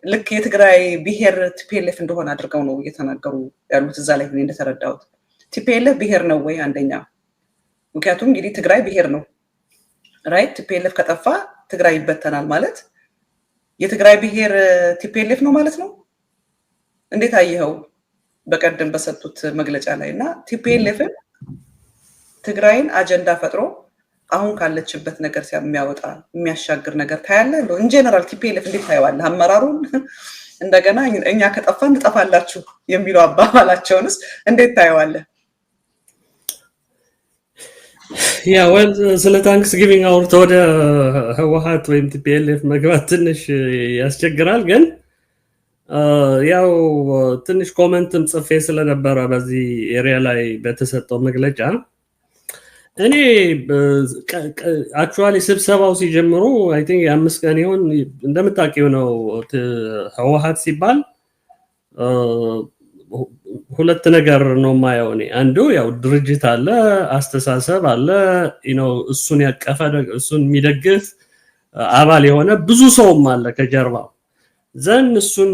ልክ የትግራይ ብሔር ቲፒኤልኤፍ እንደሆነ አድርገው ነው እየተናገሩ ያሉት እዛ ላይ እንደተረዳሁት። ቲፒኤልኤፍ ብሔር ነው ወይ? አንደኛ ምክንያቱም እንግዲህ ትግራይ ብሔር ነው ራይት። ቲፒኤልኤፍ ከጠፋ ትግራይ ይበተናል ማለት የትግራይ ብሔር ቲፒኤልኤፍ ነው ማለት ነው። እንዴት አየኸው በቀደም በሰጡት መግለጫ ላይ? እና ቲፒኤልኤፍን ትግራይን አጀንዳ ፈጥሮ አሁን ካለችበት ነገር የሚያወጣ የሚያሻግር ነገር ታያለ? ኢን ጀነራል ቲፒኤልኤፍ እንዴት ታየዋለህ? አመራሩን እንደገና እኛ ከጠፋን እንጠፋላችሁ የሚለው አባባላቸውንስ እንዴት ታየዋለህ? ያ ወል ስለ ታንክስ ጊቪንግ አውርቶ ወደ ህወሓት ወይም ቲፒኤልኤፍ መግባት ትንሽ ያስቸግራል። ግን ያው ትንሽ ኮሜንትም ጽፌ ስለነበረ በዚህ ኤሪያ ላይ በተሰጠው መግለጫ እኔ አክቹአሊ ስብሰባው ሲጀምሩ አይ ቲንክ የ5 ቀን ይሁን እንደምታውቂው ነው ህወሓት ሲባል ሁለት ነገር ነው ማየው እኔ። አንዱ ያው ድርጅት አለ፣ አስተሳሰብ አለ፣ እሱን ያቀፈ እሱን የሚደግፍ አባል የሆነ ብዙ ሰውም አለ ከጀርባው። ዘን እሱን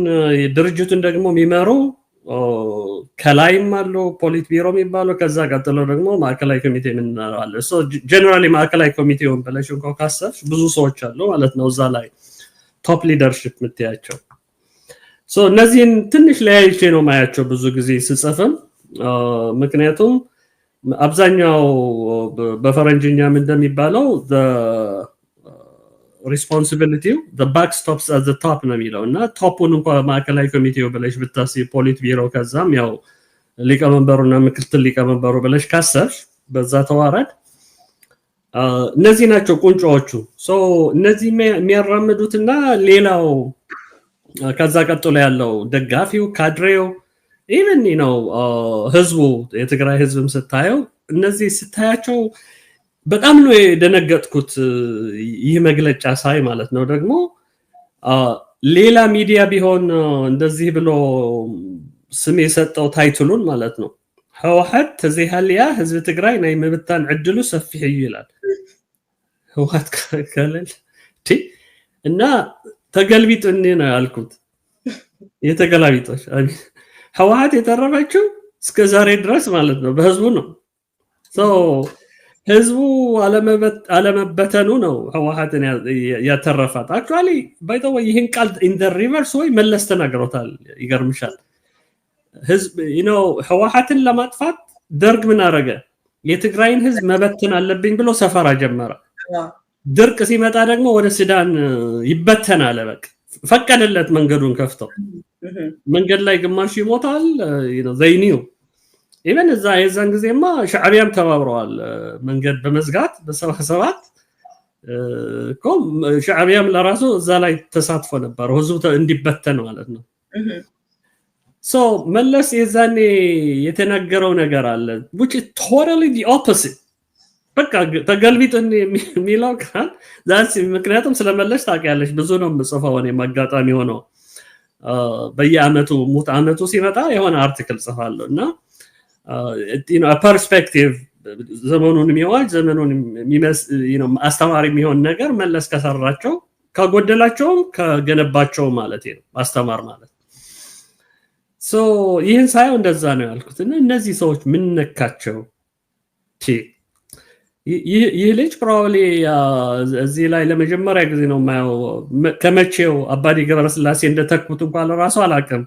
ድርጅቱን ደግሞ የሚመሩ ከላይም አሉ ፖሊት ቢሮ የሚባለው፣ ከዛ ቀጥሎ ደግሞ ማዕከላዊ ኮሚቴ የምንለው አለ። ሶ ጀነራሊ ማዕከላዊ ኮሚቴውን ብለሽ እንኳን ካሰብሽ ብዙ ሰዎች አሉ ማለት ነው እዛ ላይ ቶፕ ሊደርሺፕ የምትያቸው። ሶ እነዚህን ትንሽ ለያይቼ ነው ማያቸው ብዙ ጊዜ ስጽፍም፣ ምክንያቱም አብዛኛው በፈረንጅኛም እንደሚባለው responsibility the buck stops at the top ነው የሚለው እና ቶፑን እንኳን ማዕከላዊ ኮሚቴው ብለሽ ብታስቢ ፖሊት ቢሮ ከዛም ያው ሊቀመንበሩና ምክትል ሊቀመንበሩ ብለሽ ካሰብሽ በዛ ተዋረድ እነዚህ ናቸው ቁንጮቹ። ሶ እነዚህ የሚያራምዱትና ሌላው ከዛ ቀጥሎ ያለው ደጋፊው ካድሬው ኢቭን ህዝቡ የትግራይ ህዝብም ስታየው እነዚህ ስታያቸው በጣም ነው የደነገጥኩት ይህ መግለጫ ሳይ ማለት ነው። ደግሞ ሌላ ሚዲያ ቢሆን እንደዚህ ብሎ ስም የሰጠው ታይትሉን ማለት ነው ህወሓት ተዘይሃልያ ህዝብ ትግራይ ናይ ምብታን ዕድሉ ሰፊሕ እዩ ይላል። ህወሓት ከለል እና ተገልቢጥኒ ነው ያልኩት። የተገላቢጦሽ ህወሓት የተረፈችው እስከ ዛሬ ድረስ ማለት ነው በህዝቡ ነው። ህዝቡ አለመበተኑ ነው ህወሓትን ያተረፋት። አክቹአሊ ባይ ዘ ወይ ይህን ቃል ኢን ዘ ሪቨርስ ወይ መለስ ተናግሮታል። ይገርምሻል ህዝብ ህወሓትን ለማጥፋት ደርግ ምን አረገ? የትግራይን ህዝብ መበተን አለብኝ ብሎ ሰፈራ ጀመረ። ድርቅ ሲመጣ ደግሞ ወደ ሱዳን ይበተናል። በቃ ፈቀደለት መንገዱን ከፍተው። መንገድ ላይ ግማሽ ይሞታል ዘይኒው ኢቨን እዛ የዛን ጊዜማ ሻዕቢያም ተባብረዋል መንገድ በመዝጋት በ77 ኮም ሻዕቢያም ለራሱ እዛ ላይ ተሳትፎ ነበር ህዝቡ እንዲበተን ማለት ነው። ሶ መለስ የዛኔ የተናገረው ነገር አለ which is totally the opposite። በቃ ተገልቢጥን የሚለው ካል ዛስ ምክንያቱም ስለመለስ ታውቂያለሽ ብዙ ነው የምጽፈው እኔ ማጋጣሚ ሆነው በየአመቱ ሙት አመቱ ሲመጣ የሆነ አርቲክል ጽፋለሁ እና perspective ዘመኑን የሚዋጅ ዘመኑን አስተማሪ የሚሆን ነገር መለስ ከሰራቸው ከጎደላቸው ከገነባቸው ማለት ነው ማስተማር ማለት። ሶ ይህን ሳይው እንደዛ ነው ያልኩት። እና እነዚህ ሰዎች ምን ነካቸው? ይህ ልጅ ፕሮባብሊ እዚህ ላይ ለመጀመሪያ ጊዜ ነው ማየው። ከመቼው አባዲ ገብረስላሴ እንደተኩት እንኳን ለራሱ አላውቅም።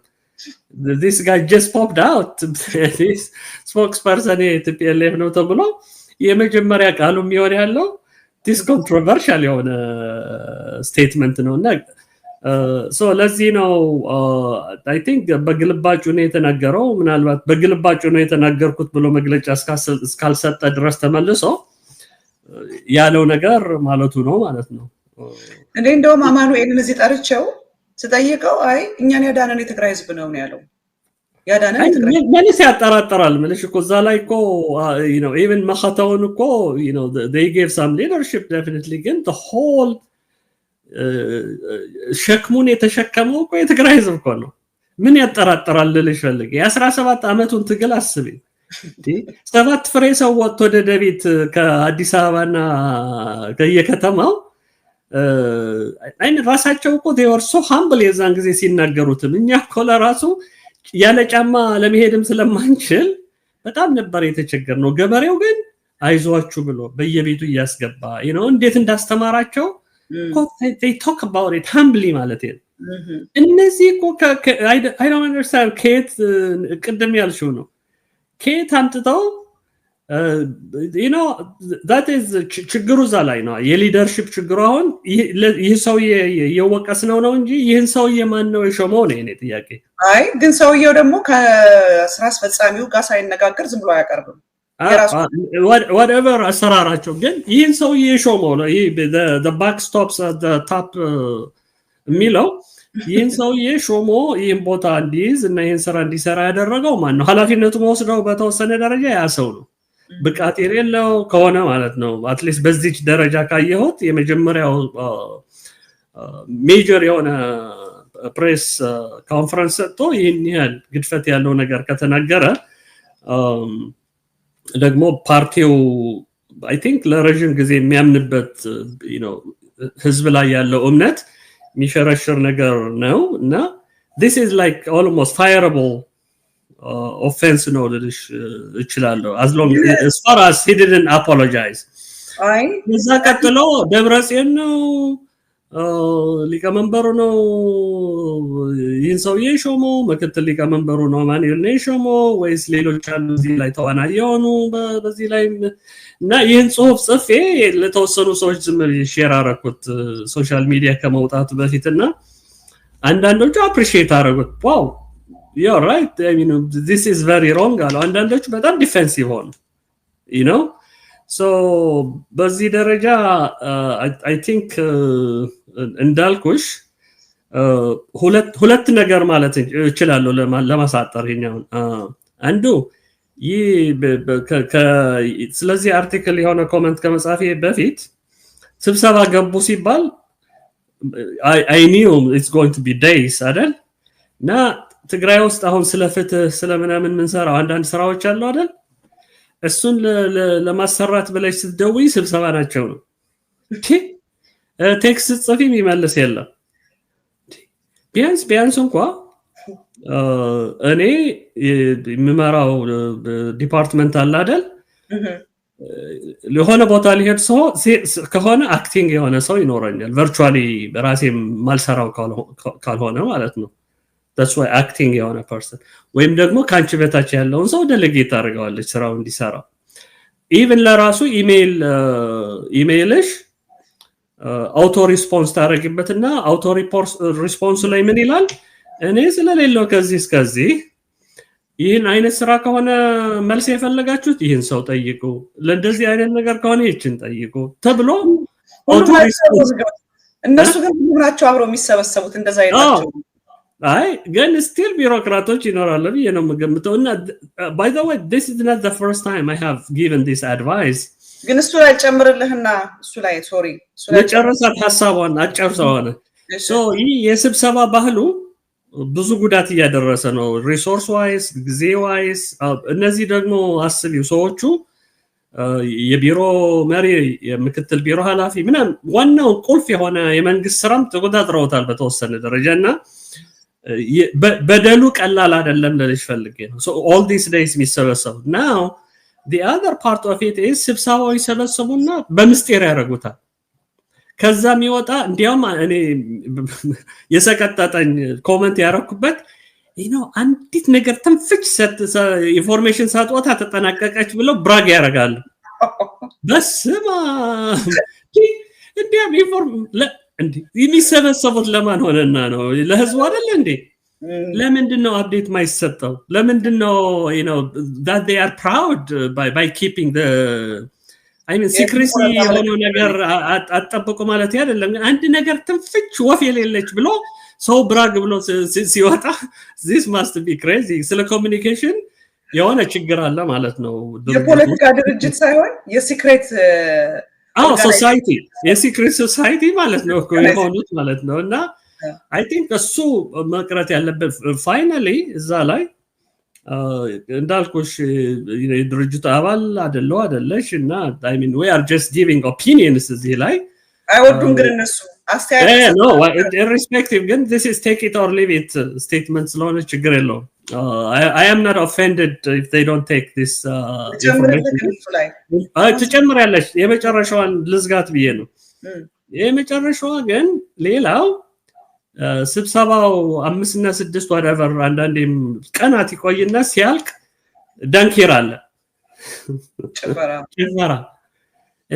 This guy just popped out. This spokesperson TPLF ነው ተብሎ የመጀመሪያ ቃሉ የሚሆን ያለው this controversial የሆነ ስቴትመንት ነውና ሶ ለዚህ ነው I think በግልባጩ ነው የተናገረው። ምናልባት በግልባጩ ነው የተናገርኩት ብሎ መግለጫ እስካልሰጠ ድረስ ተመልሶ ያለው ነገር ማለቱ ነው ማለት ነው። እንዴ እንደውም አማኑኤልን እዚህ ጠርቸው ስጠይቀው አይ እኛን ያዳነን የትግራይ ህዝብ ነው ያለው። ያዳነን የትግራይ ማንስ ያጠራጥራል? ምንሽ እኮ እዛ ላይ እኮ even መኸተውን እኮ they gave some leadership definitely ግን the whole ሸክሙን የተሸከመው እኮ የትግራይ ህዝብ እኮ ነው። ምን ያጠራጥራል ልልሽ ፈልጌ የ17 አመቱን ትግል አስቢ። 7 ፍሬ ሰው ወጥቶ ወደ ደቤት ከአዲስ አበባና ከየከተማው አይን ራሳቸው እኮ they were so humble የዛን ጊዜ ሲናገሩትም እኛ እኮ ለራሱ ያለ ጫማ ለመሄድም ስለማንችል በጣም ነበር የተቸገርነው ገበሬው ግን አይዟችሁ ብሎ በየቤቱ እያስገባ እንዴት እንዳስተማራቸው they talk about it humbly ማለት ነው እነዚህ እኮ I don't understand ከየት ቅድም ያልሽው ነው ከየት አምጥተው that is ችግሩ እዛ ላይ ነው የሊደርሺፕ ችግሩ አሁን ይህ ሰው የወቀስነው ነው እንጂ ይህን ሰው የማን ነው የሾመው ነው የኔ ጥያቄ አይ ግን ሰውየው ደግሞ ከስራ አስፈጻሚው ጋር ሳይነጋገር ዝም ብሎ አያቀርብም whatever አሰራራቸው ግን ይህን ሰው የሾመው ነው ይሄ the back stops at the top የሚለው ይህን ሰው የሾሞ ይህን ቦታ እንዲይዝ እና ይህን ስራ እንዲሰራ ያደረገው ማን ነው ኃላፊነቱን ወስደው በተወሰነ ደረጃ ያ ሰው ነው ብቃት የሌለው ከሆነ ማለት ነው አትሊስት በዚህ ደረጃ ካየሁት የመጀመሪያው ሜጀር የሆነ ፕሬስ ኮንፈረንስ ሰጥቶ ይህን ያህል ግድፈት ያለው ነገር ከተናገረ ደግሞ ፓርቲው I think ለረጅም ጊዜ የሚያምንበት ህዝብ ላይ ያለው እምነት የሚሸረሽር ነገር ነው እና this is like almost fireable offense ነው ልልሽ እችላለሁ as far as he didn't apologize አይ እዛ ቀጥሎ ደብረጽዮን ነው ሊቀመንበሩ ነው ይህን ሰውዬ ሾሞ ምክትል ሊቀመንበሩ ነው ማንኤል ነው ሾሞ ወይስ ሌሎች አሉ እዚህ ላይ ተዋናይ የሆኑ በዚህ ላይ እና ይህን ጽሁፍ ጽፌ ለተወሰኑ ሰዎች ዝም ሼር አረኩት ሶሻል ሚዲያ ከመውጣቱ በፊትና አንዳንዶቹ አፕሪሺየት አረጉት ዋው you're right I mean this is very wrong አለው አንዳንዶቹ በጣም ዲፌንሲቭ ሆኑ so በዚህ ደረጃ I think እንዳልኩሽ ሁለት ነገር ማለት እችላለሁ ለማሳጠር ይኛው አንዱ ስለዚህ አርቲክል የሆነ ኮሜንት ከመጻፌ በፊት ስብሰባ ገቡ ሲባል I knew it's going to be days አይደል እና ትግራይ ውስጥ አሁን ስለፍትህ ስለምናምን ምንሰራው አንዳንድ ስራዎች አሉ አይደል እሱን ለማሰራት ብለሽ ስትደውይ ስብሰባ ናቸው ነው ቴክስት ጽፊ የሚመልስ የለም ቢያንስ እንኳን እኔ የምመራው ዲፓርትመንት አለ አይደል ለሆነ ቦታ ሊሄድ ሰው ከሆነ አክቲንግ የሆነ ሰው ይኖረኛል ቨርቹዋሊ በራሴ ማልሰራው ካልሆነ ማለት ነው that's why acting የሆነ person ወይም ደግሞ ካንቺ በታች ያለውን ሰው ዴሌጌት አድርገዋለች ስራው እንዲሰራ even ለራሱ ኢሜይልሽ አውቶ ሪስፖንስ ታረግበትና አውቶ ሪስፖንስ ላይ ምን ይላል እኔ ስለሌለው ከዚህ እስከዚህ ይህን አይነት ስራ ከሆነ መልስ የፈለጋችሁት ይህን ሰው ጠይቁ ለእንደዚህ አይነት ነገር ከሆነ ይችን ጠይቁ ተብሎ አውቶ ሪስፖንስ እነሱ ግን ምናቸው አብረው የሚሰበሰቡት እንደዛ አይላቸው አይ ግን still ቢሮክራቶች ይኖራሉ ነው የምገምተው እና by the way this is not the first time I have given this advice ግን እሱ ላይ ጨምርልህና እሱ ላይ ሶሪ እሱ ላይ ጨርሳት ሐሳቧን አጨርሰዋል so ይህ የስብሰባ ባህሉ ብዙ ጉዳት እያደረሰ ነው ሪሶርስ ዋይስ ጊዜ ዋይስ እነዚህ ደግሞ አስቢው ሰዎቹ የቢሮ መሪ የምክትል ቢሮ ኃላፊ ምናምን ዋናው ቁልፍ የሆነ የመንግስት ስራም ተቆጣጥረውታል በተወሰነ ደረጃና በደሉ ቀላል አይደለም ለልጅ ፈልጌ ነው so all these days የሚሰበሰቡ now the other part of it is ስብሰባው ይሰበሰቡና በምስጢር ያረጉታል ከዛ የሚወጣ እንዲያውም እኔ የሰቀጣጣኝ ኮሜንት ያረኩበት አንዲት ነገር ተንፍጭ ኢንፎርሜሽን ሳትወጣ ተጠናቀቀች ብለው ብራግ ያረጋሉ በስማ እንዲያም እንዴ የሚሰበሰቡት ለማን ሆነና ነው ለህዝብ አይደል እንዴ ለምንድነው አፕዴት ማይሰጠው ለምንድነው that they are proud by keeping the I mean secrecy የሆነ ነገር አጣበቁ ማለት አይደለም አንድ ነገር ትንፍጭ ወፍ የሌለች ብሎ ሰው ብራግ ብሎ ሲወጣ this must be crazy ስለ ኮሙኒኬሽን የሆነ ችግር አለ ማለት ነው የፖለቲካ ድርጅት ሳይሆን የሲክሬት ሶሳይቲ የሲክሬት ሶሳይቲ ማለት ነው እኮ የሆኑት ማለት ነው እና I think እሱ መቅረት ያለበት finally እዛ ላይ እንዳልኩሽ የድርጅቱ አባል አይደለሽ እና I mean we are just giving opinions እዚህ ላይ አይወዱም ግን እነሱ አስተያየት no irrespective ግን this is take it or leave it statement ስለሆነ ችግር የለውም I am not offended if they don't take this information ትጨምራለች የመጨረሻዋን ልዝጋት ብዬ ነው የመጨረሻዋ ግን ሌላው ስብሰባው 5 እና 6 whatever አንዳንዴም ቀናት ይቆይና ሲያልቅ ዳንኪራ አለ ጭፈራ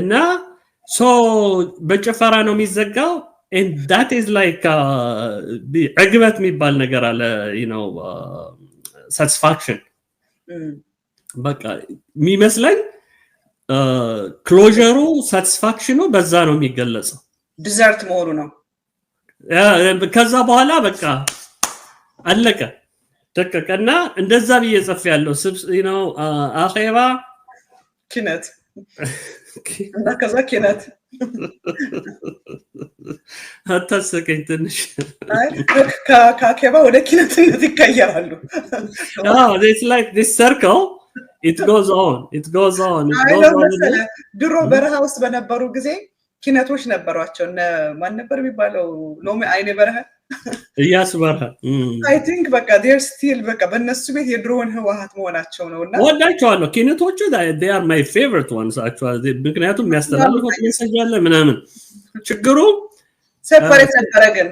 እና so በጭፈራ ነው የሚዘጋው and that is like ዕግበት የሚባል ነገር አለ you know satisfaction በቃ የሚመስለኝ ክሎጀሩ ሳቲስፋክሽኑ በዛ ነው የሚገለጸው ዲዘርት መሆኑ ነው ከዛ በኋላ በቃ አለቀ ተከከና እንደዛ በየጽፍ ያለው you know አኼባ ኪነት እና ከዛ ኪነት አታስቀኝ ትንሽ ከአኼባ ወደ ኪነትነት ይቀየራሉ it's like this circle it goes on ድሮ በረሃ ውስጥ በነበሩ ጊዜ ኪነቶች ነበሯቸው እና ማን ነበር የሚባለው ሎሚ አይኔ በረሃ ያስበራ I think በቃ they are still በቃ በእነሱ ቤት የድሮን ህዋሃት መሆናቸው ነውና ወዳቸዋለሁ ኪነቶቹ they are my favorite ones actually ምክንያቱም የሚያስተላልፉት ሜሴጅ አለ ምናምን ችግሩ ሴፐሬት ነበር ግን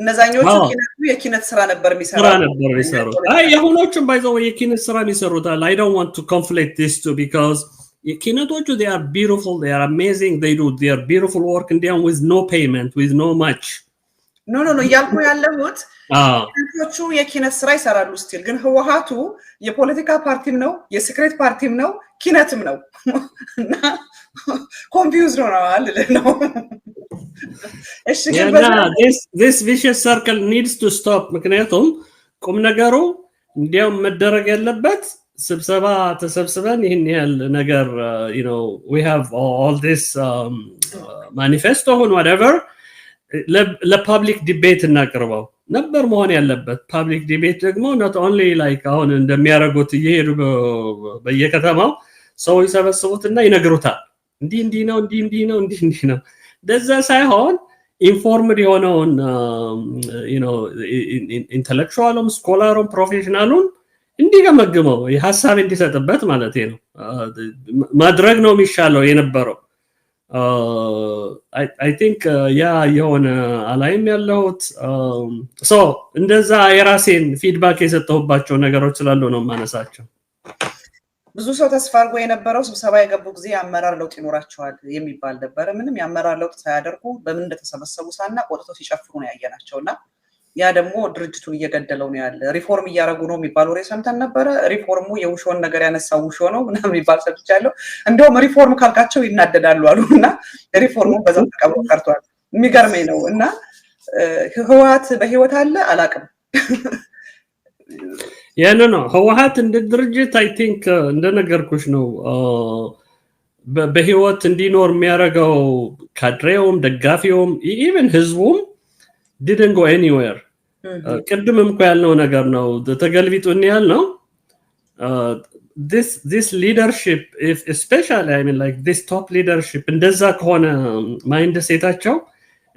እነዛኞቹ ኪነቱ የኪነት ስራ ነበር የሚሰሩት አይ የሆኖቹም ባይዘው የኪነት ስራ የሚሰሩታል I don't want to conflict these two because የኪነቶቹ they are beautiful they are amazing they do their beautiful work and they are with no payment with no much no ያልኩ ያለሁት ኪነቶቹ የኪነት ስራ ይሰራሉ ስቲል ግን ህዋሃቱ የፖለቲካ ፓርቲም ነው የሲክሬት ፓርቲም ነው ኪነትም ነው እና ኮንፊውዝድ ሆነዋል ነው እሺ ግን this vicious circle needs to stop ምክንያቱም ቁም ነገሩ እንዲያው መደረግ ያለበት ስብሰባ ተሰብስበን ይሄን ያህል ነገር you know we have all this manifesto or whatever ለፐብሊክ ዲቤት እናቀርበው ነበር መሆን ያለበት ፐብሊክ ዲቤት ደግሞ not only like አሁን እንደሚያረጉት እየሄዱ በየከተማው ሰው ይሰበስቡትና ይነግሩታል እንዲ ነው ደዛ ሳይሆን ኢንፎርምድ የሆነውን you know ኢንተሌክቹዋልም ስኮላርም ፕሮፌሽናሉን እንዲገመግመው የሐሳብ እንዲሰጥበት ማለት ነው ማድረግ ነው የሚሻለው የነበረው I think ያ የሆነ አላይም ያለውት so እንደዛ የራሴን ፊድባክ የሰጠሁባቸው ነገሮች ስላሉ ነው ማነሳቸው ብዙ ሰው ተስፋ አድርጎ የነበረው ስብሰባ የገቡ ጊዜ አመራር ለውጥ ይኖራቸዋል የሚባል ነበር ምንም ያመራር ለውጥ ሳያደርጉ በምን እንደተሰበሰቡ ሳና ቆጥተው ሲጨፍሩ ነው ያየናቸውና ያ ደግሞ ድርጅቱን እየገደለው ነው ያለ ሪፎርም እያረጉ ነው የሚባል ወሬ ሰምተን ነበር ሪፎርሙ የውሾን ነገር ያነሳው ውሾ ነው ምናምን የሚባል ሰምቻለሁ እንደውም ሪፎርም ካልካቸው ይናደዳሉ አሉና ሪፎርሙ በዛው ተቀብሮ ቀርቷል የሚገርመኝ ነው እና ህዋት በህይወት አለ አላቅም ያነ ነው ህዋት እንደ ድርጅት I think እንደነገርኩሽ ነው በህይወት እንዲኖር የሚያረጋው ካድሬውም ደጋፊውም even ህዝቡም didn't go anywhere ቅድምም እኮ ያለው ነገር ነው ተገልቢጡን ያለው this leadership if especially I mean like this top leadership እንደዛ ከሆነ ማይንድ ሴታቸው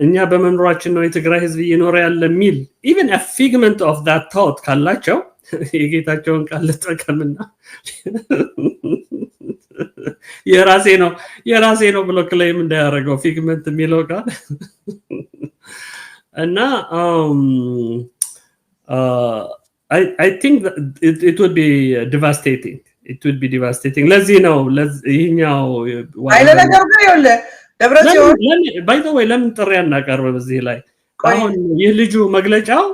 እኛ በመኖራችን ነው የትግራይ ህዝብ እየኖረ ያለ ሚል even a figment of that thought ካላቸው የጌታቸውን ቃል ተቀምና የራሴ ነው ብሎ ክሌም እንዳያረጋው figment የሚለው ቃል and I think that it would be devastating ለዚህ ነው ይሄኛው አይለ ነገር ነው ይወለ ደብረጽዮን by the way ለምን ጥሪ ያናቀርበ በዚህ ላይ አሁን የልጁ መግለጫው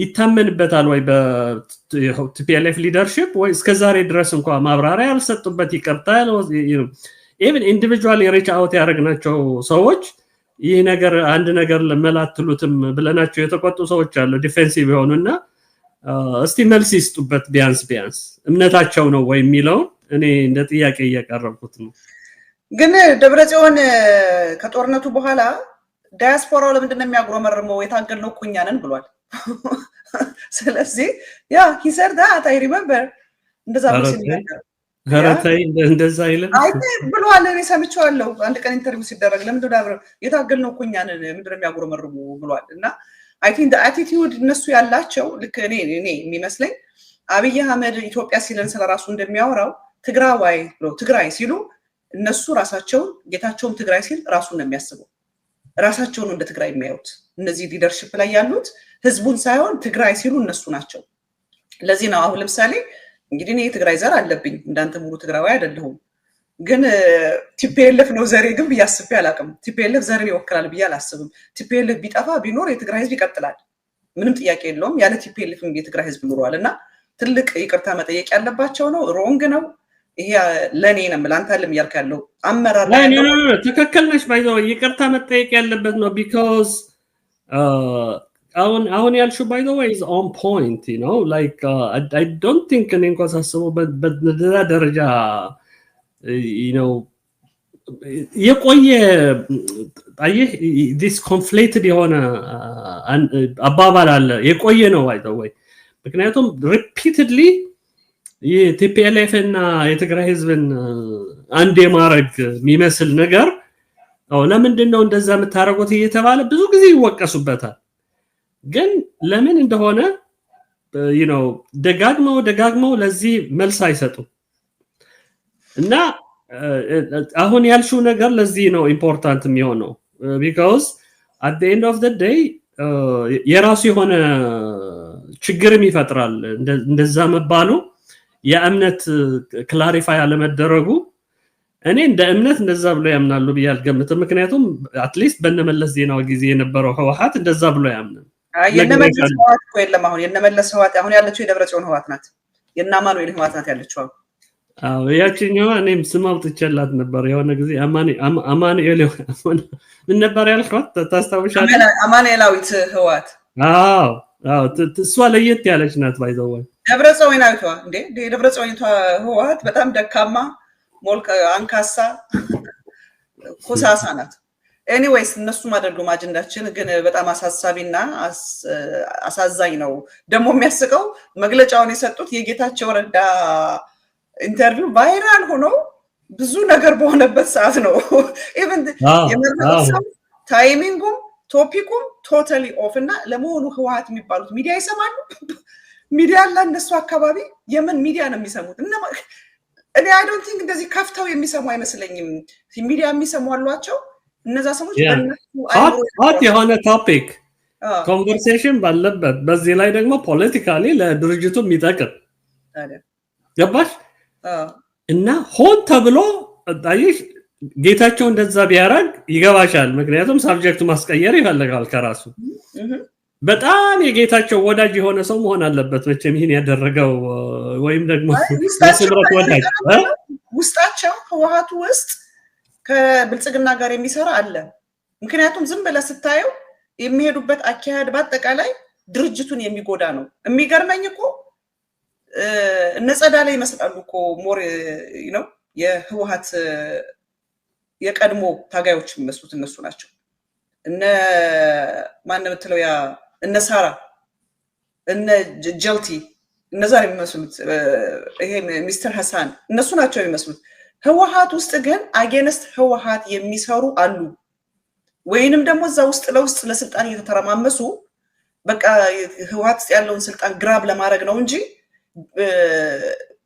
ይታመንበታል ወይ በቲፒኤልኤፍ ሊደርሺፕ ወይ እስከዛሬ ድረስ እንኳን ማብራሪያ ያልሰጡበት ይቀርታል even individually reach out ያረግናቸው ሰዎች ይሄ ነገር አንድ ነገር ለመላትሉትም ብለናቸው የተቆጡ ሰዎች አሉ ዲፌንሲቭ የሆኑና እስቲ መልስ ይስጡበት ቢያንስ እምነታቸው ነው ወይ የሚለው እኔ እንደ ጥያቄ እያቀረብኩት ነው ግን ደብረጽዮን ከጦርነቱ በኋላ ዳያስፖራው ለምንድነው የሚያጉረመርመው የታገልነው ኩኛነን ብሏል ስለዚህ ያ he said that I remember እንደዛ ብሎ ሲናገር ሀረታይ እንደዛ አይልም ብሏል። እኔ ሰምቼዋለሁ አንድ ቀን ኢንተርቪው ሲደረግ ለምንድን ነው አብረን የታገልነው እኮ እኛን ምንድን ነው የሚያጉረመርሙ ብሏል። እና አይ ቲንክ አቲቲዩድ እነሱ ያላቸው ልክ እኔ የሚመስለኝ አብይ አህመድ ኢትዮጵያ ሲለን ስለራሱ እንደሚያወራው ትግራዋይ ብሎ ትግራይ ሲሉ እነሱ ራሳቸውን ጌታቸውም ትግራይ ሲል ራሱን ነው የሚያስበው። ራሳቸውን እንደ ትግራይ የሚያዩት እነዚህ ሊደርሽፕ ላይ ያሉት ህዝቡን ሳይሆን ትግራይ ሲሉ እነሱ ናቸው። ለዚህ ነው አሁን ለምሳሌ እንግዲህ እኔ የትግራይ ዘር አለብኝ እንዳንተ ሙሉ ትግራዋይ አይደለሁም። ግን ቲፒኤልኤፍ ነው ዘሬ ግን ብዬ አስቤ አላውቅም። ቲፒኤልኤፍ ዘርን ይወክላል ብዬ አላስብም። ቲፒኤልኤፍ ቢጠፋ ቢኖር የትግራይ ህዝብ ይቀጥላል፣ ምንም ጥያቄ የለውም። ያለ ቲፒኤልኤፍ የትግራይ ህዝብ ኑሯል እና ትልቅ ይቅርታ መጠየቅ ያለባቸው ነው። ሮንግ ነው ይሄ ለኔ ነው ማለት አንተ ያልክ ያለው አመራር ላይ ነው። ትክክል ነሽ። ባይዘው ይቅርታ መጠየቅ ያለበት ነው ቢኮዝ አሁን ያልሽው by the way is on point, you know, like I don't think እኔ እንኳን ሳስበው በዛ ደረጃ you know የቆየ አየህ this conflated የሆነ አባባል አለ የቆየ ነው by the way። ምክንያቱም repeatedly የቲፒኤልኤፍ እና የትግራይ ህዝብን አንድ የማረግ የሚመስል ነገር ለምንድን ነው እንደዛ የምታረጉት እየተባለ ብዙ ጊዜ ይወቀሱበታል። ግን ለምን እንደሆነ you know ደጋግመው ለዚህ መልስ አይሰጡም። እና አሁን ያልሽው ነገር ለዚህ ነው ኢምፖርታንት የሚሆነው because at the end of the day የራሱ የሆነ ችግርም ይፈጥራል እንደዛ መባሉ የእምነት ክላሪፋይ አለመደረጉ። እኔ እንደ እምነት እንደዛ ብሎ ያምናሉ ብዬ አልገምትም። ምክንያቱም አትሊስት በነመለስ ዜናው ጊዜ የነበረው ህወሓት እንደዛ ብሎ ያምናል። የነመለስ ህወሓት እኮ የለም። የነመለስ ህወሓት አሁን ያለችው የደብረጽዮን ህወሓት ናት። የናማኑኤል ህወሓት ናት ያለችው። ያቺኛዋ እኔም ስም አውጥቼላት ነበር የሆነ ጊዜ አማኑኤል ምን ነበር ያልኳት ታስታውሻለሽ? አማኑኤላዊት ህወሓት። እሷ ለየት ያለች ናት ባይዘው። ደብረጽዮናዊቷ ደብረጽዮናዊቷ ህወሓት በጣም ደካማ ሞልከ አንካሳ ኮሳሳ ናት። ኤኒዌይስ እነሱም አይደሉም አጀንዳችን። ግን በጣም አሳሳቢና አሳዛኝ ነው። ደግሞ የሚያስቀው መግለጫውን የሰጡት የጌታቸው ረዳ ኢንተርቪው ቫይራል ሆኖ ብዙ ነገር በሆነበት ሰዓት ነው። ኢቭን የመረሰው ታይሚንጉም ቶፒኩም ቶታሊ ኦፍ። እና ለመሆኑ ህወሓት የሚባሉት ሚዲያ ይሰማሉ? ሚዲያ አለ እነሱ አካባቢ? የምን ሚዲያ ነው የሚሰሙት? እኔ አይ ዶንት ቲንክ እንደዚህ ከፍተው የሚሰሙ አይመስለኝም። ሚዲያ የሚሰሙ አሏቸው እነዛ ሰዎች። ሆት የሆነ ቶፒክ ኮንቨርሴሽን ባለበት በዚህ ላይ ደግሞ ፖለቲካሊ ለድርጅቱ የሚጠቅም ገባሽ? እና ሆን ተብሎ ታይሽ ጌታቸው እንደዛ ቢያረግ ይገባሻል። ምክንያቱም ሳብጀክቱ ማስቀየር ይፈልጋል ከራሱ። በጣም የጌታቸው ወዳጅ የሆነ ሰው መሆን አለበት መቼም ይሄን ያደረገው ወይም ደግሞ የስምረት ወዳጅ ውስጣቸው ህወሓቱ ውስጥ ከብልጽግና ጋር የሚሰራ አለ። ምክንያቱም ዝም ብለህ ስታየው የሚሄዱበት አካሄድ በአጠቃላይ ድርጅቱን የሚጎዳ ነው። የሚገርመኝ እኮ እነጸዳ ላይ ይመስላሉ እኮ ሞር ነው የህወሓት የቀድሞ ታጋዮች የሚመስሉት እነሱ ናቸው። እነ ማን ነው የምትለው ያ እነ ሳራ እነ ጀልቲ እነዛ ነው የሚመስሉት። ይሄ ሚስተር ሐሳን እነሱ ናቸው የሚመስሉት። ህወሓት ውስጥ ግን አጌንስት ህወሓት የሚሰሩ አሉ። ወይንም ደግሞ እዛ ውስጥ ለውስጥ ለስልጣን እየተተረማመሱ በቃ ህወሓት ውስጥ ያለውን ስልጣን ግራብ ለማድረግ ነው እንጂ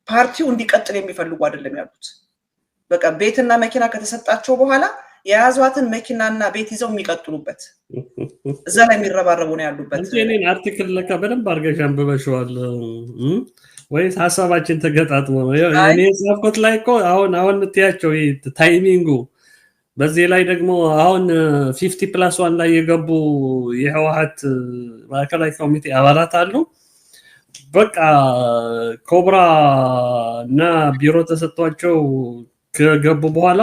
ፓርቲው እንዲቀጥል የሚፈልጉ አይደለም ያሉት። በቃ ቤትና መኪና ከተሰጣቸው በኋላ የያዟትን መኪናና ቤት ይዘው የሚቀጥሉበት እዛ ላይ የሚረባረቡ ነው ያሉበት። እኔን አርቲክል ለካ በደንብ አድርገሽ አንብበሽዋል ወይስ ሐሳባችን ተገጣጥሞ ነው? እኔ ጻፍኩት ላይ እኮ አሁን የምትያቸው ታይሚንጉ በዚህ ላይ ደግሞ አሁን 50+1 ላይ የገቡ የህወሓት ማዕከላዊ ኮሚቴ አባላት አሉ። በቃ ኮብራ እና ቢሮ ተሰጥቷቸው ከገቡ በኋላ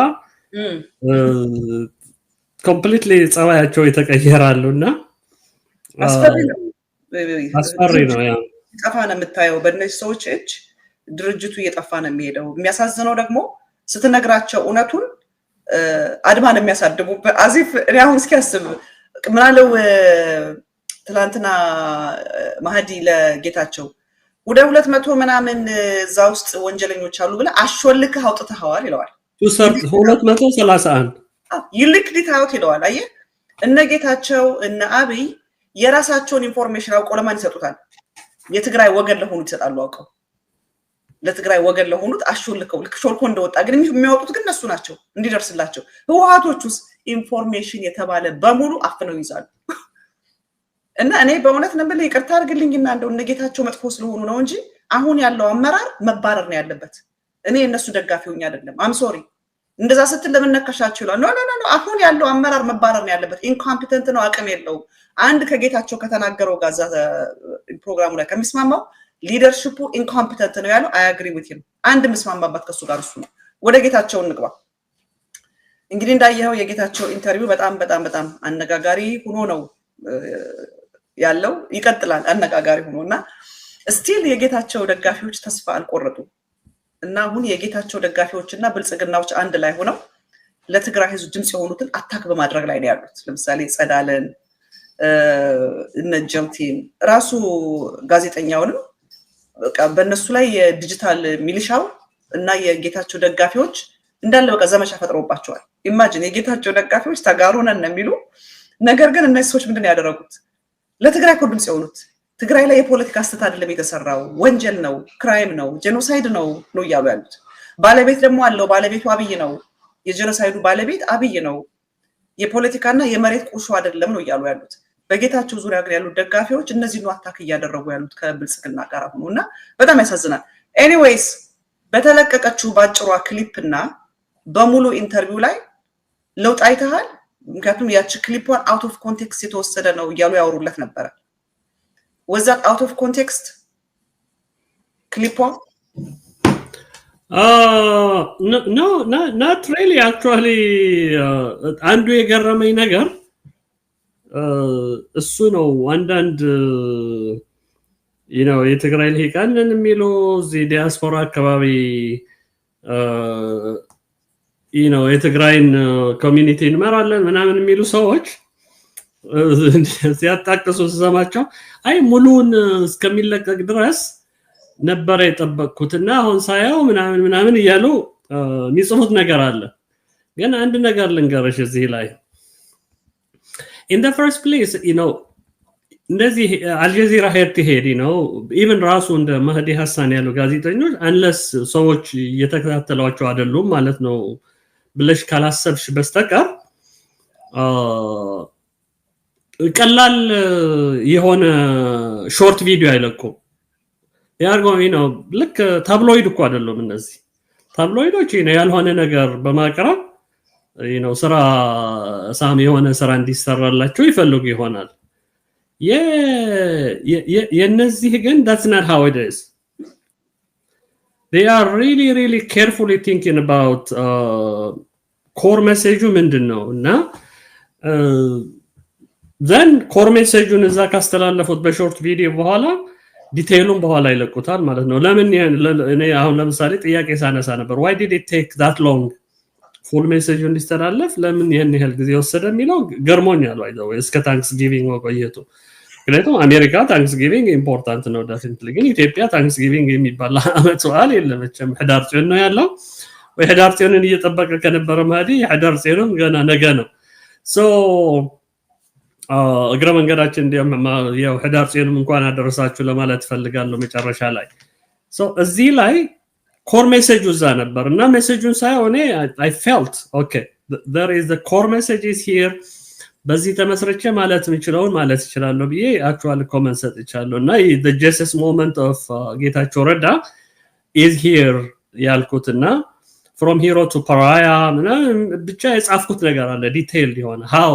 ኮምፕሊትሊ ጸባያቸው የተቀየራሉና አስፈሪ ነው። ያ ጠፋ ነው የምታየው። በእነዚህ ሰዎች እጅ ድርጅቱ እየጠፋ ነው የሚሄደው። የሚያሳዝነው ደግሞ ስትነግራቸው እውነቱን አድማ ነው የሚያሳድሙ። አዚፍ እኔ አሁን እስኪያስብ ምናለው ትላንትና ማህዲ ለጌታቸው ወደ 200 ምናምን እዛ ውስጥ ወንጀለኞች አሉ ብለ አሽወልከህ አውጥተኸዋል ይለዋል 231 ይልክሊት አውጥ ይለዋል አየ እነጌታቸው እነ አብይ የራሳቸውን ኢንፎርሜሽን አውቀው ለማን ይሰጡታል የትግራይ ወገን ለሆኑ ይሰጣሉ አውቀው ለትግራይ ወገን ለሆኑት አሽወልከው ልክ ሾልኮ እንደወጣ ግን የሚያወጡት ግን እነሱ ናቸው እንዲደርስላቸው ህወሓቶቹስ ኢንፎርሜሽን የተባለ በሙሉ አፍነው ይዛሉ እና እኔ በእውነት ነበር ይቅርታ አድርግልኝና እንደው እነጌታቸው መጥፎ ስለሆኑ ነው እንጂ አሁን ያለው አመራር መባረር ነው ያለበት እኔ እነሱ ደጋፊውኛ አይደለም አም ሶሪ እንደዛ ስትል ለምን ነከሻቸው ይላል ኖ አሁን ያለው አመራር መባረር ነው ያለበት ኢንኮምፒተንት ነው አቅም የለው አንድ ከጌታቸው ከተናገረው ጋዛ ፕሮግራሙ ላይ ከሚስማማው ሊደርሺፑ ኢንኮምፒተንት ነው ያለው አይ አግሪ ዊዝ ሂም አንድ መስማማባት ከሱ ጋር እሱ ነው ወደ ጌታቸው እንግባ እንግዲህ እንዳየው የጌታቸው ኢንተርቪው በጣም አነጋጋሪ ሆኖ ነው ያለው ይቀጥላል አነጋጋሪ ሆኖና ስቲል የጌታቸው ደጋፊዎች ተስፋ አልቆረጡ እና አሁን የጌታቸው ደጋፊዎችና ብልጽግናዎች አንድ ላይ ሆነው ለትግራይ ህዝብ ድምጽ የሆኑትን አታክ በማድረግ ላይ ነው ያሉት ለምሳሌ ጸዳለን እነጀምቲን ራሱ ጋዜጠኛውንም በቃ በእነሱ ላይ የዲጂታል ሚሊሻው እና የጌታቸው ደጋፊዎች እንዳለ በቃ ዘመቻ ፈጥሮባቸዋል ኢማጂን የጌታቸው ደጋፊዎች ተጋሩነን ነው የሚሉ ነገር ግን እነዚህ ሰዎች ምንድነው ያደረጉት ለትግራይ ድምጽ የሆኑት ትግራይ ላይ የፖለቲካ አስተት አይደለም የተሰራው ወንጀል ነው ክራይም ነው ጄኖሳይድ ነው ያሉ ያሉት ባለቤት ደግሞ አለው ባለቤቱ አብይ ነው የጄኖሳይዱ ባለቤት አብይ ነው የፖለቲካና የመሬት ቁርሾ አይደለም ነው ያሉ ያሉት በጌታቸው ዙሪያ ግን ያሉት ደጋፊዎች እነዚህ ነው አታክ ያደረጉ ያሉት ከብልጽግና ጋር ሆኖና በጣም ያሳዝናል ኤኒዌይስ በተለቀቀችው ባጭሯ ክሊፕና በሙሉ ኢንተርቪው ላይ ለውጥ አይተሃል ምክንያቱም ያቺ ክሊፑን አውት ኦፍ ኮንቴክስት የተወሰደ ነው ያሉ ያወሩለት ነበር was that out of context clip no not really actually አንዱ የገረመኝ ነገር እሱ ነው አንዳንድ የትግራይ ልሂቃንን የሚሉ እዚህ ዲያስፖራ አካባቢ የትግራይን ኮሚኒቲ እንመራለን ምናምን የሚሉ ሰዎች ሲያጣቅሱ ሰማቸው አይ ሙሉን እስከሚለቀቅ ድረስ ነበር የጠበቅኩትና አሁን ሳያው ምናምን ይያሉ የሚጽፉት ነገር አለ ግን አንድ ነገር ልንገርሽ እዚህ ላይ in the first place እንደዚህ አልጀዚራ ሄድ even ራሱ እንደ መህዲ ሐሰን ያሉ ጋዜጠኞች unless ሰዎች እየተከታተሏቸው አይደሉም ማለት ነው ብለሽ ካላሰብሽ በስተቀር ቀላል የሆነ ሾርት ቪዲዮ አይለቁም ያርጎ ልክ ታብሎይድ እኮ አይደለም እነዚህ ታብሎይዶች ያልሆነ ነገር በማቅረብ ስራ ሳም የሆነ ስራ እንዲሰራላቸው ይፈልጉ ይሆናል የነዚህ ግን that's not how it is they are really carefully thinking about core message ምንድነው እና then core message እዛ ካስተላለፉት በሾርት ቪዲዮ በኋላ ዲቴይሉን በኋላ ይለቁታል ማለት ነው ለምን እኔ አሁን ለምሳሌ ጥያቄ ሳነሳ ነበር why did it take that long full message እንዲስተላለፍ ለምን ይሄን ያህል ጊዜ ወሰደ የሚለው ገርሞኛል አይደው እስከ ታንክስ ጊቪንግ ወቆየቱ ምክንያቱም አሜሪካ ታንክስ ጊቪንግ ኢምፖርታንት ነው ዴፊኒትሊ ግን ኢትዮጵያ ታንክስ ጊቪንግ የሚባል አመት በዓል የለምም ህዳር ጽዮን ነው ያለው ወይ ህዳር ጽዮንን እየተጠበቀ ከነበረ ማዲ ህዳር ጽዮንም ገና ነገ ነው so እግረ መንገዳችን ያው ህዳር ጽዮንም እንኳን አደረሳችሁ ለማለት ፈልጋለሁ መጨረሻ ላይ so እዚህ ላይ core message እዛ ነበርና ሜሴጁን ሳይሆን I felt okay there is the core messages here በዚህ ተመስርቼ ማለት ምንችለውን ማለት ይችላል ብዬ actually comment ሰጥቻለሁና the justice moment of ጌታቸው ረዳ is here ያልኩትና from hero to pariah ብቻ የጻፍኩት ነገር አለ ዲቴይል የሆነ how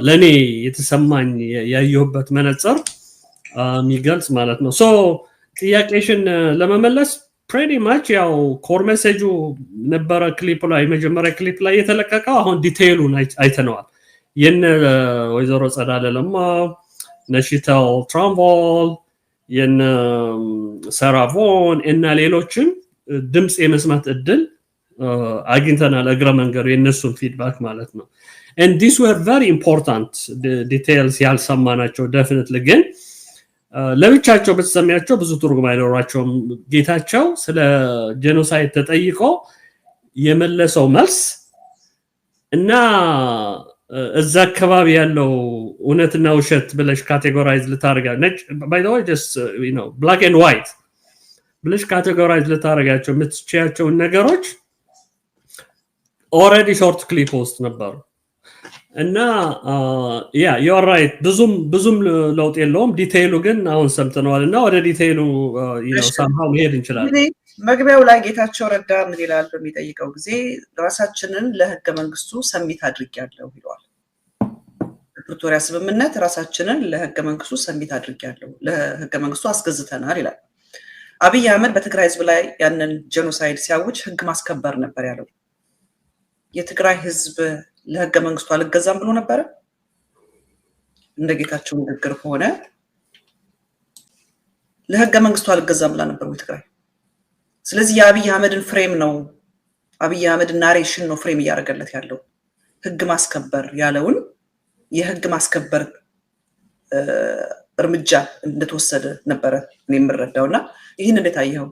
ለኔ የተሰማኝ ያየሁበት መነጽር የሚገልጽ ማለት ነው so ጥያቄሽን ለመመለስ pretty much ያው core message ነበረ ክሊፕ ላይ መጀመሪያ ክሊፕ ላይ የተለቀቀው አሁን ዲቴይሉን አይተነዋል የነ ወይዘሮ ጸዳለ ለማ ነሽታው ትራምቮል የነ ሰራቮን እና ሌሎችን ድምጽ የመስማት እድል አግኝተናል እግረ መንገዱ የነሱን ፊድባክ ማለት ነው and these were very important details ያልሰማናቸው definitely ግን ለብቻቸው በተሰሚያቸው ብዙ ትርጉም አይኖራቸውም ጌታቸው ስለ ጄኖሳይድ ተጠይቆ የመለሰው መልስ እና እዛ አካባቢ ያለው እውነትና ውሸት ብለሽ ካቴጎራይዝ ልታረጋ ነጭ by the way just you know black and white ብለሽ ካቴጎራይዝ ልታረጋቸው የምትችያቸው ነገሮች already short clip post ነበሩ እና yeah you are right ብዙም ለውጥ የለውም ዲቴይሉ ግን አሁን ሰምተናል እና ወደ ዲቴይሉ you know somehow መሄድ እንችላለን መግቢያው ላይ ጌታቸው ረዳ ምን ይላል በሚጠይቀው ጊዜ ራሳችንን ለህገ መንግስቱ ሰሚት አድርጊያለሁ ይላል ፕሪቶሪያ ስምምነት ራሳችንን ለህገ መንግስቱ ሰሚት አድርጊያለሁ ለህገ መንግስቱ አስገዝተናል ይላል አብይ አህመድ በትግራይ ህዝብ ላይ ያንን ጄኖሳይድ ሲያውጅ ህግ ማስከበር ነበር ያለው የትግራይ ህዝብ ለህገ መንግስቱ አልገዛም ብሎ ነበር እንደ ጌታቸው ንግግር ሆነ ለህገ መንግስቱ አልገዛም ብላ ነበር ትግራይ ስለዚህ የአብይ አህመድን ፍሬም ነው አብይ አህመድ ናሬሽን ነው ፍሬም ያደርገለት ያለው ህግ ማስከበር ያለውን የህግ ማስከበር እርምጃ እንደተወሰደ ነበር እኔ የምረዳውና ይሄን እንዴት አየኸው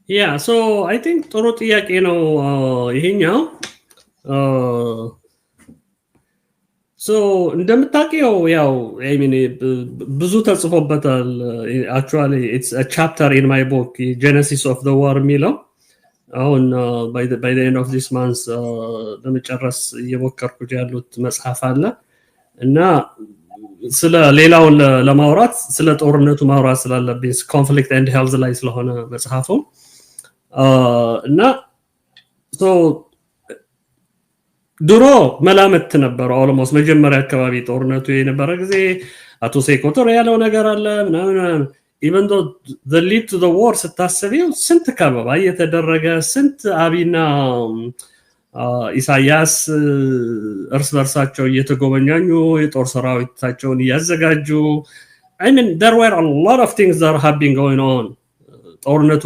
Yeah, so I think ጥሩ ጥያቄ ነው ይሄኛው so እንደምታውቂው ያው I mean ብዙ ተጽፎበታል actually it's a chapter in my book Genesis of the War የሚለው አሁን by the end of this month ለመጨረስ እየሞከርኩት ያሉት መጽሐፍ አለ እና ስለ ሌላውን ለማውራት ስለ ጦርነቱ ማውራት ስላለብኝ conflict and health ላይ ስለሆነ መጽሐፉ እና so ድሮ መላመት ነበር almost መጀመሪያ አካባቢ ጦርነቱ የነበረ ጊዜ አቶ ሴኮቶር ያለው ነገር አለ ምናምን even though the lead to the war ስታስቢው ስንት ከበባ እየተደረገ ስንት አቢና ኢሳያስ እርስ በርሳቸው እየተጎበኛኙ የጦር ሰራዊታቸውን ያዘጋጁ I mean there were a lot of things that have been going on ጦርነቱ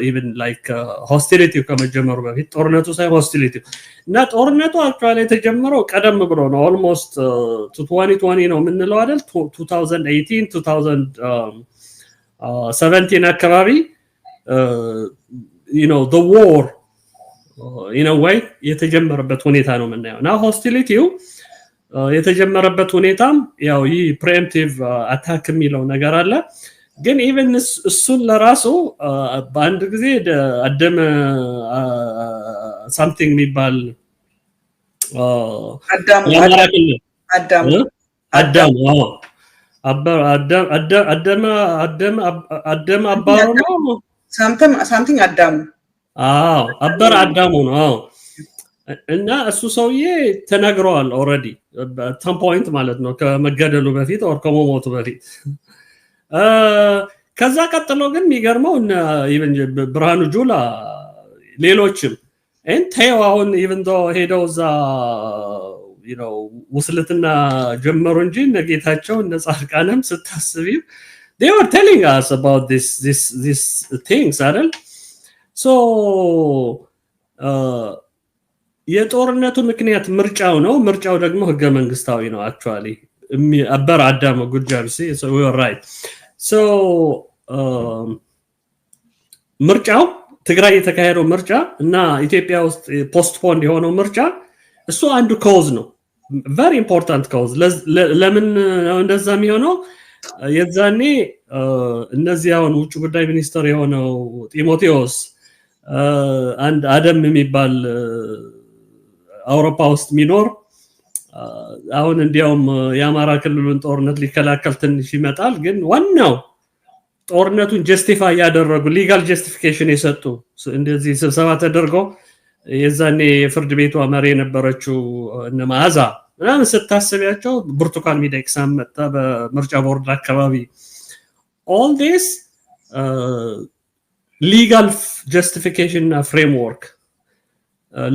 even like hostility ከመጀመሩ በፊት ጦርነቱ ሳይ hostility እና ጦርነቱ actually የተጀመረው ቀደም ብሎ ነው almost to 2020 ነው ምንለው አይደል 2018 2017 አካባቢ you know the war in a way የተጀመረበት ሁኔታ ነው ምናየው እና hostilityው የተጀመረበት ሁኔታም ያው ይህ preemptive attack የሚለው ነገር አለ ግን even እሱን ለራሱ በአንድ ጊዜ አደም something የሚባል አዳም አባሩ ነው something አዳሙ አበር አዳሙ ነው እና እሱ ሰውዬ ተናግሯል already at some point ማለት ነው ከመገደሉ በፊት or ከመሞቱ በፊት ከዛ ቀጥሎ ግን የሚገርመው እና even ብርሃኑ ጁላ ሌሎችም እንተው አሁን even though ሄደው ዛ you know ውስልትና ጀመሩ እንጂ ነገታቸው ነጻርቃንም ስታስቢው they were telling us about this things አይደል so የጦርነቱ ምክንያት ምርጫው ነው ምርጫው ደግሞ ህገ መንግስታዊ ነው actually አበር አዳም good job see so we were right so ምርጫው ትግራይ የተካሄደው ምርጫ እና ኢትዮጵያ ውስጥ ፖስትፖን የሆነው ምርጫ እሱ አንዱ ኮዝ ነው very important cause ለምን እንደዛ የሚሆነው የዛኔ እነዚህ አሁን ውጭ ጉዳይ ሚኒስትር የሆነው ጢሞቴዎስ አንድ አደም የሚባል አውሮፓ ውስጥ ሚኖር አሁን እንዲያውም የአማራ ክልሉን ጦርነት ሊከላከል ትንሽ ይመጣል ግን ዋናው ጦርነቱን ጀስቲፋይ ያደረጉ ሊጋል ጀስቲፊኬሽን የሰጡ እንደዚህ ስብሰባ ተደርጎ የዛኔ ፍርድ ቤቱ መሪ የነበረችው እነ ማዛ ምናምን ስታስቢያቸው ብርቱካን ሚደቅሳ መጣ በምርጫ ቦርድ አካባቢ all this legal justification framework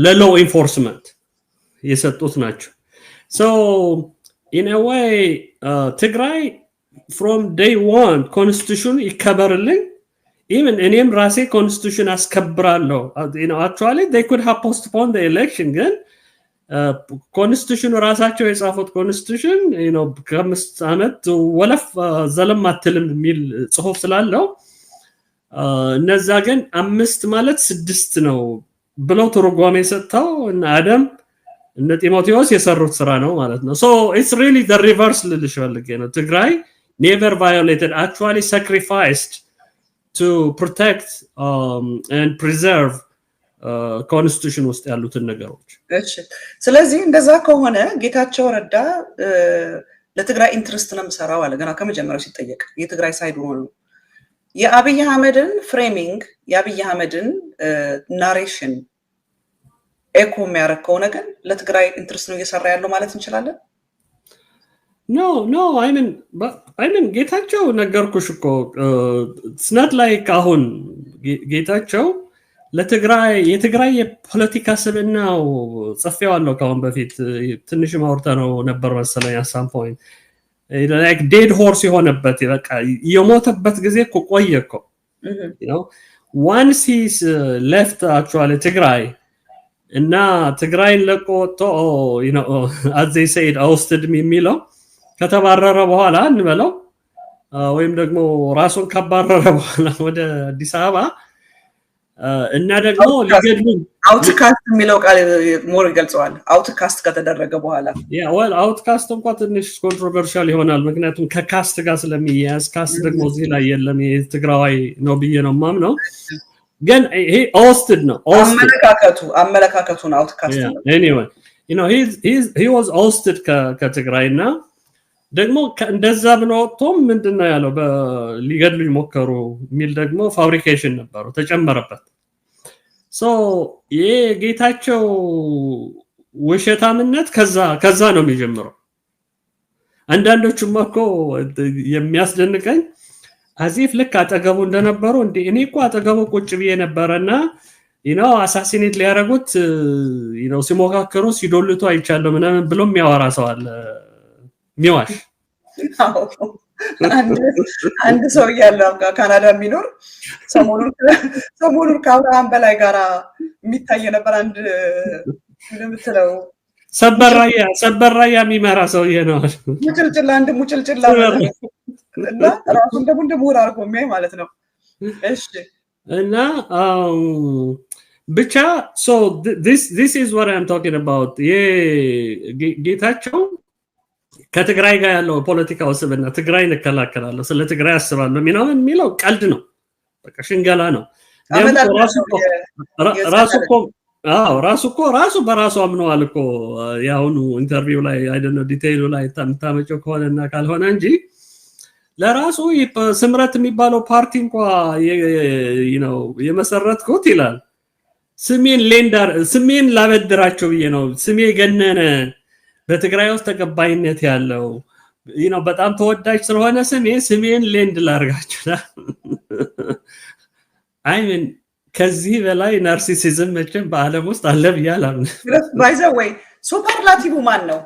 ለlaw enforcement የሰጡት ናቸው so in a way ትግራይ from day one constitution ይከበርልኝ even እኔም ራሴ constitution አስከብራለሁ you know actually they could have postponed the election ግን ኮንስቲቱሽኑ ራሳቸው የጻፉት ኮንስቲቱሽን ከ5 ዓመት ወለፍ ዘለም አትልም የሚል ጽሁፍ ስላለው እነዛ ግን 5 ማለት 6 ነው ብለው ትርጓሜ ሰጥተው እና አደም እነ ጢሞቴዎስ የሰሩት ስራ ነው ማለት ነው so it's really the reverse ልልሽ ፈልጌ ነው ትግራይ never violated actually sacrificed to protect and preserve constitution ውስጥ ያሉትን ነገሮች እሺ ስለዚህ እንደዛ ከሆነ ጌታቸው ረዳ ለትግራይ ኢንትረስት ነው መሰራው አለ ገና ከመጀመሪያው ሲጠየቅ የትግራይ ሳይድ ሆኖ የአብይ አህመድን ፍሬሚንግ የአብይ አህመድን ናሬሽን ኤኮ የሚያረከው ነገር ለትግራይ ኢንትረስት ነው እየሰራ ያለው ማለት እንችላለን no I mean ጌታቸው ነገርኩሽ እኮ it's not like አሁን ጌታቸው ለትግራይ የትግራይ የፖለቲካ ስብናው ጽፌዋለሁ ካሁን በፊት ትንሽ ማውርታ ነው ነበር መሰለኝ at some point like dead horse የሆነበት በቃ የሞተበት ጊዜ እኮ ቆየ እኮ you know once he's left actually ትግራይ እና ትግራይን ለቆ you know as they said ousted የሚለው ከተባረረ በኋላ እንበለው ወይም ደግሞ ራሱን ከባረረ በኋላ ወደ አዲስ አበባ እና ደግሞ ሊገድሉን አውትካስት የሚለው ቃል ሞር ይገልጸዋል አውትካስት ከተደረገ በኋላ yeah well outcast እንኳን ትንሽ ኮንትሮቨርሻል ይሆናል ምክንያቱም ከካስት ጋር ስለሚያያዝ ካስት ደግሞ እዚህ ላይ የለም የትግራዋይ ነው ብዬ ነው ማምነው ግን he ousted ነው አመለካከቱን outcast ነው anyway you know he was ousted ከትግራይና ደግሞ እንደዛ ብሎ ቶም ምንድነው ያለው በሊገድሉኝ ሞከሩ ሚል ደግሞ ፋብሪኬሽን ነበረው ተጨመረበት so የጌታቸው ውሸታምነት ከዛ ነው የሚጀምረው አንዳንዶቹም እኮ የሚያስደንቀኝ አዚፍ ልክ አጠገቡ እንደነበሩ እንዴ እኔ እኮ አጠገቡ ቁጭ ብዬ ነበርና you know አሳሲኔት ሊያረጉት you know ሲሞካከሩ ሲዶልቱ አይቻለሁ ምናምን ብሎ የሚያወራ ሰው አለ ሚዋሽ አንድ ሰው ያለው ካናዳ የሚኖር ሰሞኑን ከአብርሃም በላይ ጋራ የሚታይ ነበር አንድ ለምትለው ሰበራያ የሚመራ ሰው ነው ሙጭልጭላ እና ራሱን ደግሞ እንደሙር አርጎ ማለት ነው እሺ እና ብቻ so this is what I'm talking about ጌታቸው ከትግራይ ጋር ያለው ፖለቲካው ስብና ትግራይ እንከላከላለሁ ስለ ትግራይ አስባለሁ ምናምን የሚለው ቀልድ ነው በቃ ሽንገላ ነው ራሱ በራሱ አምነዋል እኮ ያውኑ ኢንተርቪው ላይ I don't know ዲቴይሉ ላይ ታመጨው ከሆነና ካልሆነ እንጂ ለራሱ ስምረት የሚባለው ፓርቲ እንኳን you know የመሰረትኩት ይላል ስሜን ላበድራቸው ብዬ ነው ስሜ ገነነ በትግራይ ውስጥ ተቀባይነት ያለው you know በጣም ተወዳጅ ስለሆነ ስሜን ሌንድ ላርጋችሁ I mean ከዚህ በላይ ናርሲሲዝም መቼም በአለም ውስጥ አለ ብያለሁ by the way ሱፐርላቲቭ ማን ነው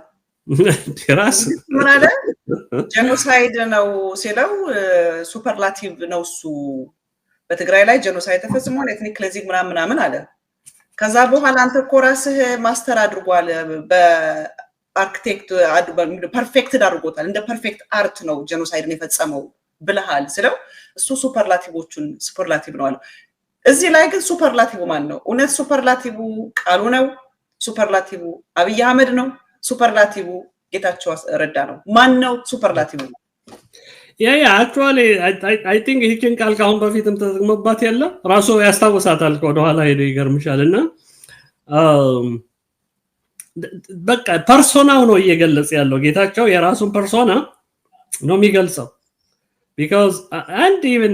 ራስ ምናለ ጄኖሳይድ ነው ሲለው ሱፐርላቲቭ ነው እሱ በትግራይ ላይ ጄኖሳይድ ተፈጽሟል ኤትኒክ ክሊንዚንግ ምናምን አለ ከዛ በኋላ አንተ ኮራስህ ማስተር አድርጓል በአርኪቴክት ፐርፌክት አድርጎታል እንደ ፐርፌክት አርት ነው ጄኖሳይድን የፈጸመው ብለሃል ስለው እሱ ሱፐርላቲቭ ነው አለ እዚህ ላይ ግን ሱፐርላቲቭ ማን ነው እውነት ሱፐርላቲቭ ቃሉ ነው ሱፐርላቲቭ አብይ አህመድ ነው ሱፐርላቲቭ ጌታቸው ረዳ ነው ማን ነው ሱፐርላቲቭ yeah actually I think ይህን ቃል ካሁን በፊትም ተጠቅመባት ያለ ራሱ ያስታውሳታል ወደ ኋላ ሄዶ ይገርምሻልና በቃ ፐርሶናው ነው እየገለጸ ያለው ጌታቸው የራሱን ፐርሶና ነው የሚገልጸው because and even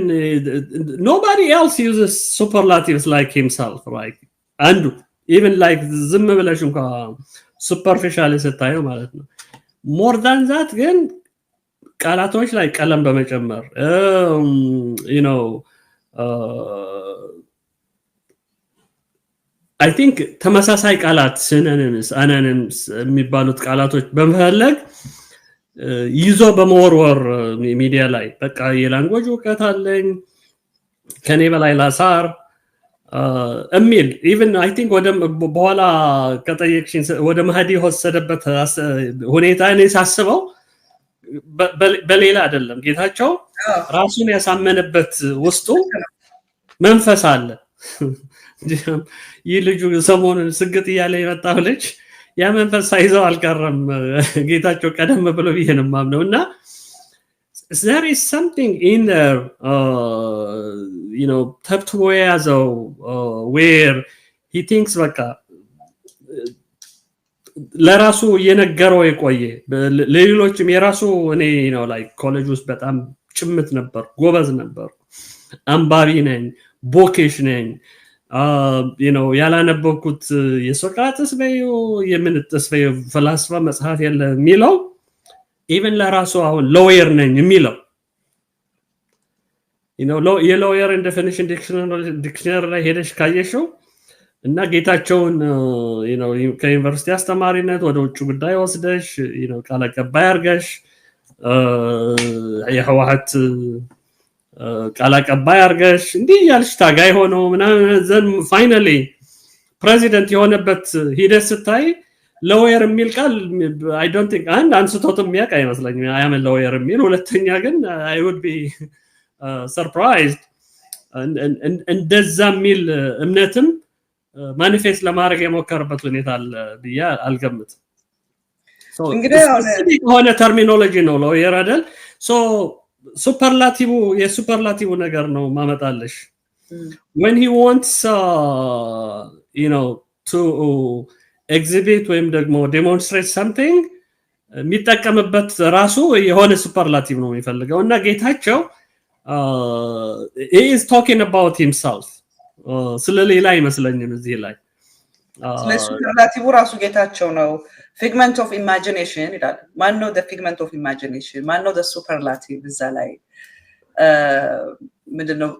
nobody else uses superlatives like himself right and even like ዝም ብለሽ እንኳን superficially ስታየው ማለት ነው more than that ግን ቃላቶች ላይ ቀለም በመጨመር you know I think ተመሳሳይ ቃላት synonyms anonyms የሚባሉት ቃላቶች በመፈለግ ይዞ በመወርወር ሚዲያ ላይ በቃ የላንጉዌጅ ወቀት አለኝ ከኔ በላይ ላሳር እሚል ኢቭን አይ ቲንክ ወደ በኋላ ከጠየቅሽኝ ወደ መህዲ ወሰደበት ሁኔታ እኔ ሳስበው በሌላ አይደለም ጌታቸው ራሱን ያሳመነበት ውስጡ መንፈስ አለ ይህ ልጁ ሰሞኑን ስግጥ እያለ የመጣው ልጅ ያ መንፈስ ሳይዘው አልቀረም ጌታቸው ቀደም ብሎ ቢሄንም ማምነውና there is something in there ተብትቦ የያዘው where he thinks በቃ ለራሱ የነገረው የቆየ ለሌሎችም የራሱ እኔ like ኮሌጅ ውስጥ በጣም ጭምት ነበር ጎበዝ ነበር አንባቢ ነኝ ቦኬሽ ነኝ ያላነበብኩት የሶቅራጥስ በዩ የምንጥስ በዩ ፍልስፍና መጽሐፍ የለ የሚለው ኢቭን ለራሱ አሁን ሎየር ነኝ የሚለው የሎየር ዴፊኒሽን ዲክሽነሪ ላይ ሄደሽ ካየሽው እና ጌታቸውን ከዩኒቨርሲቲ አስተማሪነት ወደ ውጭ ጉዳይ ወስደሽ ቃል አቀባይ አርገሽ የህወሓት ቃል አቀባይ አርገሽ እንዲህ ያልሽ ታጋይ ሆኖ ምናምን ዘን ፋይናሊ ፕሬዚደንት የሆነበት ሂደት ስታይ ሎየር የሚል ቃል አይ ዶንት ቲንክ አንድ አንስቶትም የሚያውቅ አይመስለኝም አይ አም ሎየር የሚል ሁለተኛ ግን አይ ውድ ቢ ሰርፕራይዝድ እንደዛ የሚል እምነትም ማኒፌስት ለማድረግ የሞከረበት ሁኔታ አለ ብዬ አልገምትም እንግዲህ ሆነ ተርሚኖሎጂ ነው ሎየር አይደል ሶ ሱፐርላቲቭ የሱፐርላቲቭ ነገር ነው ማመጣለሽ when he wants to exhibit ወይም ደግሞ demonstrate something የሚጠቀምበት ራሱ የሆነ ሱፐርላቲቭ ነው የሚፈልገው እና ጌታቸው he is talking about himself ስለሌላ አይመስለኝም እዚህ ላይ ሱፐርላቲቭ ራሱ ጌታቸው ነው figment of imagination ይላል ማን ነው the figment of imagination ማን ነው the superlative እዛ ላይ ምንድነው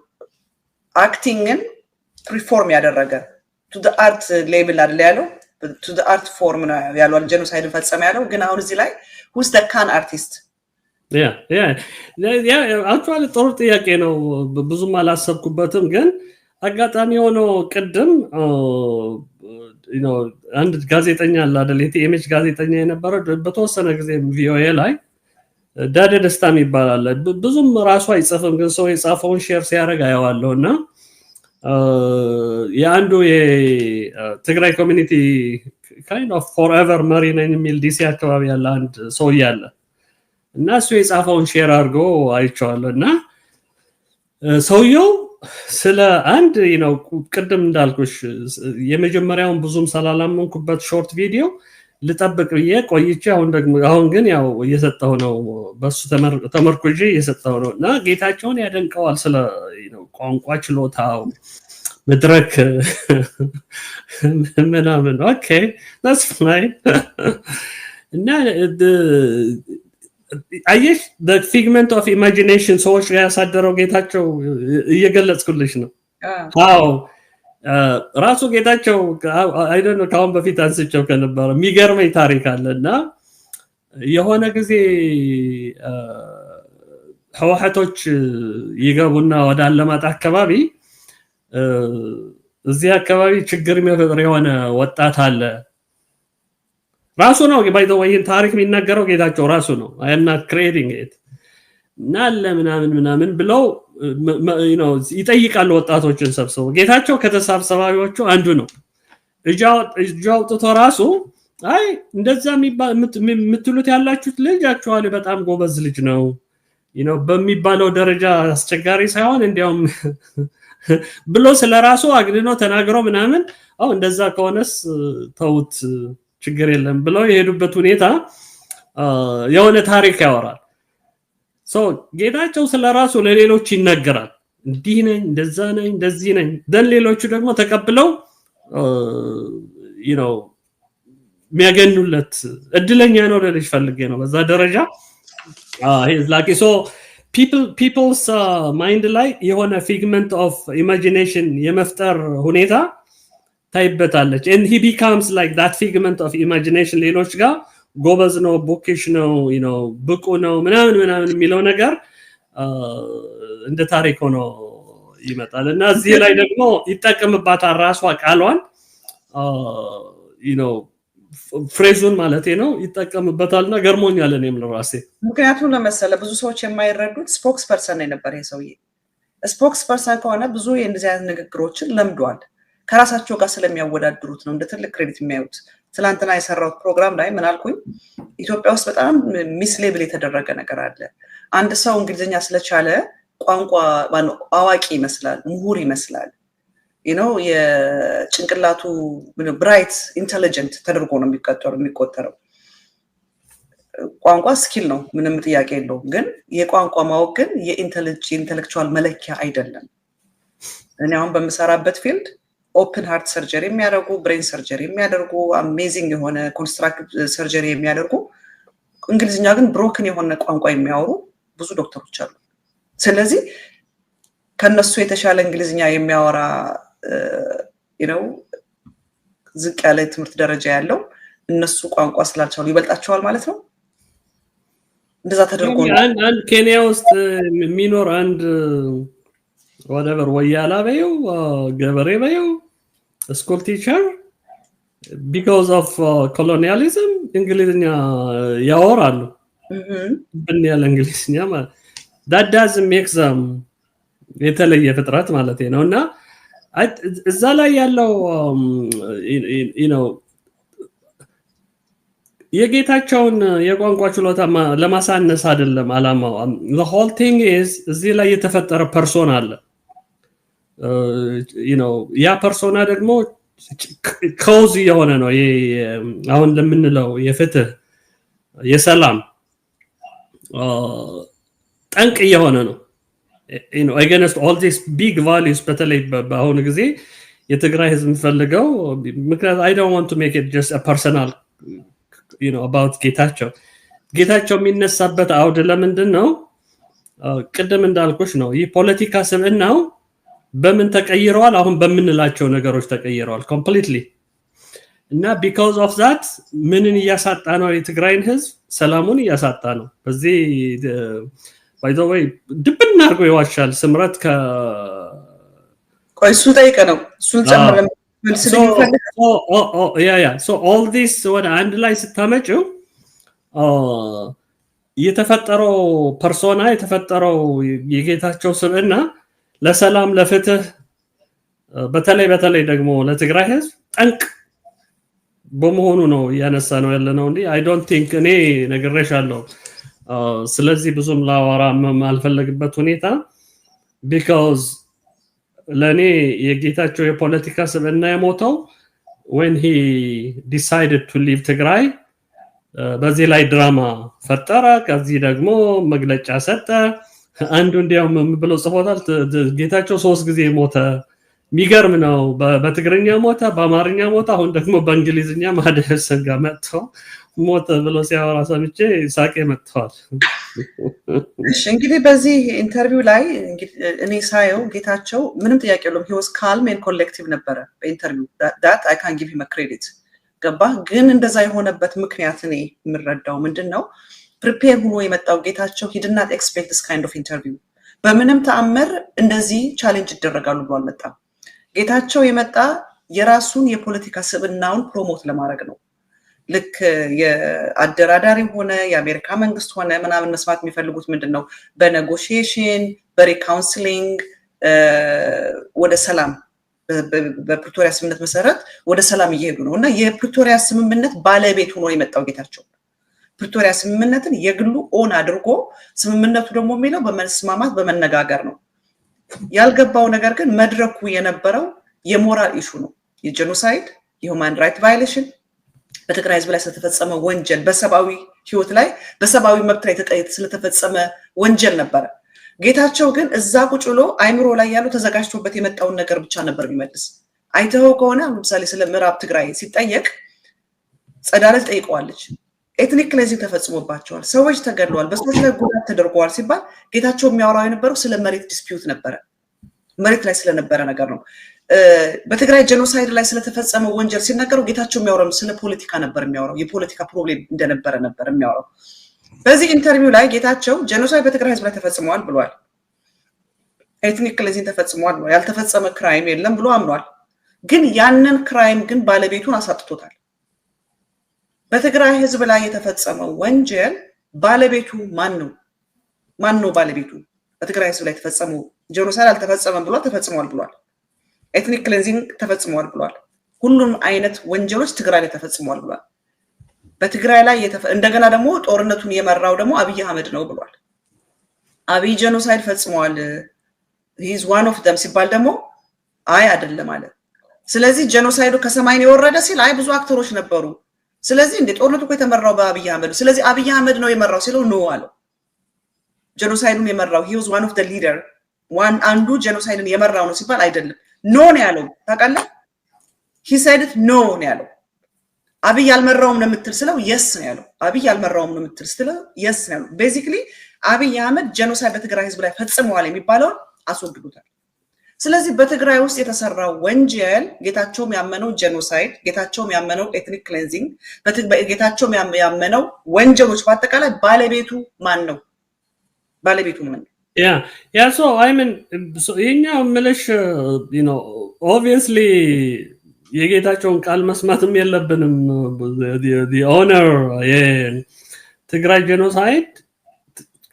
actingን ፕሪፎርም ያደረገ to the art level አይደል ያለው to the art form ነው ያለው genocide ፈጸመ ያለው ግን አሁን እዚህ ላይ who's the can artist actually ጥሩ ጥያቄ ነው ብዙም አላሰብኩበትም ግን አጋጣሚ ሆኖ ቅድም አንድ ጋዜጠኛ አለ አይደል የቲኤምኤች ጋዜጠኛ የነበረው በተወሰነ ጊዜ ቪኦኤ ላይ ዳደ ደስታም ይባላል ብዙም ራሱ አይጽፍም ግን ሰው የጻፈውን ሼር ሲያደርግ አየዋለሁና የአንዱ የትግራይ ኮሚኒቲ kind of forever መሪ ነኝ የሚል ዲሲ አካባቢ ያለ አንድ ሰው ያለ እና እሱ የጻፈውን ሼር አድርጎ አይቼዋለሁና ሰውየው ስለ አንድ ቅድም እንዳልኩሽ የመጀመሪያውን ብዙም ሰላላመንኩበት ሾርት ቪዲዮ ልጠብቅ ብዬ ቆይቼ አሁን ግን ያው እየሰጠው ነው በሱ ተመርኩጄ እየሰጠው ነው እና ጌታቸውን ያደንቀዋል ስለ ቋንቋ ችሎታው መድረክ ምናምን ኦኬ that's fine እና አየሽ the figment of imagination ሰዎች ያሳደረው ጌታቸው እየገለጽኩልሽ ነው አዎ ራሱ ጌታቸው I don't know ካሁን በፊት አንስቼው ከነበረ የሚገርመኝ ታሪክ አለና የሆነ ጊዜ ህወሓቶች ይገቡና ወደ አለማጣ አካባቢ እዚህ አካባቢ ችግር የሚፈጥር የሆነ ወጣት አለ ራሱ ነው by the way ታሪክ የሚናገረው ጌታቸው ራሱ ነው I am not creating it ናለ ምናምን ብለው ይጠይቃሉ ወጣቶችን ሰብስበው ጌታቸው ከተሰብሰባዮቹ አንዱ ነው እጃው ጥቶ ራሱ አይ እንደዛ የምትሉት ያላችሁት ልጅ actually በጣም ጎበዝ ልጅ ነው በሚባለው ደረጃ አስቸጋሪ ሳይሆን እንዲያውም ብሎ ስለራሱ አግድኖ ተናግሮ ምናምን እንደዛ ከሆነስ ተውት ችግር የለም ብለው የሄዱበት ሁኔታ የሆነ ታሪክ ያወራል ጌታቸው ስለራሱ ለሌሎች ይናገራል እንዲህ ነኝ እንደዛ ነኝ እንደዚህ ነኝ ደን ሌሎቹ ደግሞ ተቀብለው የሚያገኙለት እድለኛ ነው ለልጅ ፈልጌ ነው በዛ ደረጃ he's like so people's mind ላይ የሆነ figment of imagination የመፍጠር ሁኔታ ታይበታለች and he becomes like that figment of imagination ሌሎች ጋር ጎበዝ ነው ቦኬሽ ነው ብቁ ነው ምናምን የሚለው ነገር እንደ ታሪክ ሆኖ ይመጣል እና እዚህ ላይ ደግሞ ይጠቀምባታል ራሷ ቃሏን ፍሬዙን ማለት ነው ይጠቀምበታልና ገርሞኛል እኔም ለራሴ ምክንያቱም ለመሰለ ብዙ ሰዎች የማይረዱት ስፖክስ ፐርሰን ነበር የሰውዬ ስፖክስ ፐርሰን ከሆነ ብዙ የእንደዚህ አይነት ንግግሮችን ለምዷል ከራሳቸው ጋር ስለሚያወዳድሩት ነው እንደ ትልቅ ክሬዲት የሚያዩት ትላንትና የሰራው ፕሮግራም ላይ ምን አልኩኝ ኢትዮጵያ ውስጥ በጣም ሚስሌብል የተደረገ ነገር አለ አንድ ሰው እንግሊዝኛ ስለቻለ ቋንቋ አዋቂ ይመስላል ምሁር ይመስላል የጭንቅላቱ ብራይት ኢንተሊጀንት ተደርጎ ነው የሚቆጠረው ቋንቋ ስኪል ነው ምንም ጥያቄ የለውም ግን የቋንቋ ማወቅ ግን የኢንተሌክቹዋል መለኪያ አይደለም እኔ አሁን በምሰራበት ፊልድ ኦፕን ሃርት ሰርጀሪ የሚያደርጉ ብሬን ሰርጀሪ የሚያደርጉ አሜዚንግ የሆነ ኮንስትራክቲቭ ሰርጀሪ የሚያደርጉ እንግሊዝኛ ግን ብሮክን የሆነ ቋንቋ የሚያወሩ ብዙ ዶክተሮች አሉ ስለዚህ ከነሱ የተሻለ እንግሊዝኛ የሚያወራ ዝቅ ያለ ትምህርት ደረጃ ያለው እነሱ ቋንቋ ስላልቻሉ ይበልጣቸዋል ማለት ነው እንደዛ ተደርጎ ነው አንድ ኬንያ ውስጥ የሚኖር አንድ whatever ወያላ በየው ገበሬ በየው ስኩል ቲቸር because of colonialism እንግሊዝኛ ያወራሉ በእንያለ እንግሊዝኛ ማለት that doesn't make them የተለየ ፍጥረት ማለት ነውና እዛ ላይ ያለው የጌታቸውን የቋንቋ ችሎታ ለማሳነስ አይደለም አላማው the whole thing is እዚህ ላይ የተፈጠረ ፐርሶና አለ ያ ፐርሶና ደግሞ ኮዝ የሆነ ነው አሁን ለምንለው የፍትህ የሰላም ጠንቅ የሆነ ነው against all these big values በተለይ በአሁኑ ጊዜ የትግራይ ህዝብ ፈልገው because I don't want to make it just a personal about ጌታቸው የሚነሳበት አውድ ለምንድን ነው ቅድም እንዳልኩሽ ነው ይህ ፖለቲካ ስምናው በምን ተቀይሯል አሁን በመንላቸው ነገሮች ተቀይሯል completely እና because of that ምንን ያሳጣ ነው የትግራይን ህዝብ ሰላሙን ያሳጣ ነው በዚህ by the way ድብና አርጎ ይዋሻል ስምረት ቆይሱ ጠይቀ ነው ሱልጨምረ so all this ወደ አንድ ላይ ስታመጪው የተፈጠረው ፐርሶና የተፈጠረው የጌታቸው ስብዕና ለሰላም ለፍትህ በተለይ ደግሞ ለትግራይ ህዝብ ጠንቅ በመሆኑ ነው ያነሳ ነው ያለነው እንዴ I don't think እኔ ነገርሻለሁ ስለዚህ ብዙም ላወራ ማልፈልግበት ሁኔታ because ለኔ የጌታቸው የፖለቲካ ስብዕና የሞተው when he decided to leave ትግራይ በዚህ ላይ ድራማ ፈጠረ ከዚህ ደግሞ መግለጫ ሰጠ አንዱ እንዲያው ብሎ ጽፎታል ጌታቸው 3 ጊዜ ሞተ ሚገርም ነው በትግርኛ ሞተ በአማርኛ ሞተ አሁን ደግሞ በእንግሊዝኛ ማደረሰን ጋር መጥቶ ሞተ ብሎ ሲያወራ ሰምቼ ሳቄ መጥቷል እሺ እንግዲህ በዚህ ኢንተርቪው ላይ እኔ ሳየው ጌታቸው ምንም ጥያቄ የለውም he was calm and collective ነበረ በኢንተርቪው that I can give him a credit ገባ ግን እንደዛ የሆነበት ምክንያት እኔ የምረዳው ምንድነው prepare ሆኖ የመጣው ጌታቸው he did not expect this kind of interview በምንም ተአምር እንደዚህ ቻሌንጅ ይደረጋሉ ብሎ አልመጣም ጌታቸው የመጣ የራሱን የፖለቲካ ስብዕናውን ፕሮሞት ለማድረግ ነው ልክ የአደራዳሪ ሆነ የአሜሪካ መንግስት ሆነ ምናምን መስማት የሚፈልጉት ምንድነው በኔጎሺዬሽን በሪካውንስሊንግ ወደ ሰላም በፕሪቶሪያ ስምምነት መሰረት ወደ ሰላም እየሄዱ ነው እና የፕሪቶሪያ ስምምነት ባለቤት ሆኖ የመጣው ጌታቸው ፕሪቶሪያ ስምምነትን የግሉ ኦን አድርጎ ስምምነቱ ደግሞ የሚለው በመስማማት በመነጋገር ነው ያልገባው ነገር ግን መድረኩ የነበረው የሞራል ኢሹ ነው የጄኖሳይድ የሁማን ራይት ቫዮሌሽን በትግራይ ህዝብ ላይ ስለተፈጸመ ወንጀል በሰባዊ ህይወት ላይ በሰባዊ መብት ላይ ስለተፈጸመ ወንጀል ነበር ጌታቸው ግን እዛ ቁጭ ብሎ አይምሮ ላይ ያለው ተዘጋጅቶበት የመጣውን ነገር ብቻ ነበር የሚመልስ አይተው ከሆነ ለምሳሌ ስለ ምዕራብ ትግራይ ሲጠየቅ ጸዳለ ጠይቀዋለች ኤትኒክ ክሌንዚንግ ተፈጽሞባቸዋል ሰዎች ተገድለዋል በሰዎች ላይ ጉዳት ተደርጓል ሲባል ጌታቸው የሚያወራው የነበረው ስለ መሬት ዲስፒዩት ነበር መሬት ላይ ስለነበረ ነገር ነው በትግራይ ጄኖሳይድ ላይ ስለተፈጸመ ወንጀል ሲናገሩ ጌታቸው የሚያወራው ስለ ፖለቲካ ነበር የሚያወራው የፖለቲካ ፕሮብሌም እንደነበረ ነበር የሚያወራው በዚህ ኢንተርቪው ላይ ጌታቸው ጄኖሳይድ በትግራይ ህዝብ ላይ ተፈጽሟል ብሏል ኤትኒክ ክሊንዚንግ ተፈጽሟል ነው ያልተፈጸመ ክራይም የለም ብሎ አምኗል። ግን ያንን ክራይም ግን ባለቤቱን አሳጥቶታል። በትግራይ ህዝብ ላይ የተፈጸመው ወንጀል ባለቤቱ ማን ነው ባለቤቱ? በትግራይ ህዝብ ላይ የተፈጸመው ጄኖሳይድ አልተፈጸመም ብሏል፣ ተፈጽሟል ብሏል። ኤትኒክ ክሊንዚንግ ተፈጽሟል ብሏል። ሁሉም አይነት ወንጀሎች ትግራይ ላይ ተፈጽሟል ብሏል። በትግራይ ላይ እንደገና ደግሞ ጦርነቱን የመራው ደግሞ አብይ አህመድ ነው ብሏል። አብይ ጄኖሳይድ ፈጽሟል he is one of them ሲባል ደግሞ አይ አይደለም አለ። ስለዚህ ጄኖሳይዱ ከሰማይ ነው የወረደ ሲል አይ ብዙ አክተሮች ነበሩ። ስለዚህ እንደ ጦርነቱ እኮ የተመራው በአብይ አህመድ ነው። ስለዚህ አብይ አህመድ ነው የመራው ሲለው ኖ አለው። ጄኖሳይዱን የመራው he was one of the leader አንዱ ጄኖሳይድን የመራው ነው ሲባል አይደለም ኖ ነው ያለው። ታውቃለህ? he said it no ነው ያለው። አብይ ያልመራውም ነው የምትል ስለው yes ነው ያለው። አብይ ያልመራውም ነው የምትል ስለው yes ነው ያለው። ቤዚክሊ አብይ አህመድ ጄኖሳይድ በትግራይ ህዝብ ላይ ፈጽመዋል የሚባለውን አስወግዱታል። ስለዚህ በትግራይ ውስጥ የተሰራው ወንጀል ጌታቸውም ያመነው ጄኖሳይድ፣ ጌታቸውም ያመነው ኤትኒክ ክሌንዚንግ፣ ጌታቸውም ያመነው ወንጀሎች በአጠቃላይ ባለቤቱ ማን ነው? ባለቤቱ ማን ነው? ያ ሶ አይ ሚን የኛው ምልሽ ኦብቪየስሊ የጌታቸውን ቃል መስማትም የለብንም። the owner የትግራይ ጄኖሳይድ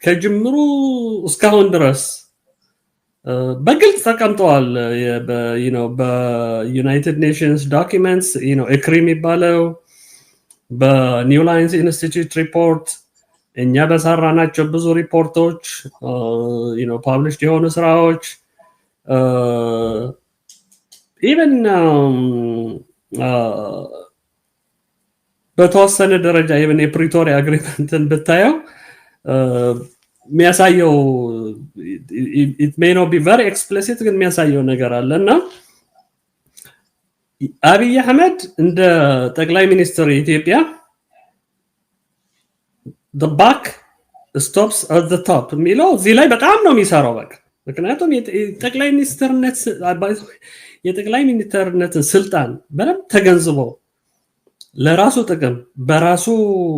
ከጅምሩ እስካሁን ድረስ በግልጽ ተቀምጠዋል። በዩናይትድ ኔሽንስ ዶኪመንትስ ኤክሪ የሚባለው በኒው ላይንስ ኢንስቲትዩት ሪፖርት እኛ በሰራናቸው ብዙ ሪፖርቶች ፐብሊሽድ የሆኑ ስራዎች ኢቨን በተወሰነ ደረጃ ኢቨን የፕሪቶሪያ አግሪመንትን ብታየው የሚያሳየው it may not be very explicit ግን የሚያሳየው ነገር አለ እና አብይ አህመድ እንደ ጠቅላይ ሚኒስትር ኢትዮጵያ the buck stops at the top የሚለው እዚህ ላይ በጣም ነው የሚሰራው። በቃ ምክንያቱም የጠቅላይ ሚኒስትርነትን ስልጣን በደንብ ተገንዝቦ ለራሱ ጥቅም በራሱ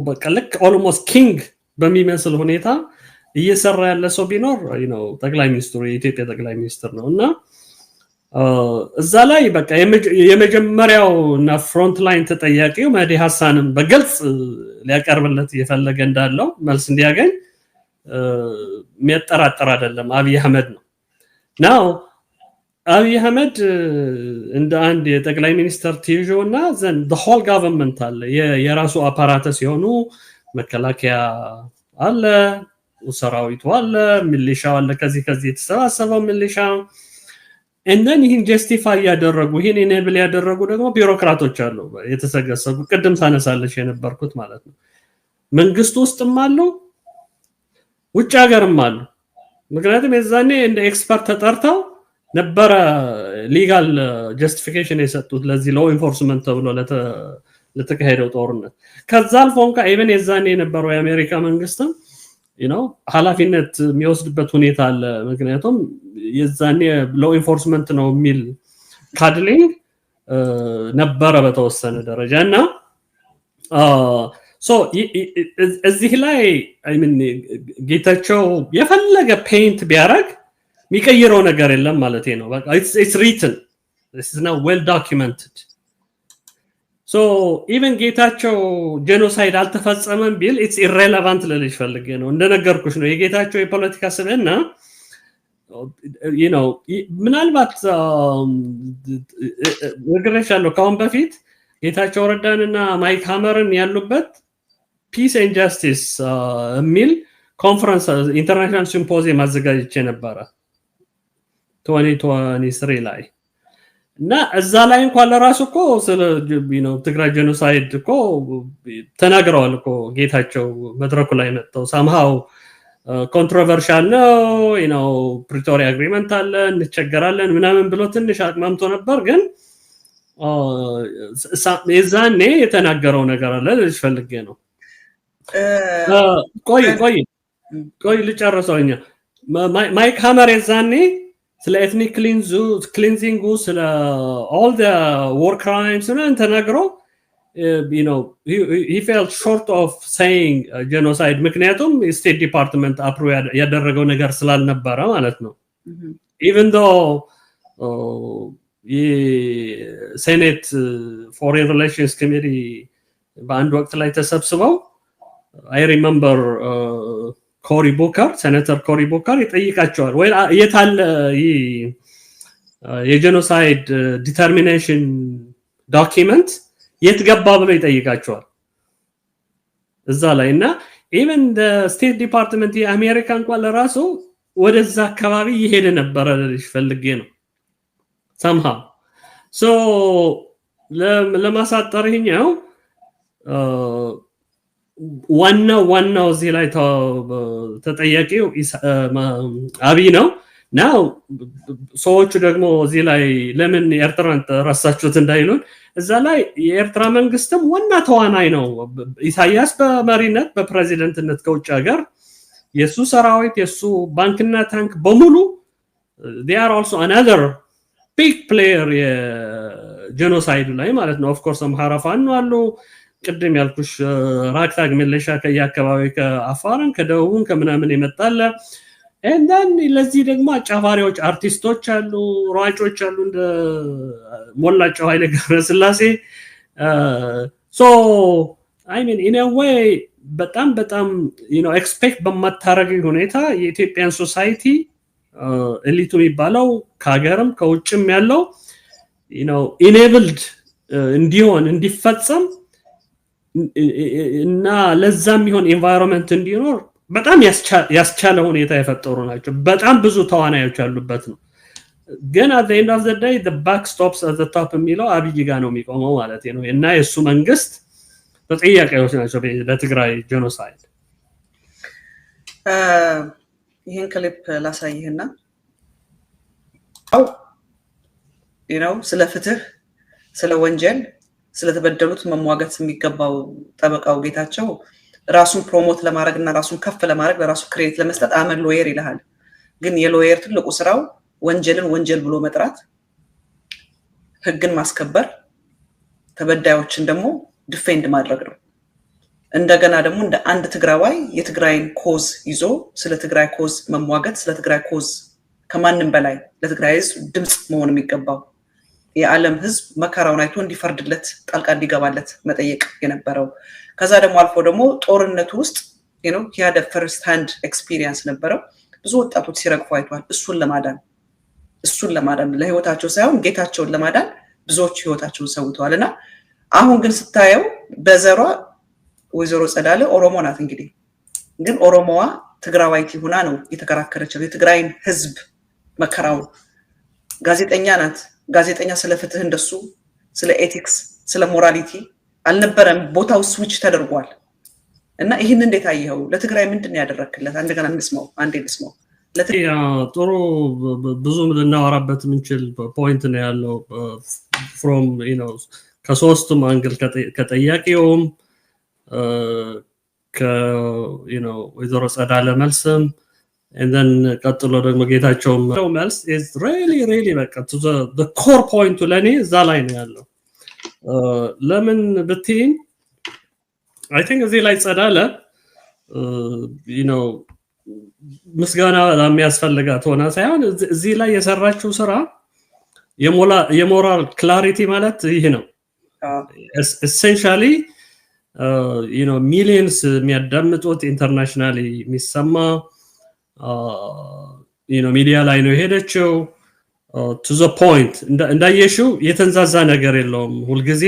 በቃ ልክ ኦልሞስት ኪንግ በሚመስል ሁኔታ እየሰራ ያለ ሰው ቢኖር ጠቅላይ ሚኒስትሩ የኢትዮጵያ ጠቅላይ ሚኒስትር ነው እና እዛ ላይ በቃ የመጀመሪያው እና ፍሮንት ላይን ተጠያቂው መህዲ ሐሳንም በግልጽ ሊያቀርብለት እየፈለገ እንዳለው መልስ እንዲያገኝ የሚያጠራጥር አይደለም አብይ አህመድ ነው። ናው አብይ አህመድ እንደ አንድ የጠቅላይ ሚኒስትር ቲዩጆና ዘን the whole government አለ የራሱ አፓራተስ የሆኑ መከላከያ አለ፣ ሰራዊቱ አለ፣ ሚሊሻው አለ፣ ከዚህ የተሰባሰበው ሚሊሻ እንደን ይህን ጀስቲፋይ ያደረጉ ይህን ኢኔብል ያደረጉ ደግሞ ቢሮክራቶች አሉ የተሰገሰጉ ቅድም ሳነሳለሽ የነበርኩት ማለት ነው። መንግስት ውስጥም አሉ ውጭ ሀገርም አሉ። ምክንያቱም የዛኔ እንደ ኤክስፐርት ተጠርተው ነበረ ሊጋል ጀስቲፊኬሽን የሰጡት ለዚህ ሎ ኢንፎርስመንት ተብሎ ለተካሄደው ጦርነት። ከዛ አልፎ እንኳን ኢቨን የዛኔ የነበረው የአሜሪካ መንግስትም ኃላፊነት የሚወስድበት ሁኔታ አለ። ምክንያቱም የዛኔ ሎ ኢንፎርስመንት ነው የሚል ካድሊንግ ነበረ በተወሰነ ደረጃ እና እዚህ ላይ ጌታቸው የፈለገ ፔይንት ቢያደርግ የሚቀይረው ነገር የለም ማለት ነው። በቃ it's written, this is now well documented. so even ጌታቸው ጄኖሳይድ አልተፈጸመም ቢል it's irrelevant ለልጅ ፈልጌ ነው። እንደነገርኩሽ ነው የጌታቸው የፖለቲካ ስብዕና ምናልባት ወግሬሻለሁ ካሁን በፊት ጌታቸው ረዳንና ማይክ ሃመርን ያሉበት ፒስ ኤንድ ጃስቲስ የሚል ኮንፈረንስ ኢንተርናሽናል ሲምፖዚየም አዘጋጅቼ ነበረ 2023 ላይ እና እዛ ላይ እንኳን ለራሱ እኮ ስለ ትግራይ ጄኖሳይድ እኮ ተናግረዋል እኮ ጌታቸው መድረኩ ላይ መጥተው somehow ኮንትሮቨርሻል ነው ፕሪቶሪያ አግሪመንት አለ እንቸገራለን ምናምን ብሎ ትንሽ አቅማምቶ ነበር። ግን የዛኔ የተናገረው ነገር አለ ልጅ ፈልጌ ነው። ቆይ ልጨርሰውኛ ማይክ ሃመር የዛኔ ስለ ኤትኒክ ክሊንዚንግ ስለ all the war crimes እና ተናግሮ he felt short of saying genocide ምክንያቱም ስቴት ዲፓርትመንት አፕሮ ያደረገው ነገር ስላልነበረ ማለት ነው። even though የሴኔት ፎሬን ሪሌሽንስ ኮሚቴ በአንድ ወቅት ላይ ተሰብስበው I remember ኮሪ ቦከር ሴኔተር ኮሪ ቦከር ይጠይቃቸዋል ወይ የታለ የጄኖሳይድ ዲተርሚኔሽን ዶክመንት የት ገባ ብሎ ይጠይቃቸዋል እዛ ላይ እና even the state department የአሜሪካ እንኳን ለራሱ ወደዛ አካባቢ ይሄድ ነበር ፈልጌ ነው somehow so ለማሳጠር ይሄኛው ዋናው እዚህ ላይ ተጠያቂው አብይ ነው now ሰዎቹ ደግሞ እዚህ ላይ ለምን ኤርትራን ተራሳችሁት እንዳይሉን እዛ ላይ የኤርትራ መንግስትም ዋና ተዋናይ ነው ኢሳያስ በመሪነት በፕሬዚደንትነት ከውጭ ሀገር የሱ ሰራዊት የሱ ባንክና ታንክ በሙሉ they are also another big player የጄኖሳይድ ላይ ማለት ነው of course አምሃራ ፋኖ አሉ ቅድም ያልኩሽ ራክታግ ሚሊሻ ከያከባቢ ከአፋርን ከደቡብን ከምናምን ይመጣል and then ለዚህ ደግሞ አጫፋሪዎች አርቲስቶች አሉ ሯጮች አሉ እንደ ሞላጫው ኃይለ ገብረስላሴ so I mean in a way በጣም you know expect በማታረግ ሁኔታ የኢትዮጵያን ሶሳይቲ ኤሊቱ የሚባለው ከሀገርም ከውጭም ያለው you know enabled እንዲሆን እንዲፈጸም እና ለዛም ይሆን environment እንዲኖር በጣም ያስቻለ ሁኔታ የፈጠሩ ናቸው በጣም ብዙ ተዋናዮች ያሉበት ነው ግን at the end of the day the buck stops at the top የሚለው አብይ ጋር ነው የሚቆመው ማለት ነው እና የሱ መንግስት ተጠያቂዎች ናቸው በትግራይ ጄኖሳይድ ይሄን ክሊፕ ላሳይህና you know ስለ ፍትህ ስለ ወንጀል ስለተበደሉት መሟገት የሚገባው ጠበቃው ጌታቸው ራሱን ፕሮሞት ለማድረግና ራሱን ከፍ ለማድረግ ለራሱ ክሬዲት ለመስጠት አመል ሎየር ይላል ግን የሎየር ትልቁ ስራው ወንጀልን ወንጀል ብሎ መጥራት ህግን ማስከበር ተበዳዮችን ደግሞ ዲፌንድ ማድረግ ነው እንደገና ደግሞ እንደ አንድ ትግራዋይ የትግራይን ኮዝ ይዞ ስለ ትግራይ ኮዝ መሟገት ስለ ትግራይ ኮዝ ከማንም በላይ ለትግራይ ህዝብ ድምጽ መሆን የሚገባው የዓለም ህዝብ መከራውን አይቶ እንዲፈርድለት ጣልቃ እንዲገባለት መጠየቅ የነበረው ከዛ ደግሞ አልፎ ደግሞ ጦርነቱ ውስጥ you know he had a first hand experience ነበረው ብዙ ወጣቶች ሲረግፉ አይቷል እሱን ለማዳን ለህይወታቸው ሳይሆን ጌታቸውን ለማዳን ብዙዎች ህይወታቸውን ሰውተዋልና አሁን ግን ስታየው በዘሯ ወይዘሮ ጸዳለ ኦሮሞ ናት እንግዲህ ግን ኦሮሞዋ ትግራዋይቲ ሆና ነው የተከራከረችው የትግራይን ህዝብ መከራው ጋዜጠኛ ናት ጋዜጠኛ ስለ ፍትህ እንደሱ ስለ ኤቲክስ ስለ ሞራሊቲ አልነበረም ቦታው ስዊች ተደርጓል እና ይሄን እንዴት አየኸው ለትግራይ ምንድነው ያደረክለት አንደገና እንስማው አንዴ እንስማው ጥሩ ብዙ ልናወራበት ምንችል ፖይንት ነው ያለው from you know ከሶስቱም አንግል ከጠያቂውም you know ወይዘሮ ጸዳለ መልስም and then ቀጥሎ ደግሞ ጌታቸው መልስ is really በቃ to the core point ለኔ እዛ ላይ ነው ያለው ለምን ብትይኝ I think እዚህ ላይ ጸዳለ you know ምስጋና ለሚያስፈልጋት ሆና ሳይሆን እዚህ ላይ የሰራችው ስራ የሞራል ክላሪቲ ማለት ይሄ ነው essentially you know millions የሚያዳምጡት ኢንተርናሽናሊ የሚሰማ you know ሚዲያ ላይ ነው ሄደችው to the point እንዳየሽው የተንዛዛ ነገር የለውም ሁሉ ጊዜ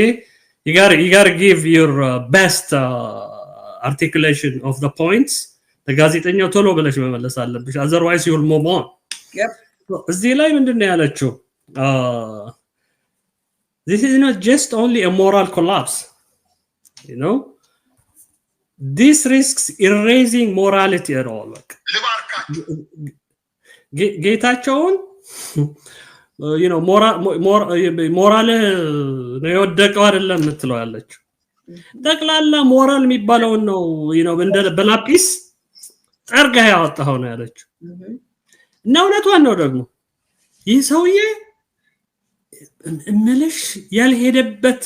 you got to give your best articulation of the points ጋዜጠኛው ቶሎ ብለሽ መመለስ አለብሽ otherwise you will move on yep እዚህ ላይ ምንድነው ያለችው this is not just only a moral collapse you know this risks erasing morality at all ጌታቸውን you know moral ነው የወደቀው አይደለም ምትለው ያለችው ጠቅላላ ሞራል የሚባለው ነው you know እንደ በላጲስ ጠርጋ ያወጣው ነው ያለችው እና እውነቷን ነው ደግሞ ይህ ሰውዬ እምልሽ ያልሄደበት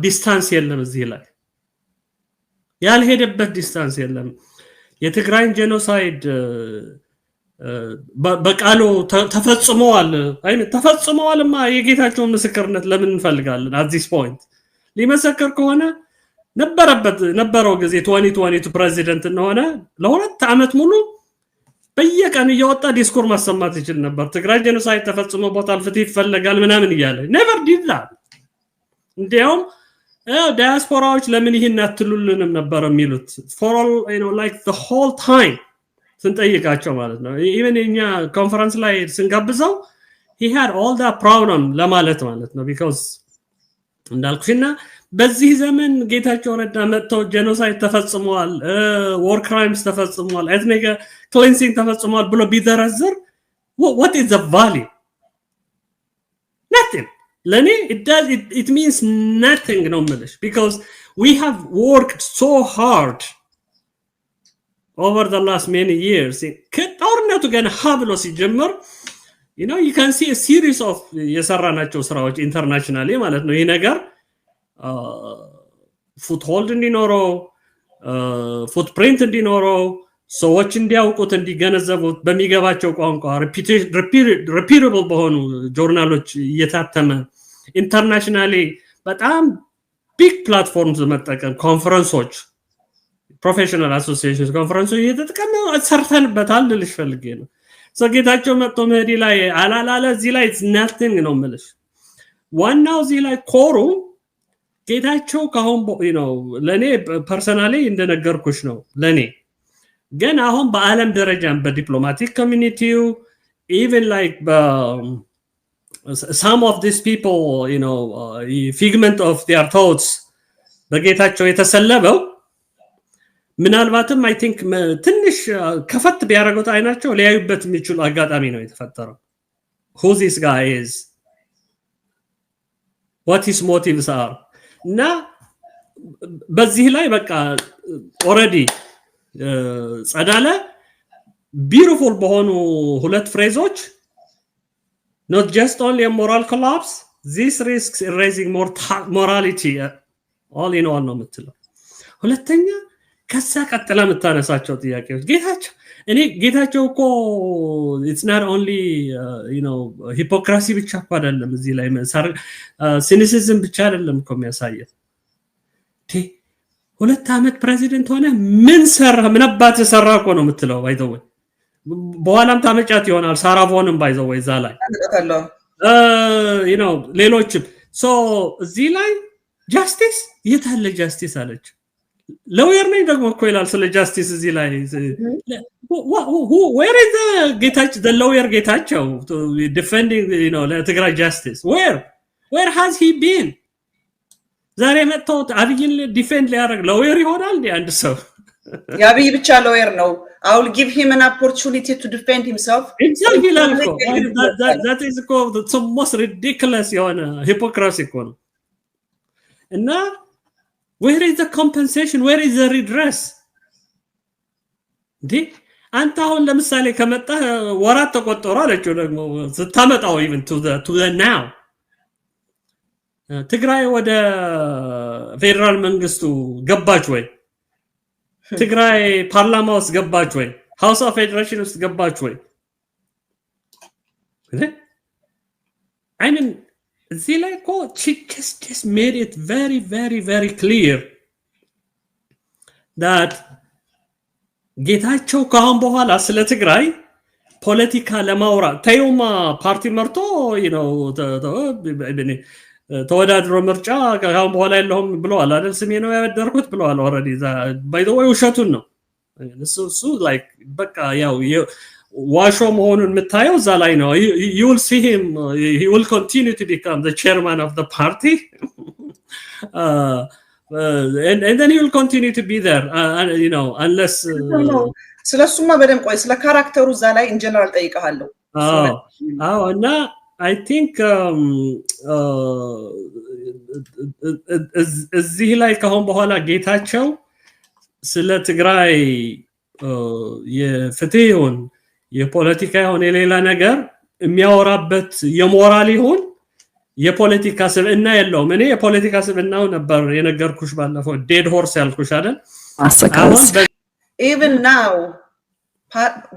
ዲስታንስ የለም እዚህ ላይ ያልሄደበት ዲስታንስ የለም የትግራይን ጄኖሳይድ በቃሉ ተፈጽመዋል ተፈጽመዋልማ የጌታቸውን ምስክርነት ለምን እንፈልጋለን at this point ሊመሰክር ከሆነ ነበረው ጊዜ 2022 ፕሬዚደንት እንደሆነ ለሁለት ዓመት ሙሉ በየቀን እየወጣ ዲስኮር ማሰማት ይችላል ነበር ትግራይ ጄኖሳይድ ተፈጽሞበታል ፍትህ ይፈልጋል ምናምን ይያለ never did that እንዲያውም ዲያስፖራዎች ለምን ይሄን አትሉልንም ነበር የሚሉት for all like the whole time ስንጠይቃቸው ማለት ነው even እኛ ኮንፈረንስ ላይ ስንጋብዘው he had all that problem ለማለት ማለት ነው because እንዳልኩሽና በዚህ ዘመን ጌታቸው ረዳ መጥተው ጄኖሳይድ ተፈጽሟል war crimes ተፈጽሟል ethnic cleansing ተፈጽሟል ብሎ ቢዘረዝር what is the value nothing ለኔ it means nothing ነው ማለት because we have worked so hard over the last many years ከጦርነቱ ገና ሀብሎ ሲጀምር you can see a series of የሰራናቸው ስራዎች internationally ማለት ነው ይሄ ነገር foothold እንዲኖረው footprint እንዲኖረው ሰዎች እንዲያውቁት እንዲገነዘቡት በሚገባቸው ቋንቋ repeatable በሆኑ ጆርናሎች እየታተመ internationally በጣም big platforms መጠቀም ኮንፈረንሶች professional associations ኮንፈረንሶች እየተጠቀመ ሰርተንበታል ልልሽ ፈልጌ ነው ጌታቸው መጥቶ መዲ ላይ አላላለ እዚህ ላይ it's nothing ነው ማለት ዋናው እዚህ ላይ ኮሩ ጌታቸው ካሁን ለኔ ፐርሰናሊ እንደነገርኩሽ ነው ለኔ ግን አሁን በአለም ደረጃም በዲፕሎማቲክ ኮሚኒቲው even like some of these people figment of their thoughts በጌታቸው የተሰለበው ምናልባትም I think ትንሽ ከፈት ቢያረጋው አይናቸው ሊያዩበት የሚችሉ አጋጣሚ ነው የተፈጠረው who this guy is what his motives are እና በዚህ ላይ በቃ already ጸዳለ beautiful በሆኑ ሁለት ፍሬዞች not just only a moral collapse this risks erasing more morality all in all ነው የምትለው ሁለተኛ ከዛ ቀጥላ የምታነሳቸው ጥያቄዎች ጌታቸው እኮ it's not only hypocrisy ብቻ አይደለም እዚህ ላይ cynicism ብቻ አይደለም እኮ የሚያሳየው ሁለት ዓመት ፕሬዚደንት ሆነ ምን ሰራ ምን አባት ሰራ እኮ ነው የምትለው ባይዘው በኋላም ታመጫት ይሆናል ሳራቮንም ባይዘው እዛ ላይ ሌሎችም so እዚህ ላይ justice የታለ justice አለች lawyer ነኝ ደግሞ እኮ ይላል ስለ justice እዚህ ላይ where is the lawyer ጌታቸው defending ለትግራይ justice where has he been ዛሬ መጥተው አብይን ዲፌንድ ሊያደርግ lawyer ይሆናል እንዴ አንድ ሰው ያብይ ብቻ lawyer ነው I will give him an opportunity to defend himself exactly that is called the most ridiculous hypocrisy ነው እና where is the compensation where is the redress አንተ አሁን ለምሳሌ ከመጣ ወራት ተቆጠሩ አለችው ደግሞ ስታመጣው even to the now ትግራይ ወደ ፌደራል መንግስቱ ገባች ወይ ትግራይ ፓርላማ ውስጥ ገባች ወይ ሃውስ ኦፍ ፌደሬሽን ውስጥ ገባች ወይ I mean እዚህ ላይ እኮ just made it very very very clear that ጌታቸው ካሁን በኋላ ስለ ትግራይ ፖለቲካ ለማውራት ታዩማ ፓርቲ መርቶ ተወዳድሮ ምርጫ ካሁን በኋላ ያለውም ብለዋል አይደል ስሜ ነው ያወደርኩት ብለዋል already by the way ውሸቱን ነው so like በቃ ያው ዋሾ መሆኑን የምታየው እዛ ላይ ነው you will see him he will continue to become the chairman of the party and then he will continue to be there unless ስለሱማ በደም ቆይ ስለ ካራክተሩ እዛ ላይ in general ጠይቀሃለሁ እና I think እዚህ ላይ ካሁን በኋላ ጌታቸው ስለ ትግራይ የፍትህውን የፖለቲካ ይሁን የሌላ ነገር የሚያወራበት የሞራል ይሁን የፖለቲካ ስብዕና የለውም እኔ የፖለቲካ ስብዕናው ነበር የነገርኩሽ ባለፈው ዴድ ሆርስ ያልኩሽ አይደል even now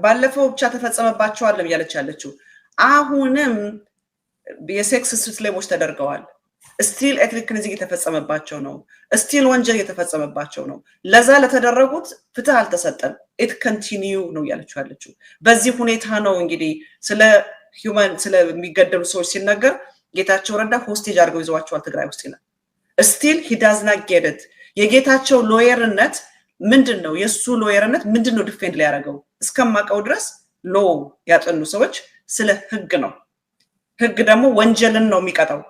ባለፈው ብቻ ተፈጸመባቸዋል እያለች ያለችው አሁንም የሴክስ ስሌቦች ተደርገዋል። ስቲል ኤትኒክ ክሊንዚንግ የተፈጸመባቸው ነው። ስቲል ወንጀል የተፈጸመባቸው ነው። ለዛ ለተደረጉት ፍትህ አልተሰጠም። ኢት ኮንቲኒዩ ነው እያለችው ያለችው። በዚህ ሁኔታ ነው እንግዲህ ስለ ሂውማን ስለሚገደሉ ሰዎች ሲነገር ጌታቸው ረዳ ሆስቴጅ አድርገው ይዘዋቸዋል ትግራይ ውስጥ ይላል። ስቲል ሂ ዳዝ ናት ጌት ኢት። የጌታቸው ሎየርነት ምንድን ነው? የእሱ ሎየርነት ምንድን ነው ዲፌንድ ሊያደርገው? እስከማውቀው ድረስ ሎ ያጠኑ ሰዎች ስለ ህግ ነው። ህግ ደግሞ ወንጀልን ነው የሚቀጣው።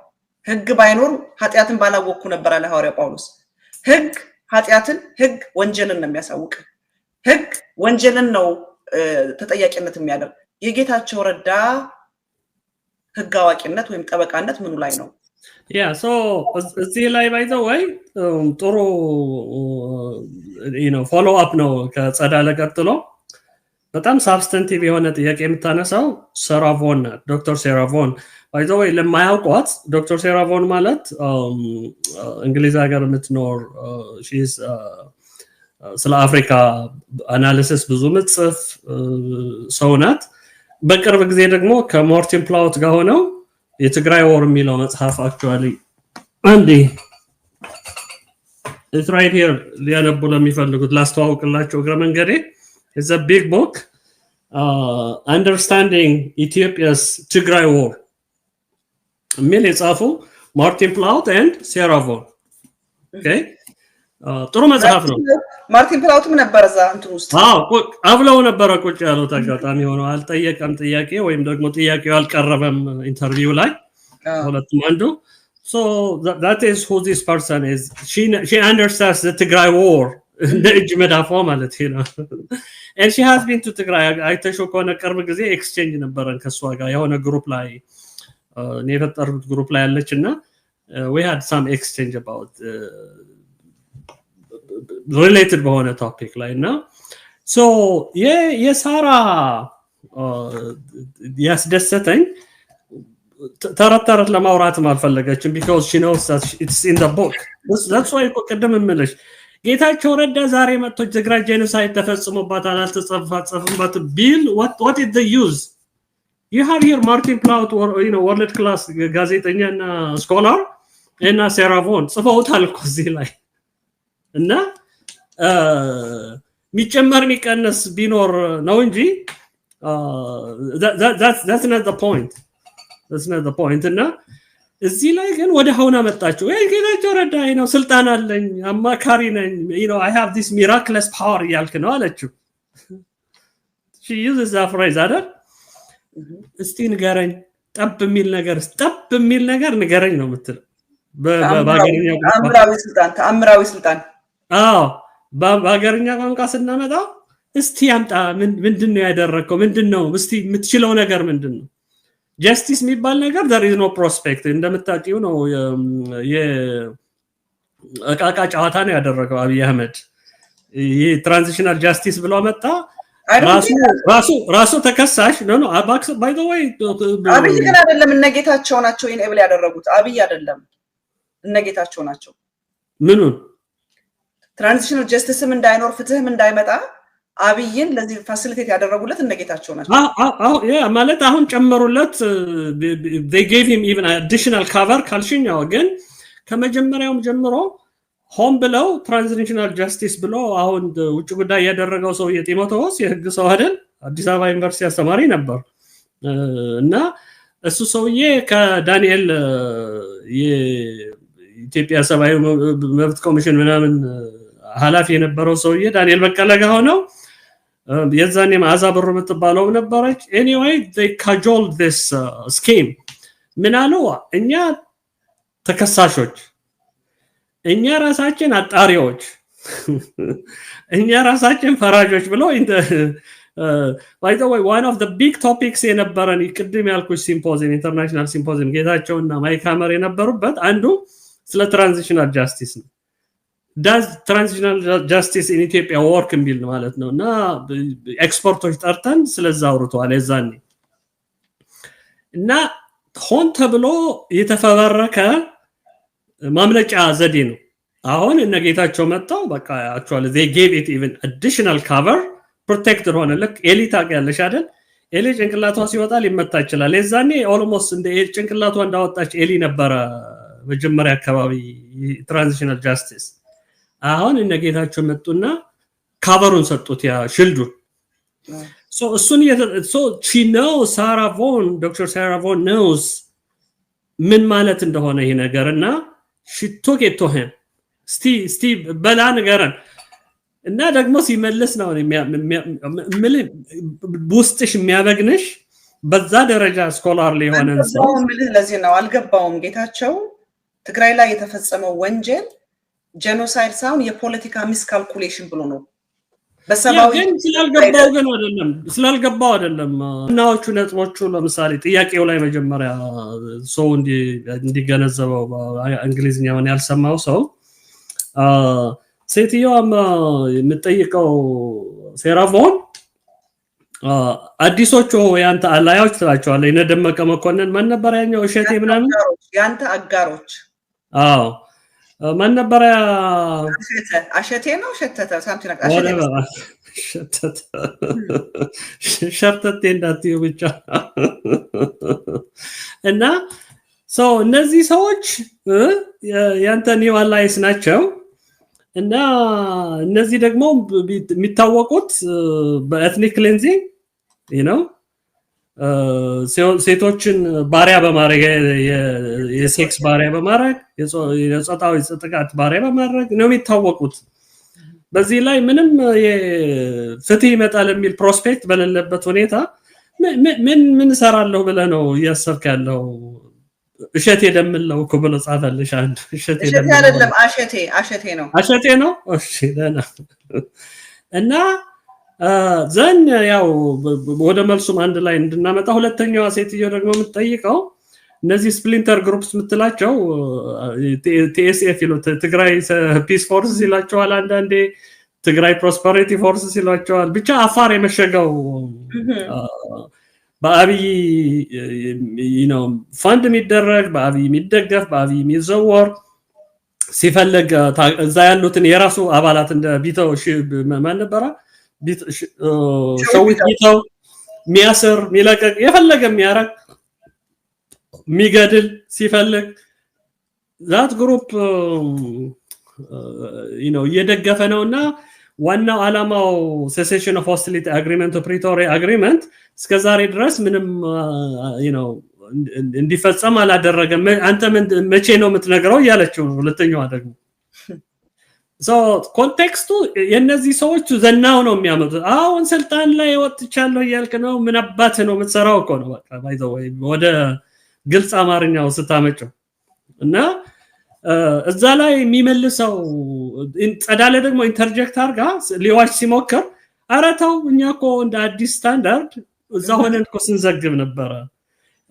ህግ ባይኖር ኃጢአትን ባላወቅኩ ነበር አለ ሐዋርያው ጳውሎስ። ህግ ኃጢአትን፣ ህግ ወንጀልን ነው የሚያሳውቅ። ህግ ወንጀልን ነው ተጠያቂነት የሚያደርግ። የጌታቸው ረዳ ህግ አዋቂነት ወይም ጠበቃነት ምኑ ላይ ነው? ያ ሶ እዚህ ላይ ባይዘው ወይ ጥሩ ፎሎ አፕ ነው ከጸዳለ ቀጥሎ በጣም ሳብስተንቲቭ የሆነ ጥያቄ የምታነሳው ሴራቮን ናት፣ ዶክተር ሴራቮን። ባይዘው ወይ ለማያውቋት ዶክተር ሴራቮን ማለት እንግሊዝ ሀገር የምትኖር ስለ አፍሪካ አናሊሲስ ብዙ ምጽፍ ሰው ናት። በቅርብ ጊዜ ደግሞ ከሞርቲን ፕላውት ጋር ሆነው የትግራይ ወር የሚለው መጽሐፍ አክቹዋሊ አንዴ it's right here ሊያነቡ ለሚፈልጉት ላስተዋውቅላቸው እግረ መንገዴ it's a big book understanding Ethiopia's Tigray war የሚል የጻፉ ማርቲን ፕላውት and ሴራቮን okay ጥሩ መጽሐፍ ነው። ማርቲን ፕላውትም ነበር እዛ እንትን ውስጥ አብለው ነበር ቁጭ ያለው አጋጣሚ ሆኖ አልጠየቀም ጥያቄ ወይም ደግሞ ጥያቄው አልቀረበም ኢንተርቪው ላይ ሁለቱም አንዱ so that is who this person is. She understands the Tigray war the እጅ መዳፏ ማለት ነው and she has been to Tigray. አይተሽው ከሆነ ቅርብ ጊዜ ኤክስቼንጅ ነበረን ከሷ ጋር የሆነ ግሩፕ ላይ ነው የፈጠሩት ግሩፕ ላይ ያለችና we had some exchange about related በሆነ ቶፒክ ላይ እና so የሳራ ያስደሰተኝ ተረተረት ለማውራትም አልፈለገችም because she knows that it's in the book. that's why ቀደም እምልሽ ጌታቸው ረዳ ዛሬ መጥቶ ትግራይ ጄኖሳይድ ተፈጽሞባታል አልተጻፈባት ቢል what is the use? You have here Martin Plaut or world class ጋዜጠኛና ስኮላር እና ሴራቮን ጽፈውታል እኮ እዚህ ላይ እና ሚጨመር ሚቀነስ ቢኖር ነው እንጂ that's not the point. That's not the point. እና እዚህ ላይ ግን ወደ ሆና መጣችሁ ጌታቸው ረዳ ነው ስልጣን አለኝ አማካሪ ነኝ I have this miraculous power ያልክ ነው አለችው። she uses that phrase አይደል? እስቲ ንገረኝ ጠብ የሚል ነገር ንገረኝ ነው የምትለው በአገርኛ ተአምራዊ ስልጣን በአገርኛ ቋንቋ ስናመጣ እስቲ ያምጣ ምንድነው ያደረከው ምንድነው እስቲ የምትችለው ነገር ምንድነው? ጀስቲስ የሚባል ነገር there is no prospect እንደምታውቂው ነው የአቃቃ ጨዋታ ነው ያደረገው አብይ አህመድ። ይሄ ትራንዚሽናል ጃስቲስ ብሎ መጣ ራሱ ተከሳሽ ነው by the way አብይ ግን አይደለም እነጌታቸው ናቸው ኢኔብል ያደረጉት አብይ አይደለም እነጌታቸው ናቸው። ምኑን ትራንዚሽናል ጀስቲስም እንዳይኖር ፍትህም እንዳይመጣ አብይን ለዚህ ፋሲሊቴት ያደረጉለት እነጌታቸው ናቸው። ማለት አሁን ጨመሩለት they gave him even additional cover ካልሽኛው ግን ከመጀመሪያውም ጀምሮ ሆም ብለው ትራንዚሽናል ጃስቲስ ብሎ አሁን ውጭ ጉዳይ ያደረገው ሰው የጢሞቴዎስ የህግ ሰው አይደል አዲስ አበባ ዩኒቨርሲቲ አስተማሪ ነበር እና እሱ ሰውዬ ከዳንኤል የኢትዮጵያ ሰብአዊ መብት ኮሚሽን ምናምን ኃላፊ የነበረው ሰውዬ ዳንኤል በቀለ ጋር ሆነው የዛኔ ማዛ ብሩ የምትባለው ነበረች anyway they cajoled this scheme ምን አሉ እኛ ተከሳሾች እኛ ራሳችን አጣሪዎች እኛ ራሳችን ፈራጆች ብሎ by the way one of the big topics የነበረን ቅድም ያልኩሽ ሲምፖዚየም ኢንተርናሽናል ሲምፖዚየም ጌታቸውና ማይክ ሀመር የነበሩበት አንዱ ስለ ትራንዚሽናል ጃስቲስ ነው። does transitional justice in Ethiopia work የሚል ማለት ነውና ኤክስፐርቶች ጠርተን ስለዛ አውርተዋል የዛኔ እና ሆን ተብሎ የተፈበረከ ማምለጫ ዘዴ ነው። አሁን እነጌታቸው መጣው በቃ actually they gave it even additional cover ፕሮቴክትድ ሆነ ልክ ኤሊ ታውቂያለሽ አይደል ኤሊ ጭንቅላቷ ሲወጣ ሊመታ ይችላል የዛኔ ኦልሞስት እንደ ጭንቅላቷ እንዳወጣች ኤሊ ነበረ መጀመሪያ አካባቢ ትራንዚሽናል ጃስቲስ አሁን እነጌታቸው መጡና ካቨሩን ሰጡት ያ ሽልዱን so እሱን so she knows Sarah Vaughan Dr. Sarah Vaughan knows ምን ማለት እንደሆነ ይሄ ነገርና she took it to him ስቲ በላ ነገርን እና ደግሞ ሲመለስ ነው ውስጥሽ የሚያበግንሽ በዛ ደረጃ ስኮላርሊ ሆነ ነው ለዚህ ነው አልገባውም ጌታቸው ትግራይ ላይ የተፈጸመው ወንጀል ጄኖሳይድ ሳይሆን የፖለቲካ ሚስካልኩሌሽን ብሎ ነው በሰባው ስላልገባው አይደለም እናዎቹ ነጥቦቹ ለምሳሌ ጥያቄው ላይ መጀመሪያ ሰው እንዲገነዘበው እንግሊዝኛውን ያልሰማው ሰው ሴትዮዋም የምጠይቀው ሴራቮን አዲሶቹ ያንተ አላያዎች ትላቸዋለህ እነደመቀ መኮንን ማን ነበር ያኛው እሸቴ ምናምን ያንተ አጋሮች አዎ ማን ነበር አሸቴ ነው ሸተተ ሳምቲና ሸተተ እንዳትዩ ብቻ እና ሰው እነዚህ ሰዎች ያንተ ኒው አላይስ ናቸው እና እነዚህ ደግሞ የሚታወቁት በኤትኒክ ክሊንዚንግ you know ሴቶችን ባሪያ በማድረግ የሴክስ ባሪያ በማድረግ የጾታዊ ጥቃት ባሪያ በማድረግ ነው የሚታወቁት በዚህ ላይ ምንም ፍትህ ይመጣል የሚል ፕሮስፔክት በሌለበት ሁኔታ ምን ሰራለሁ ብለ ነው ያሰብክ ያለው እሸቴ ደምለው ብሎ ጻፈልሽ አንድ እሸቴ አይደለም አሸቴ ነው እሺ ደህና እና ዘን ያው ወደ መልሱም አንድ ላይ እንድናመጣ ሁለተኛዋ ሴትዮ ደግሞ የምትጠይቀው እነዚህ ስፕሊንተር ግሩፕስ የምትላቸው TSF ይሉት ትግራይ ፒስ ፎርስ ይላቸዋል አንዳንዴ ትግራይ ፕሮስፐሪቲ ፎርስ ይላቸዋል ብቻ አፋር የመሸገው በአብይ ፋንድ የሚደረግ በአብይ የሚደገፍ በአብይ የሚዘወር ሲፈልግ እዛ ያሉትን የራሱ አባላት እንደ ቢተው ማን ነበረ ሸዊት ቢተው ሚያስር ሚለቀቅ የፈለገ የሚያረግ ሚገድል ሲፈልግ ዛት ግሩፕ እየደገፈ ነውና ዋናው አላማው cessation of hostility agreement Pretoria agreement እስከዛሬ ድረስ ምንም እንዲፈጸም አላደረገም አንተ መቼ ነው የምትነግረው ያለችው ሁለተኛዋ ደግሞ so ኮንቴክስቱ የነዚህ ሰዎች ዘናው ነው የሚያመጡት አሁን ስልጣን ላይ ወጥቻለሁ ያልክ ነው ምን አባት ነው የምትሰራው እኮ ነው በቃ ባይ ዘ ወይ ወደ ግልጽ አማርኛው ስታመጨው እና እዛ ላይ የሚመልሰው ጸዳለ ደግሞ ኢንተርጀክት አርጋ ሊዋሽ ሲሞክር አራታው እኛኮ እንደ አዲስ ስታንዳርድ እዛ ሆነን እኮ ስንዘግብ ነበር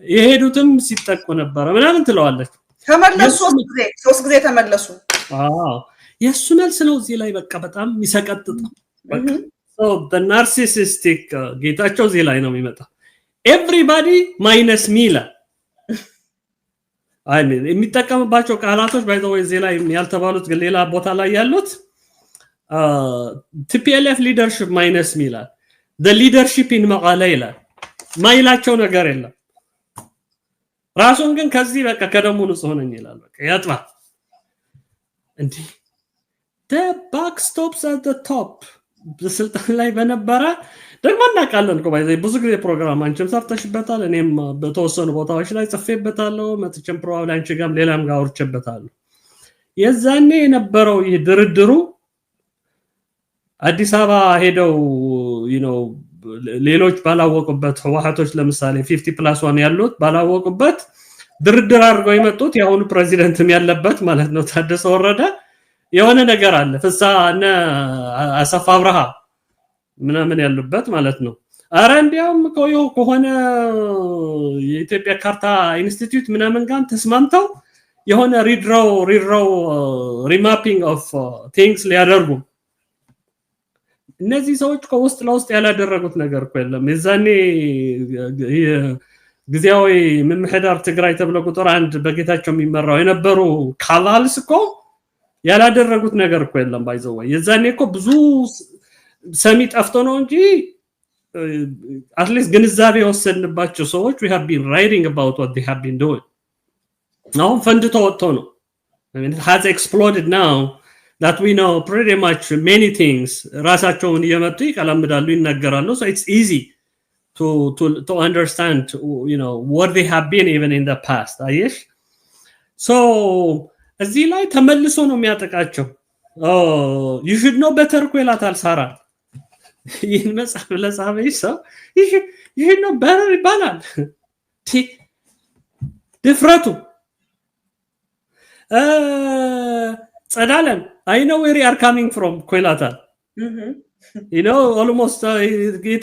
የሄዱትም ሲጠቁ ነበር ምናምን ትለዋለች ተመለሱ ሶስት ጊዜ ተመለሱ የሱ መልስ ነው እዚህ ላይ በቃ በጣም ይሰቀጥጥ በቃ so the narcissistic ጌታቸው እዚህ ላይ ነው የሚመጣ everybody minus me አይ የሚጠቀምባቸው ቃላቶች ባይ ዘ ወይ እዚህ ላይ ያልተባሉት ግን ሌላ ቦታ ላይ ያሉት TPLF leadership minus me the leadership in መቀለ ይላል ማይላቸው ነገር የለም ራሱን ግን ከዚህ በቃ ከደሙ ንጹህ ነኝ ይላል በቃ ያጥባ እንዴ the buck stops at the top በስልጣን ላይ በነበረ ደግሞ እናቃለን እኮ ባይዘይ ብዙ ጊዜ ፕሮግራም አንቺም ሰርተሽበታል እኔም በተወሰኑ ቦታዎች ላይ ጽፌበታለሁ መጥቼም ፕሮባብሊ አንቺ ጋርም ሌላም ጋር አውርቼበታለሁ የዛኔ የነበረው ይህ ድርድሩ አዲስ አበባ ሄደው ሌሎች ባላወቁበት ህወሓቶች ለምሳሌ 50+1 ያሉት ባላወቁበት ድርድር አድርገው የመጡት ያሁኑ ፕሬዚደንትም ያለበት ማለት ነው ታደሰ ወረደ የሆነ ነገር አለ ፍሳና አሰፋ አብርሃ ምናምን ያሉበት ማለት ነው አረ እንዲያውም ከሆነ የኢትዮጵያ ካርታ ኢንስቲትዩት ምናምን ጋር ተስማምተው የሆነ ሪድሮው ሪማፒንግ ኦፍ ቲንግስ ሊያደርጉ እነዚህ ሰዎች ከውስጥ ለውስጥ ያላደረጉት ነገር እኮ የለም የዛኔ ጊዜያዊ ምምሕዳር ትግራይ ተብሎ ቁጥር 1 በጌታቸው የሚመራው የነበሩ ካላልስ እኮ ያላደረጉት ነገር እኮ የለም ባይዘው የዛኔ እኮ ብዙ ሰሚ ጠፍቶ ነው እንጂ at least ግንዛቤ ወሰንባቸው ሰዎች we have been writing about what they have been doing now ፈንድቶ ወጥቶ ነው I mean it has exploded now that we know pretty much many things ራሳቸውን እየመጡ ይቀላምዳሉ ይናገራሉ so it's easy to understand you know what they have been even in the past አየሽ so እዚህ ላይ ተመልሶ ነው የሚያጠቃቸው you should know better ይላታል ሳራ ይህን መጽሐፍ ለጻፈኝ ሰው you should know better ይባላል ድፍረቱ ጸዳለም I know where you are coming from ይላታል you know almost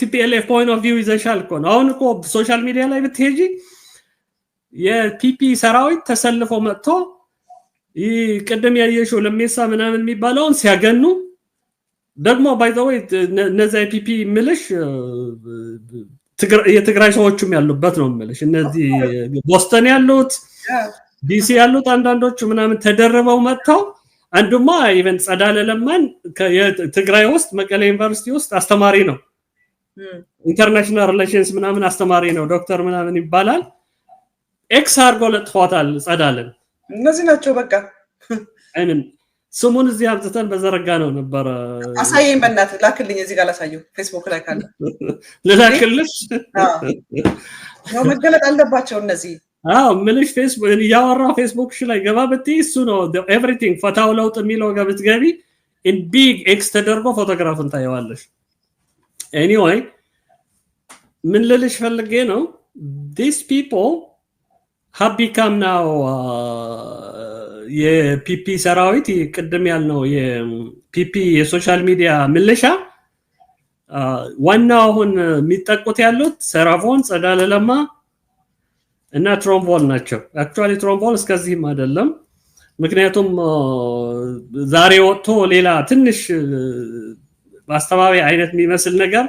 TPLF point of view ይዘሻል እኮ ነው አሁን እኮ ሶሻል ሚዲያ ላይ ብትሄጂ የፒፒ ሰራዊት ተሰልፎ መጥቶ ይቀደም ያየሽው ለሜሳ ምናምን የሚባለውን ሲያገኑ ደግሞ by the way እነዛ ፒፒ ምልሽ የትግራይ ሰዎችም ያሉበት ነው ምልሽ እነዚህ ቦስተን ያሉት ዲሲ ያሉት አንዳንዶቹ ምናምን ተደረበው መጥተው አንዱማ ኢቨን ጸዳለ ለማን ከትግራይ ውስጥ መቀሌ ዩኒቨርሲቲ ውስጥ አስተማሪ ነው ኢንተርናሽናል ሪሌሽንስ ምናምን አስተማሪ ነው ዶክተር ምናምን ይባላል ኤክስ አርጎ ለጥፏታል ጸዳለን እነዚህ ናቸው በቃ አይን ስሙን እዚህ አብዝተን በዘረጋ ነው ነበር አሳየኝ በእናት ላክልኝ እዚህ ጋር ላሳየው ፌስቡክ ላይ ካለ ለላክልሽ ነው መገለጥ አለባቸው እነዚህ ምንሽ ፌስቡክ ያወራው ፌስቡክ ላይ ገባ በትይ እሱ ነው everything ፈታው ለውጥ የሚለው ጋር ብትገቢ in big x ተደርጎ ፎቶግራፍን ታየዋለሽ anyway ምን ልልሽ ፈልጌ ነው these people have become now የፒፒ ሰራዊት ቅድም ያልነው የፒፒ የሶሻል ሚዲያ ምልሻ ዋናው አሁን የሚጠቁት ያሉት ሰራፎን ጸዳለ ለማ እና ትሮምቦል ናቸው actually ትሮምቦል እስከዚህም አይደለም ምክንያቱም ዛሬ ወጥቶ ሌላ ትንሽ ማስተባበያ አይነት የሚመስል ነገር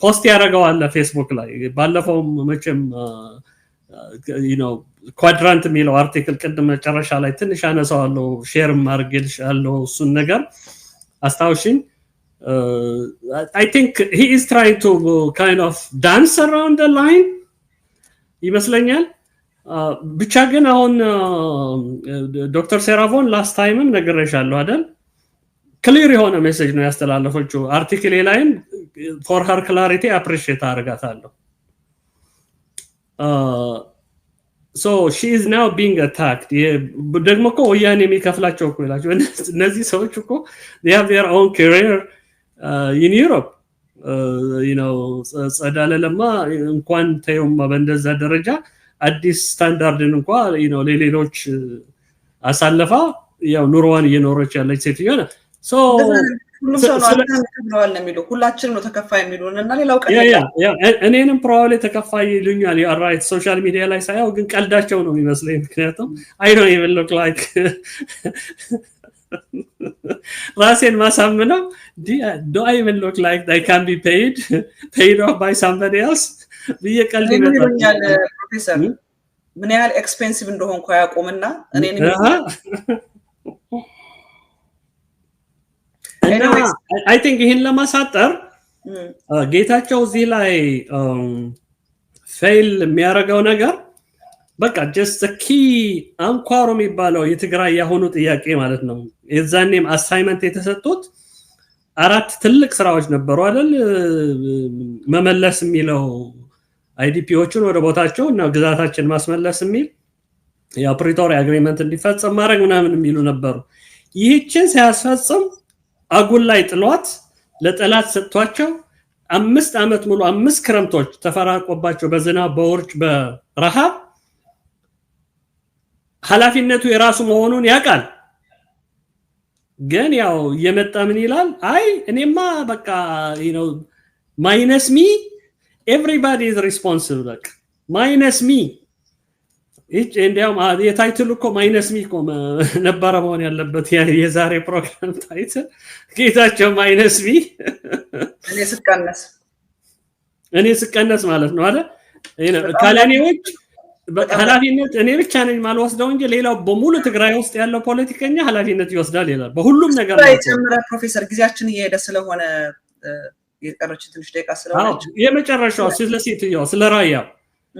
ፖስት ያደርገዋል ፌስቡክ ላይ ባለፈው መቼም you know quadrant የሚለው አርቲክል ቅድም መጨረሻ ላይ ትንሽ አነሳዋለሁ ሼር ማርገልሻለሁ እሱን ነገር አስታውሽኝ I think he is trying to kind of dance around the line ይመስለኛል ብቻ ግን አሁን ዶክተር ሴራቮን ላስት ታይምም ነገርሻለሁ አይደል ክሊር የሆነ ሜሴጅ ነው ያስተላለፈችው አርቲክል ላይም for her clarity appreciate አርጋታለሁ so she is now being attacked ደግሞ እኮ ወያኔ የሚከፍላቸው እኮ ይላችሁ እነዚህ ሰዎች እኮ they have their own career in Europe you know ጸዳለ ለማ እንኳን ተየውም በእንደዛ ደረጃ አዲስ ስታንዳርድን እንኳን you know ለሌሎች አሳለፋ ያው ኑሮዋን እየኖረች ያለች ሴት ይሆነ so ሁሉም ሰው ነው የሚለው ሁላችንም ነው ተከፋይ የሚሉንና ሌላው ቀን እኔንም ፕሮባብሊ ተከፋይ ይሉኛል ራይት ሶሻል ሚዲያ ላይ ሳይው ግን ቀልዳቸው ነው የሚመስለኝ ምክንያቱም I don't even look like ራሴን ማሳምነው do I even look like I can be paid off by somebody else በየቀልድ ይመጣል ፕሮፌሰር ምን ያህል ኤክስፔንሲቭ እንደሆንኩ ያቆምና እኔን I think ይሄን ለማሳጠር ጌታቸው እዚህ ላይ ፌል የሚያረጋው ነገር በቃ just the key አንኳሩ የሚባለው የትግራይ ያሆኑ ጥያቄ ማለት ነው የዛኔም አሳይመንት የተሰጡት አራት ትልቅ ስራዎች ነበሩ አይደል መመለስ የሚለው አይዲፒዎችን ወደ ቦታቸው እና ግዛታችን ማስመለስ የሚል ያ ፕሪቶሪያ አግሪመንት እንዲፈጸም ማድረግ ምናምን የሚሉ ነበሩ ይህችን ሲያስፈጽም አጉል ላይ ጥሏት ለጠላት ሰጥቷቸው 5 አመት ሙሉ 5 ክረምቶች ተፈራቆባቸው በዝናብ በውርጭ በረሃብ ኃላፊነቱ የራሱ መሆኑን ያቃል ግን ያው የመጣ ምን ይላል አይ እኔማ በቃ you know minus me everybody is responsible like minus me እቺ እንዲያው የታይትሉ እኮ ማይነስ ሚ እኮ ነበር መሆን ያለበት የዛሬ ፕሮግራም ታይትል ጌታቸው ማይነስ ሚ እኔ ስቀነስ ማለት ነው አይደል ካላኔዎች ኃላፊነት እኔ ብቻ ነኝ ማልወስደው እንጂ ሌላው በሙሉ ትግራይ ውስጥ ያለው ፖለቲከኛ ኃላፊነት ይወስዳል ይላል በሁሉም ነገር ላይ ጨምረ ፕሮፌሰር ጊዜያችን እየሄደ ስለሆነ የቀረች ትንሽ ደቂቃ ስለሆነች የመጨረሻው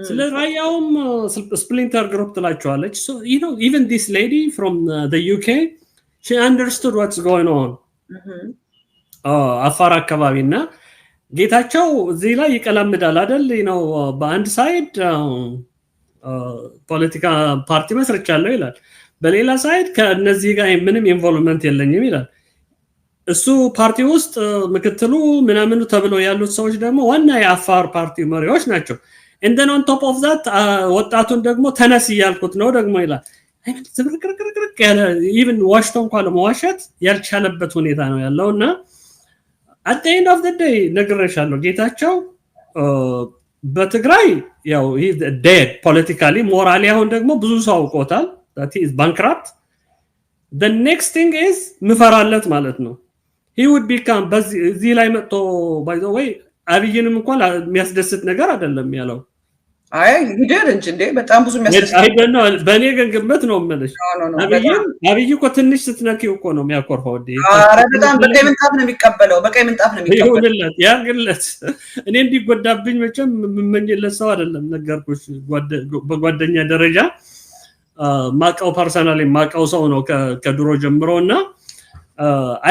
ስለ ራያውም ስፕሊንተር ግሩፕ ትላቸዋለች so you know even this lady from the UK she understood what's going on አፋር አካባቢና ጌታቸው እዚህ ላይ ይቀላምዳል አይደል ነው በአንድ ሳይድ ፖለቲካ ፓርቲ መስርቻለሁ ይላል በሌላ ሳይድ ከነዚህ ጋር ምንም ኢንቮልቭመንት የለኝም ይላል እሱ ፓርቲ ውስጥ ምክትሉ ምናምኑ ተብሎ ያሉት ሰዎች ደግሞ ዋና የአፋር ፓርቲ መሪዎች ናቸው and then on top of that ወጣቱን ደግሞ ተነስ ይያልኩት ነው ደግሞ ይላል አይነት ዝብርቅርቅርቅ ያለ even ዋሽቶ እንኳን ለመዋሸት ያልቻለበት ሁኔታ ነው ያለውና at the end of the day ነግሬሻለሁ ጌታቸው በትግራይ ያው he is dead politically morally አሁን ደግሞ ብዙ ሰው አውቆታል that he is bankrupt the next thing is ምፈራለት ማለት ነው he would become በዚህ ላይ መጥቶ by the way አብይንም እንኳን የሚያስደስት ነገር አይደለም ያለው አይ ሂደር እንጂ በጣም ብዙ የሚያስደስት አይደለም በእኔ ግምት ነው ማለት አብይ እኮ ትንሽ ስትነኪው እኮ ነው የሚያኮርፈው አረ በጣም በቀይ ምንጣፍ ነው የሚቀበለው ይሁንለት ያግለት እኔ እንዲጎዳብኝ መቼም ምመኝለት ሰው አይደለም ነገርኩሽ በጓደኛ ደረጃ ማቀው ፐርሰናሊ ማቀው ሰው ነው ከድሮ ጀምሮና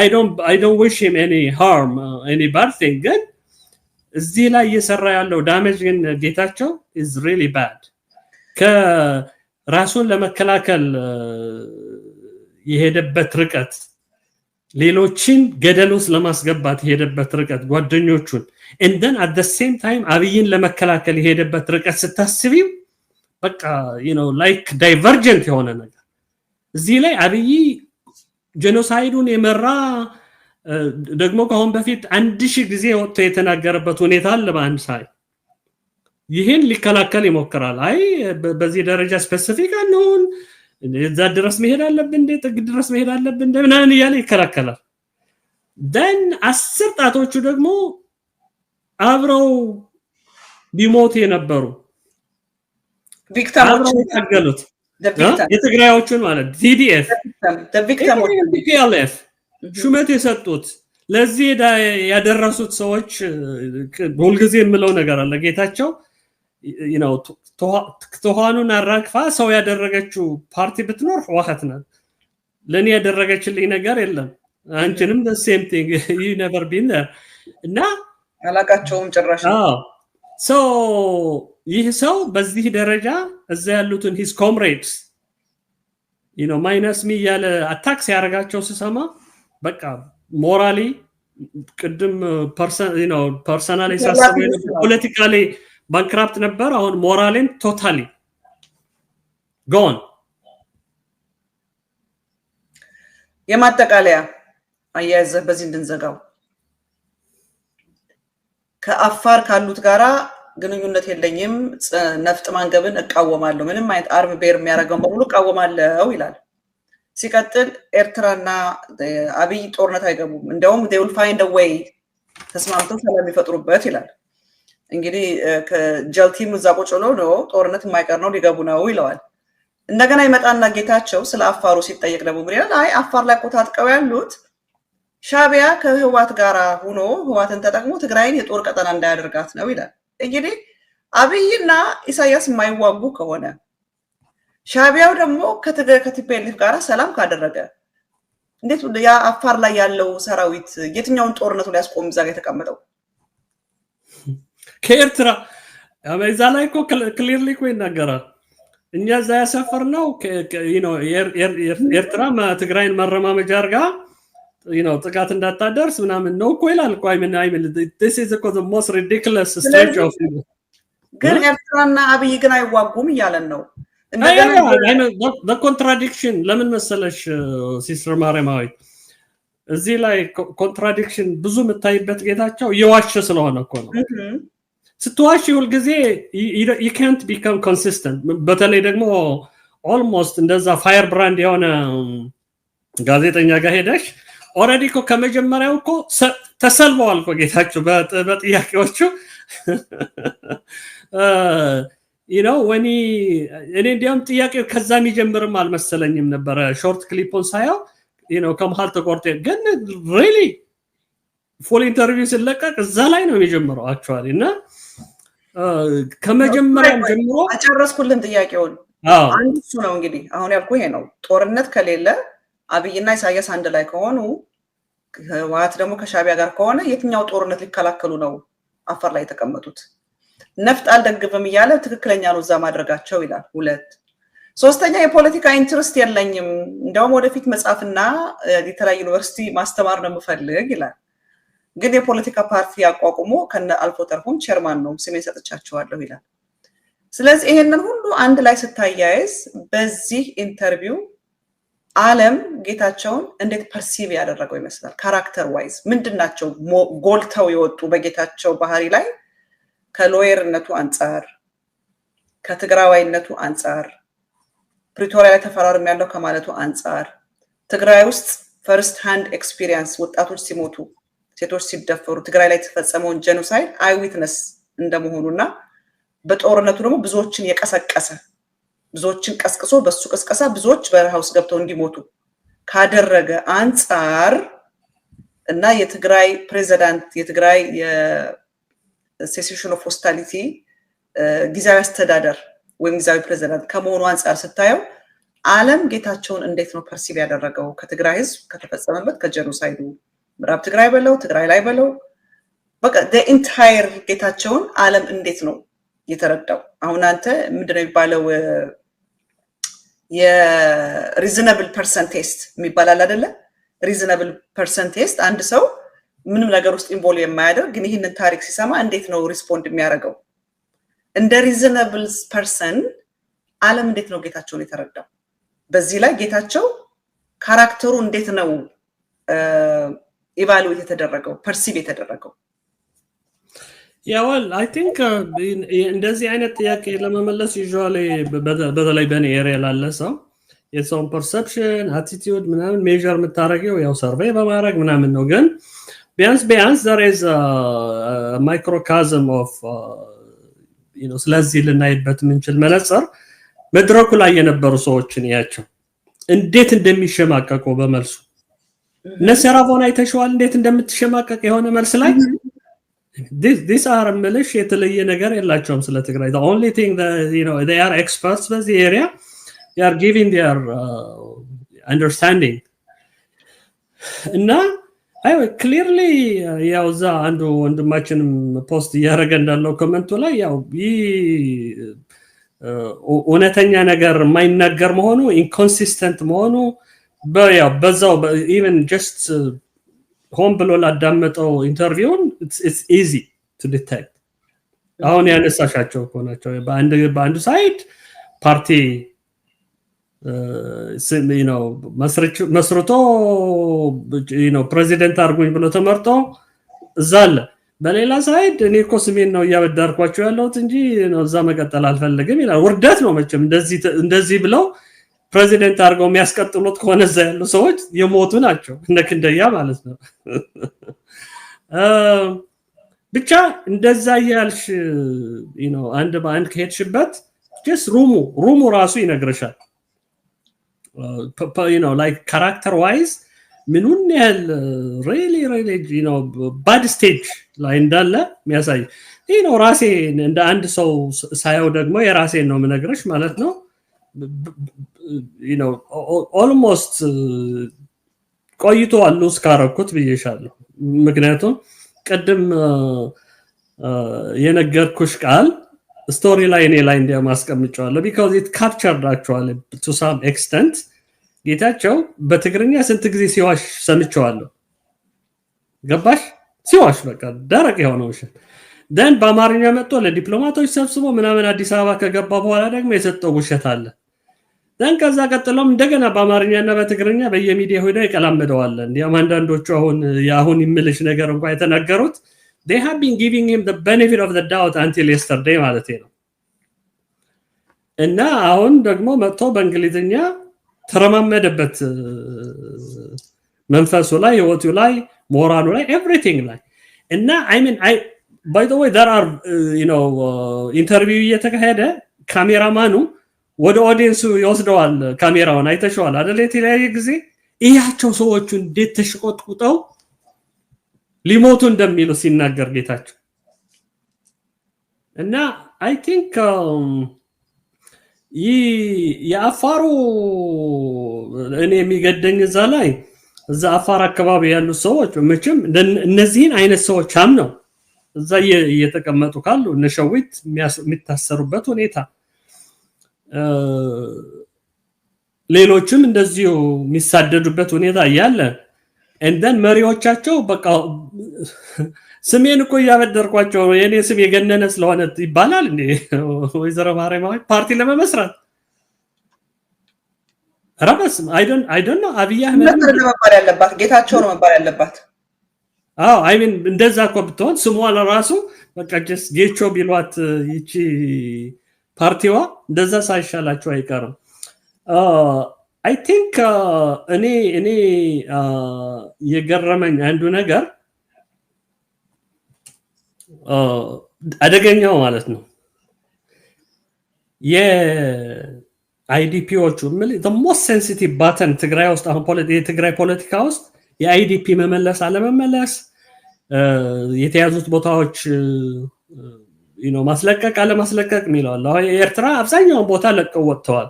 I don't wish him any harm any bad thing ግን እዚህ ላይ እየሰራ ያለው ዳሜጅ ግን ጌታቸው is really bad ከራሱን ለመከላከል የሄደበት ርቀት ሌሎችን ገደሉስ ለማስገባት የሄደበት ርቀት ጓደኞቹን and then at the same time አብይን ለመከላከል የሄደበት ርቀት ስታስቢው በቃ you know like divergent የሆነ ነገር እዚህ ላይ አብይ ጄኖሳይዱን የመራ ደግሞ ከሆነ በፊት 1000 ጊዜ ወጥቶ የተናገረበት ሁኔታ አለ በአንድ ሳይ ይሄን ሊከላከል ይሞክራል አይ በዚህ ደረጃ ስፔሲፊክ አንሆን እዛ ድረስ መሄድ አለብን ጥግ ድረስ መሄድ አለብን ምናምን እያለ ይከላከላል then 10 ጣቶቹ ደግሞ አብረው ቢሞት የነበሩ ቪክቲሞች ታገሉት የትግራዮቹን ማለት TDF the victims PLF ሹመት የሰጡት ለዚህ ያደረሱት ሰዎች ሁልጊዜ የምለው ነገር አለ ጌታቸው you know ተዋኑን አራግፋ ሰው ያደረገችው ፓርቲ ብትኖር ዋህት ናት ለኔ ያደረገችልኝ ነገር የለም አንቺንም the same thing you never been there እና አላቃቸውም ጭራሽ so ይህ ሰው በዚህ ደረጃ እዛ ያሉትን his comrades you know minus me ያለ አታክ ሲያረጋቸው ሲሰማ በቃ ሞራሊ ቅድም you know personally ሳስበው politically bankrupt ነበር አሁን ሞራሊን totally gone የማጠቃለያ አያያዘ በዚህ እንድንዘጋው ከአፋር ካሉት ጋራ ግንኙነት የለኝም ነፍጥ ማንገብን እቃወማለሁ ምንም አይነት አርብ ቤር የሚያረጋው በሙሉ እቃወማለሁ ይላል ሲቀጥል ኤርትራና አብይ ጦርነት አይገቡም እንደውም they will find a way ተስማምተው ሰላም ይፈጥሩበት ይላል እንግዲህ ከጀልቲም እዛ ቁጭ ብሎ ነው ጦርነት የማይቀር ነው ሊገቡ ነው ይለዋል እንደገና ይመጣና ጌታቸው ስለ አፋሩ ሲጠየቅ ደግሞ ምን ይላል አይ አፋር ላይ ቆታጥቀው ያሉት ሻቢያ ከህዋት ጋራ ሆኖ ህዋትን ተጠቅሞ ትግራይን የጦር ቀጠና እንዳያደርጋት ነው ይላል እንግዲህ አብይና ኢሳያስ የማይዋጉ ከሆነ ሻቢያው ደግሞ ከቲፒኤልኤፍ ጋራ ሰላም ካደረገ እንዴት ያ አፋር ላይ ያለው ሰራዊት የትኛውን ጦርነቱ ላይ ያስቆም እዛ ጋር የተቀመጠው ከኤርትራ አበዛ ላይ እኮ ክሊርሊ እኮ ይናገራል እኛ እዛ ያሰፈርነው you know ኤርትራ ትግራይን መረማመጃ አርጋ you know ጥቃት እንዳታደርስ ምናምን ነው እኮ ይላል እኮ አይምን this is the most ridiculous stage of ግን ኤርትራና አብይ ግን አይዋጉም ይያለን ነው እንደገና the contradiction ለምን መሰለሽ ሲስተር ማርያማዊ እዚህ ላይ ኮንትራዲክሽን ብዙ መታይበት ጌታቸው የዋሽ ስለሆነ እኮ ነው ስትዋሽ ሁሉ ጊዜ you can't become consistent በተለይ ደግሞ almost እንደዛ ፋየር ብራንድ የሆነ ጋዜጠኛ ጋር ሄደሽ already እኮ ከመጀመሪያው እኮ ተሰልመዋል እኮ ጌታቸው በጥያቄዎቹ you know when እኔ እንዲያውም ጥያቄው ከዛ የሚጀምርም አልመሰለኝም ነበር ሾርት ክሊፑን ሳይው you know ከመሃል ተቆርጦ ግን really ፉል ኢንተርቪው ሲለቀቅ እዛ ላይ ነው የሚጀምረው አክቹአሊ እና ከመጀመሪያም ጀምሮ አጨረስኩልን ጥያቄውን አንድ እሱ ነው እንግዲህ አሁን ያልኩ ይሄ ነው ጦርነት ከሌለ አብይና ኢሳያስ አንድ ላይ ከሆኑ ህወሓት ደግሞ ከሻቢያ ጋር ከሆነ የትኛው ጦርነት ሊከላከሉ ነው አፋር ላይ የተቀመጡት ነፍጥ አልደግፍም እያለ ትክክለኛ ነው እዛ ማድረጋቸው ይላል ሁለት ሶስተኛ የፖለቲካ ኢንትረስት የለኝም እንደውም ወደፊት መጻፍና የተለያዩ ዩኒቨርሲቲ ማስተማር ነው የምፈልግ ይላል ግን የፖለቲካ ፓርቲ ያቋቁሞ ከነ አልፎ ተርፎም ቸርማን ነው ስሜን ሰጥቻቸዋለሁ ይላል ስለዚህ ይሄንን ሁሉ አንድ ላይ ስታያይዝ በዚህ ኢንተርቪው ዓለም ጌታቸውን እንዴት ፐርሲቭ ያደረገው ይመስላል ካራክተር ዋይዝ ምንድናቸው ጎልተው የወጡ በጌታቸው ባህሪ ላይ ከሎየርነቱ አንፃር ከትግራዋይነቱ አንፃር ፕሪቶሪያ ላይ ተፈራርም ያለው ከማለቱ አንፃር ትግራይ ውስጥ ፈርስት ሃንድ ኤክስፒሪየንስ ወጣቶች ሲሞቱ ሴቶች ሲደፈሩ ትግራይ ላይ ተፈጸመውን ጄኖሳይድ አይ ዊትነስ እንደመሆኑና በጦርነቱ ደግሞ ብዙዎችን የቀሰቀሰ ብዙዎችን ቀስቅሶ በሱ ቀስቀሳ ብዙዎች በረሃ ውስጥ ገብተው እንዲሞቱ ካደረገ አንፃር እና የትግራይ ፕሬዚዳንት የትግራይ የሴሴሽን ኦፍ ሆስታሊቲ ጊዜያዊ አስተዳደር ወይም ጊዜያዊ ፕሬዚዳንት ከመሆኑ አንፃር ስታየው ዓለም ጌታቸውን እንዴት ነው ፐርሲቭ ያደረገው ከትግራይ ህዝብ ከተፈጸመበት ከጄኖሳይዱ ምዕራብ ትግራይ በለው ትግራይ ላይ በለው በቃ the entire ጌታቸውን ዓለም እንዴት ነው የተረዳው አሁን አንተ ምንድነው የሚባለው የሪዝነብል ፐርሰን ቴስት የሚባላል አይደለ ሪዝነብል ፐርሰን ቴስት አንድ ሰው ምንም ነገር ውስጥ ኢንቮልቭ የማያደርግ ግን ይሄንን ታሪክ ሲሰማ እንዴት ነው ሪስፖንድ የሚያደርገው እንደ ሪዝነብል ፐርሰን ዓለም እንዴት ነው ጌታቸውን የተረዳው በዚህ ላይ ጌታቸው ካራክተሩ እንዴት ነው ኢቫሉዌት የተደረገው ፐርሲቭ የተደረገው well I think እንደዚህ አይነት ጥያቄ ለመመለስ usually በተለይ በኔ ኤሪያ ላለ ሰው የሰውን perception attitude ምናምን ሜዠር የምታረገው ያው ሰርቬይ በማድረግ ምናምን ነው ግን ቢያንስ there is a microcosm of ስለዚህ ልናይበት ምንችል መነጽር መድረኩ ላይ የነበሩ ሰዎችን ያቸው እንዴት እንደሚሸማቀቁ በመልሱ ነሰራቦና አይተሽዋል እንዴት እንደምትሸማቀቅ የሆነ መልስ ላይ these are መልሽ የተለየ ነገር የላቸውም ስለ ትግራይ the only thing that they are experts in the area they are giving their understanding እና clearly ያው ዛ አንዱ ወንድማችንም ፖስት ያረገ እንዳለው ኮሜንቱ ላይ ያው እውነተኛ ነገር የማይናገር መሆኑ ኢንኮንሲስተንት መሆኑ በዛው even just ሆም ብሎ ላዳመጠው ኢንተርቪውን it's easy to detect አሁን ያነሳሻቸው ሆናቸው በአንዱ ሳይድ ፓርቲ መስርቶ ፕሬዚደንት አርጉኝ ብሎ ተመርጦ እዛለ በሌላ ሳይድ እኔ እኮ ስሜን ነው ያበዳርኳቸው ያለውት እንጂ እዛ መቀጠል አልፈልግም ይላል ወርደት ነው መቼም እንደዚህ ብለው ፕሬዚደንት አርገው የሚያስቀጥሉት ከሆነ እዛ ያሉ ሰዎች የሞቱ ናቸው እንደከንደያ ማለት ነው ብቻ እንደዛ ያልሽ አንድ በአንድ ከሄድሽበት just ሩሙ ራሱ ይነግርሻል like character wise ምኑን ያህል really bad stage ላይ እንዳለ የሚያሳይ ራሴ እንደ አንድ ሰው ሳይው ደግሞ የራሴን ነው ምነግርሽ ማለት ነው almost ቆይቶ አሉስ ካረኩት ብዬሻለሁ ምክንያቱም ቀደም የነገርኩሽ ቃል ስቶሪ ላይ እኔ ላይ እንዲያማስቀምጫለሁ because it captured actually to some extent ጌታቸው በትግርኛ ስንት ጊዜ ሲዋሽ ሰምቻለሁ ገባሽ ሲዋሽ በቃ ደረቅ የሆነው እሺ then በአማርኛ መጥቶ ለዲፕሎማቶች ሰብስቦ ምናምን አዲስ አበባ ከገባ በኋላ ደግሞ የሰጠው ውሸት አለ then ከዛ ቀጥሎም እንደገና በአማርኛና በትግርኛ በየሚዲያው ሄዶ ይቀላምደዋል እንዲያም አንዳንዶቹ አሁን ይምልሽ ነገር እንኳን የተናገሩት they have been giving him the benefit of the doubt until yesterday ማለት ነው እና አሁን ደግሞ መጥቶ በእንግሊዝኛ ተረማመደበት መንፈሱ ላይ ህይወቱ ላይ ሞራሉ ላይ everything ላይ እና I mean by the way there are ኢንተርቪው እየተካሄደ ካሜራማኑ ወደ ኦዲየንሱ ይወስደዋል ካሜራውን አይተሽዋል አይደል የተለያየ ጊዜ ይያቸው ሰዎቹ እንዴት ተሽቆጥቁጠው ሊሞቱ እንደሚሉ ሲናገር ጌታቸው እና አይ ቲንክ የአፋሩ እኔ የሚገደኝ እዛ ላይ እዛ አፋር አካባቢ ያሉ ሰዎች መቼም እነዚህን አይነት ሰዎች አምነው እዛ እየተቀመጡ ካሉ ነሸዊት የሚታሰሩበት ሁኔታ ሌሎችም እንደዚሁ የሚሳደዱበት ሁኔታ እያለ እንደን መሪዎቻቸው በቃ ስሜን እኮ ያበደርኳቸው የኔ ስም የገነነ ስለሆነ ይባላል እንዴ ወይዘሮ ማርያም ፓርቲ ለመመስረት ረበስ አይ ዶንት ኖ አብይ አህመድ መባል ያለባት ጌታቸው ነው መባል ያለባት አይ ሚን እንደዛ እኮ ብትሆን ስሟ ለራሱ በቃ ጌቾ ቢሏት ይቺ ፓርቲዋ እንደዛ ሳይሻላቸው አይቀርም አይ ቲንክ እኔ የገረመኝ አንዱ ነገር አደገኛው ማለት ነው የአይዲፒዎቹ the most sensitive button ትግራይ ውስጥ አሁን የትግራይ ፖለቲካ ውስጥ የአይዲፒ መመለስ አለመመለስ የተያዙት ቦታዎች ማስለቀቅ አለማስለቀቅ የሚለው አሁን የኤርትራ አብዛኛውን ቦታ ለቀው ወጥተዋል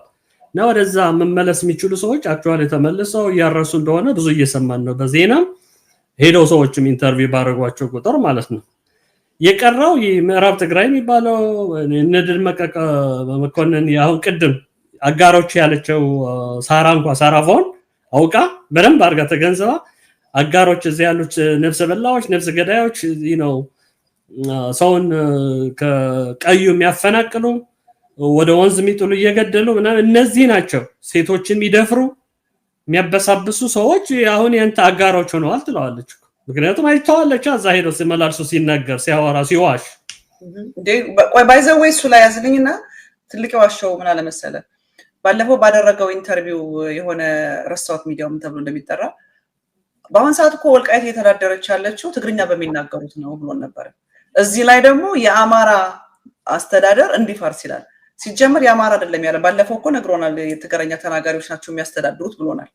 ነው ወደዛ መመለስ የሚችሉ ሰዎች አክቹአሊ ተመልሰው ያረሱ እንደሆነ ብዙ እየሰማን ነው በዜናም ሄደው ሰዎችም ኢንተርቪው ባረጓቸው ቁጥር ማለት ነው የቀረው የምዕራብ ትግራይ የሚባለው እነድል መኮንን ያው ቅድም አጋሮች ያለቸው ሳራፎን አውቃ በደንብ አርጋ ተገንዘባ አጋሮች እዚህ ያሉት ነፍሰ በላዎች ነፍሰ ገዳዮች ሰውን ከቀዩ የሚያፈናቅሉ ወደ ወንዝ የሚጥሉ እየገደሉ እነዚህ ናቸው ሴቶችን የሚደፍሩ የሚያበሳብሱ ሰዎች አሁን ያንተ አጋሮች ሆነዋል ትለዋለች ምክንያቱም አይተዋለች እዛ ሄደው ሲመላልሱ ሲናገር ሲያወራ ሲዋሽ ቆይ ባይዘው እሱ ላይ ያዝልኝና ትልቅ ዋሻው ምን አለ መሰለ ባለፈው ባደረገው ኢንተርቪው የሆነ ረስታውት ሚዲያውም ተብሎ እንደሚጠራ በአሁን ሰዓት እኮ ወልቃይት እየተዳደረች ያለችው ትግርኛ በሚናገሩት ነው ብሎ ነበር እዚህ ላይ ደግሞ የአማራ አስተዳደር እንዲፈርስ ይላል ሲጀምር የአማራ አይደለም ያለ ባለፈው እኮ ነግሮናል የትግረኛ ተናጋሪዎች ናቸው የሚያስተዳድሩት ብሎናል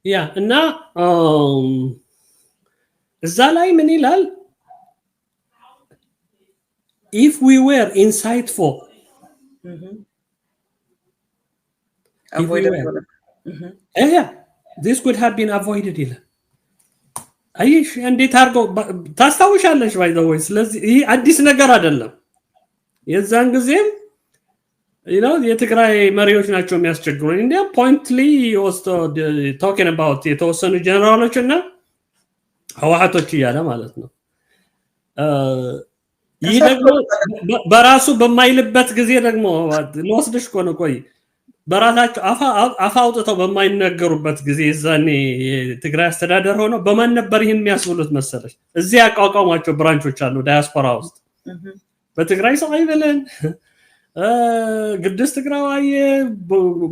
ያ እና እዛ ላይ ምን ይላል if we were insightful this could have been avoided ይላል አይሽ እንዴት አርገው ታስታውሻለሽ ባይ ዘ ወይ ስለዚህ ይሄ አዲስ ነገር አይደለም የዛን ጊዜም የትግራይ መሪዎች ናቸው የሚያስቸግሩኝ እንዴ ፖይንትሊ was talking about የተወሰኑ ጀነራሎች እና ህዋሃቶች ያለ ማለት ነው ይሄ ደግሞ በራሱ በማይልበት ጊዜ ደግሞ ለወስድሽ ቆነ ቆይ በራሳቸው አፋ አውጥተው በማይነገሩበት ጊዜ እዛኔ ትግራይ አስተዳደር ሆኖ በማን ነበር ይሄን የሚያስብሉት መሰለሽ እዚህ ያቋቋሟቸው ብራንቾች አሉ ዳያስፖራ ውስጥ በትግራይ ሰው አይበለን ግድስ ትግራዋይ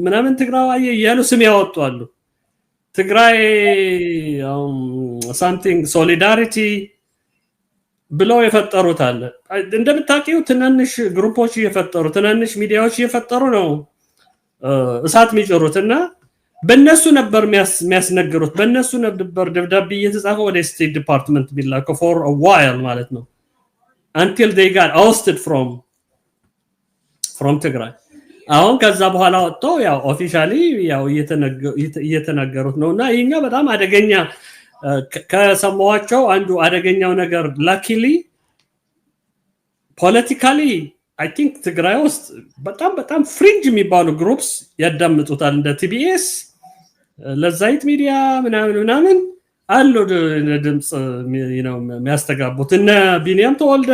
ምናምን ትግራዋይ ያሉ ስም ያወጣሉ ትግራይ something solidarity ብለው የፈጠሩት አለ እንደምታውቂው ትናንሽ ግሩፖች እየፈጠሩ ትናንሽ ሚዲያዎች እየፈጠሩ ነው እሳት የሚጭሩትና በእነሱ ነበር የሚያስነግሩት በእነሱ ነበር ደብዳቤ እየተጻፈ ወደ ስቴት ዲፓርትመንት ቢላከው for a while ማለት ነው until they got ousted from ትግራይ አሁን ከዛ በኋላ ወጥተው ያው ኦፊሻሊ ያው እየተናገሩት ነውና ይሄኛው በጣም አደገኛ ከሰማዋቸው አንዱ አደገኛው ነገር luckily politically I think ትግራይ ውስጥ በጣም ፍሪንጅ የሚባሉ ግሩፕስ ያዳምጡታል እንደ TBS ለዛይት ሚዲያ ምናምን አሉ ድምጽ የሚያስተጋቡት እነ ቢኒያም ተወልደ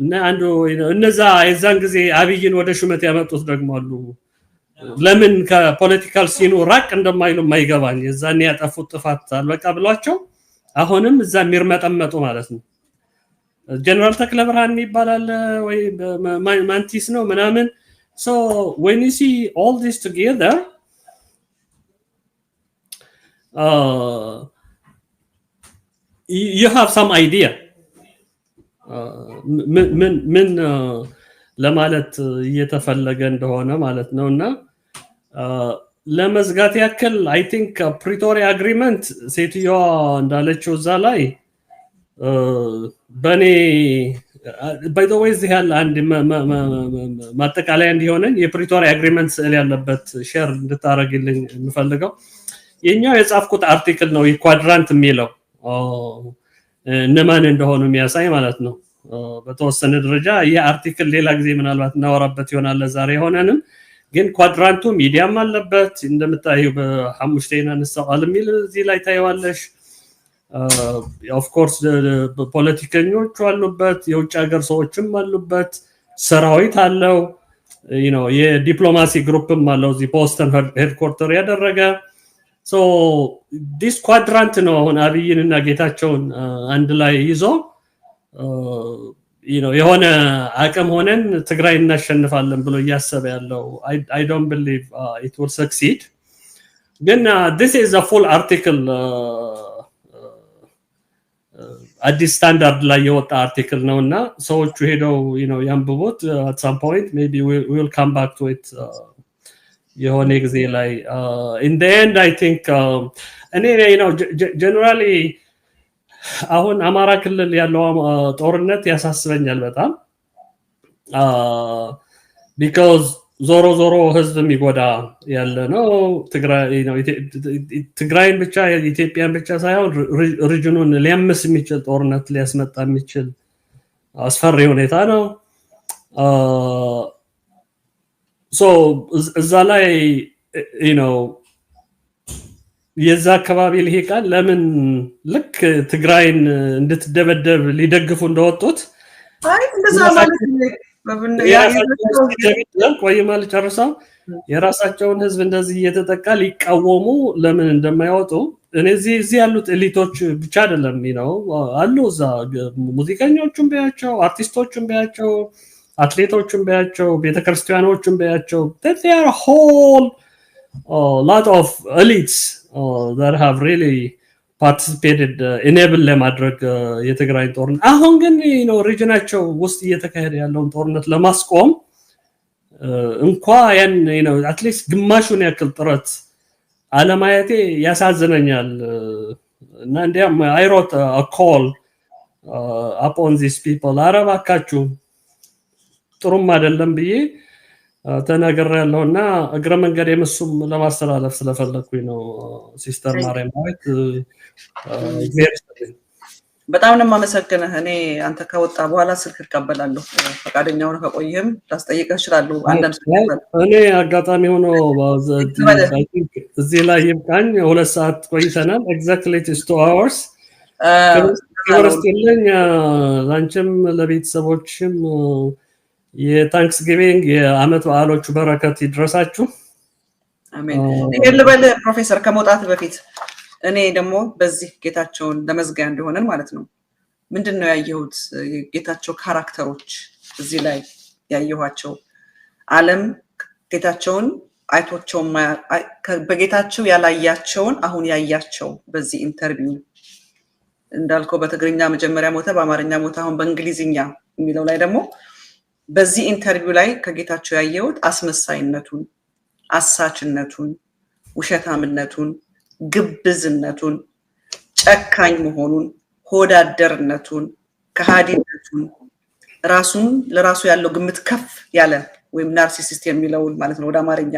እና አንዱ እነዛ የዛን ጊዜ አብይን ወደ ሹመት ያመጡት ደግሞ አሉ ለምን ከፖለቲካል ሲኑ ራቅ እንደማይሉ ማይገባኝ የዛን ያጠፉት ጥፋት አልበቃ ብሏቸው አሁንም እዛ የሚርመጠመጡ ማለት ነው ጀነራል ተክለብርሃን ይባላል ወይ ማንቲስ ነው ምናምን so when you see all this together you have some idea ምን ለማለት እየተፈለገ እንደሆነ ማለት ነውና ለመዝጋት ያክል አይ ቲንክ ፕሪቶሪያ አግሪመንት ሴትዮዋ እንዳለችው እዛ ላይ በኔ ባይ ዘ ዌይ እዚህ ያለ አንድ ማጠቃለያ እንዲሆነኝ የፕሪቶሪያ አግሪመንት ስዕል ያለበት ሼር እንድታረግልኝ የምፈልገው የኛው የጻፍኩት አርቲክል ነው የኳድራንት የሚለው እነማን እንደሆኑ የሚያሳይ ማለት ነው በተወሰነ ደረጃ ይሄ አርቲክል ሌላ ጊዜ ምናልባት እናወራበት ይሆናል ዛሬ ሆነንም ግን ኳድራንቱ ሚዲያም አለበት እንደምታዩ በሐሙሽቴና ንሰዋል የሚል እዚህ ላይ ታይዋለሽ ኦፍ ኮርስ ፖለቲከኞች አሉበት የውጭ ሀገር ሰዎችም አሉበት ሰራዊት አለው የዲፕሎማሲ ግሩፕም አለው እዚህ ቦስተን ሄድኳርተር ያደረገ so this quadrant ነው አሁን አብይንና ጌታቸውን አንድ ላይ ይዞ የሆነ አቅም ሆነን ትግራይ እናሸንፋለን ብሎ ያሰበ ያለው I don't believe it will succeed ግን this is a full article አዲስ ስታንዳርድ ላይ የወጣ አርቲክል ነውና ሰዎቹ ሄደው ያንብቡት at some point maybe we will come back to it የሆነ ጊዜ ላይ in the end I think እኔ generally አሁን አማራ ክልል ያለው ጦርነት ያሳስበኛል በጣም because ዞሮ ህዝብ የሚጎዳ ያለ ነው ትግራይን ብቻ ኢትዮጵያን ብቻ ሳይሆን ሪጅኑን ሊያምስ የሚችል ጦርነት ሊያስመጣ የሚችል አስፈሪ ሁኔታ ነው so እዛ ላይ የዛ አካባቢ ልሂቃን ለምን ልክ ትግራይን እንድትደበደብ ሊደግፉ እንደወጡት አይ እንደዛ ማለት ነው የራሳቸውን ህዝብ እንደዚህ እየተጠቃ ሊቃወሙ ለምን እንደማይወጡ እነዚህ ያሉት ኤሊቶች ብቻ አይደለም አሉ እዛ ሙዚቀኞቹም ቢያቸው አርቲስቶቹም ቢያቸው አትሌቶቹም ቢያቸው ቤተክርስቲያኖቹም ቢያቸው they are a whole lot of elites that have really participated enable ለማድረግ የትግራይ ጦርነት አሁን ግን ሪጅናቸው ውስጥ እየተካሄደ ያለውን ጦርነት ለማስቆም እንኳን at least ግማሹን ያክል ጥረት አለማየቴ ያሳዝነኛል እና እንዲያም I wrote a call upon these people አረባካችሁ ጥሩም አይደለም ብዬ ተናገራለሁና እግረ መንገድ የምሱም ለማስተላለፍ ስለፈለኩኝ ነው ሲስተር ማርያም ማለት በጣም ነው ማመሰግነህ እኔ አንተ ከወጣ በኋላ ስልክ እቀበላለሁ ፈቃደኛው ነው ከቆየም ታስጠይቀህ ይችላል አንዳንድ እኔ አጋጣሚ ሆኖ እዚህ ላይ ይብቃኝ 2 ሰዓት ቆይተናል exactly 2 hours ክርስቲያንኛ ላንቺም ለቤተሰቦችም የታንክስጊቪንግ የአመት በዓሎቹ በረከት ይድረሳችሁ አሜን ይልበል ፕሮፌሰር ከመውጣት በፊት እኔ ደግሞ በዚህ ጌታቸውን ለመዝጋያ እንደሆነን ማለት ነው ምንድነው ያየሁት ጌታቸው ካራክተሮች እዚህ ላይ ያየኋቸው ዓለም ጌታቸውን አይቶቸው በጌታቸው ያላያቸውን አሁን ያያቸው በዚህ ኢንተርቪው እንዳልከው በትግርኛ መጀመሪያ ሞተ በአማርኛ ሞተ አሁን በእንግሊዝኛ የሚለው ላይ ደግሞ በዚህ ኢንተርቪው ላይ ከጌታቸው ያየሁት አስመሳይነቱን አሳችነቱን ውሸታምነቱን ግብዝነቱን ጨካኝ መሆኑን ሆዳደርነቱን ከሃዲነቱን ራሱን ለራሱ ያለው ግምት ከፍ ያለ ወይም ናርሲሲስት የሚለውን ማለት ነው ወደ አማርኛ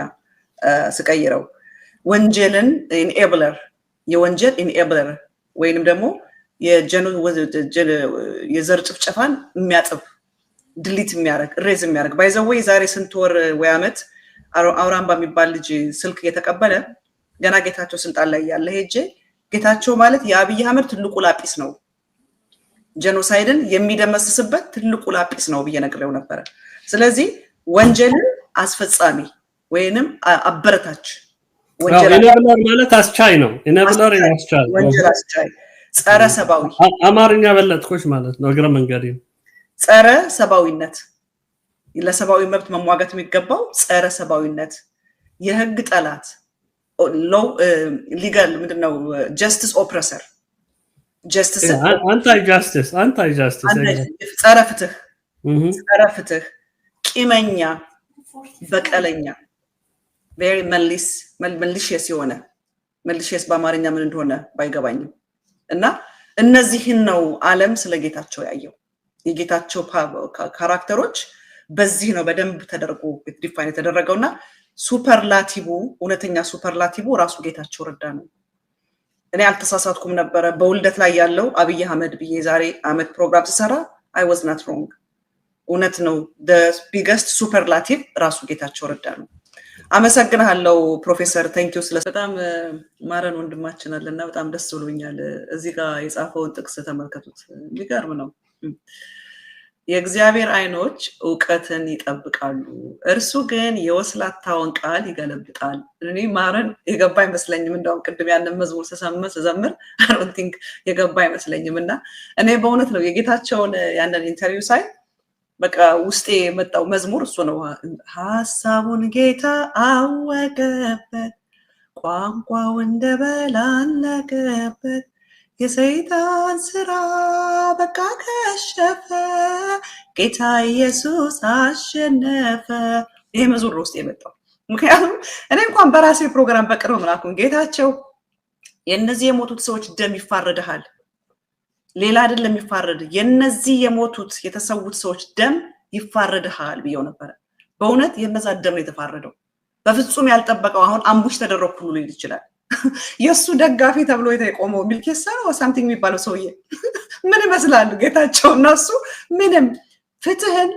ስቀይረው ወንጀልን ኢንኤብለር የወንጀል ኢንኤብለር ወይንም ደግሞ የዘር ጭፍጨፋን የሚያጥብ ድሊት የሚያረግ ሬዝ የሚያረግ ባይዘው ዛሬ ስንት ወር ወይ አመት አውራምባ የሚባል ልጅ ስልክ እየተቀበለ ገና ጌታቸው ስልጣን ላይ ያለ ሄጄ ጌታቸው ማለት የአብይ አህመድ ትልቁ ላጲስ ነው ጄኖሳይድን የሚደመስስበት ትልቁ ላጲስ ነው በየነገረው ነበር ስለዚህ ወንጀልን አስፈጻሚ ወይንም አበረታች ወንጀል ማለት አስቻይ ነው ኢነብለር ያስቻይ ወንጀል አስቻይ ጸረ ሰባዊ አማርኛ በለጥኮች ማለት ነው እግረ መንገዴ ጸረ ሰባዊነት ለሰባዊ መብት መሟገት የሚገባው ጸረ ሰባዊነት የህግ ጠላት ሎ ሊጋል ምንድነው ጀስቲስ ኦፕሬሰር ጀስቲስ አንታይ ጃስቲስ ጸረ ፍትህ ቂመኛ በቀለኛ very malicious የሆነ malicious በአማርኛ ምን እንደሆነ ባይገባኝም እና እነዚህን ነው ዓለም ስለጌታቸው ያየው የጌታቸው ካራክተሮች በዚህ ነው በደንብ ተደርጎ ዲፋይን ተደረገውና ሱፐርላቲቭ እውነተኛ ሱፐርላቲቭ ራሱ ጌታቸው ረዳ ነው እኔ አልተሳሳትኩም ነበር በውልደት ላይ ያለው አብይ አህመድ ብዬ ዛሬ አመት ፕሮግራም ሲሰራ I was not wrong እውነት ነው the biggest superlative ራሱ ጌታቸው ረዳ ነው አመሰግናለሁ ፕሮፌሰር thank you በጣም ማረን ወንድማችን አለና በጣም ደስ ብሎኛል እዚህ ጋር የጻፈውን ጥቅስ ተመልከቱት የሚገርም ነው የእግዚአብሔር አይኖች ዕውቀትን ይጠብቃሉ እርሱ ግን የወስላታውን ቃል ይገለብጣል እኔ ማረን የገባ አይመስለኝም እንደውም ቅድም ያንን መዝሙር ዘምር I don't think የገባ አይመስለኝምና እኔ በእውነት ነው የጌታቸውን ያንን ኢንተርቪው ሳይ በቃ ውስጤ መጣው መዝሙር እሱ ነው ሐሳቡን ጌታ አወቀበት ቋንቋው እንደበላለቀበት የሰይጣን ስራ በቃ ከሸፈ ጌታ ኢየሱስ አሸነፈ ይሄ መዝሙር ውስጥ የመጣው ምክንያቱም እኔ እንኳን በራሴ ፕሮግራም በቅርብ ምናምን ጌታቸው የነዚህ የሞቱት ሰዎች ደም ይፋረዳል ሌላ አይደለም ይፋረድ የነዚህ የሞቱት የተሰውት ሰዎች ደም ይፋረዳል ቢየው ነበር በእውነት የነዛ ደም ነው የተፋረደው በፍጹም ያልጠበቀው አሁን አምቡሽ ተደረኩ ሁሉ ይችላል የሱ ደጋፊ ተብሎ የተቆመው ሚልኬሳ ነው ሳምቲንግ የሚባለው ሰውዬ ምን ይመስላል ጌታቸው እነሱ ምንም ፍትህን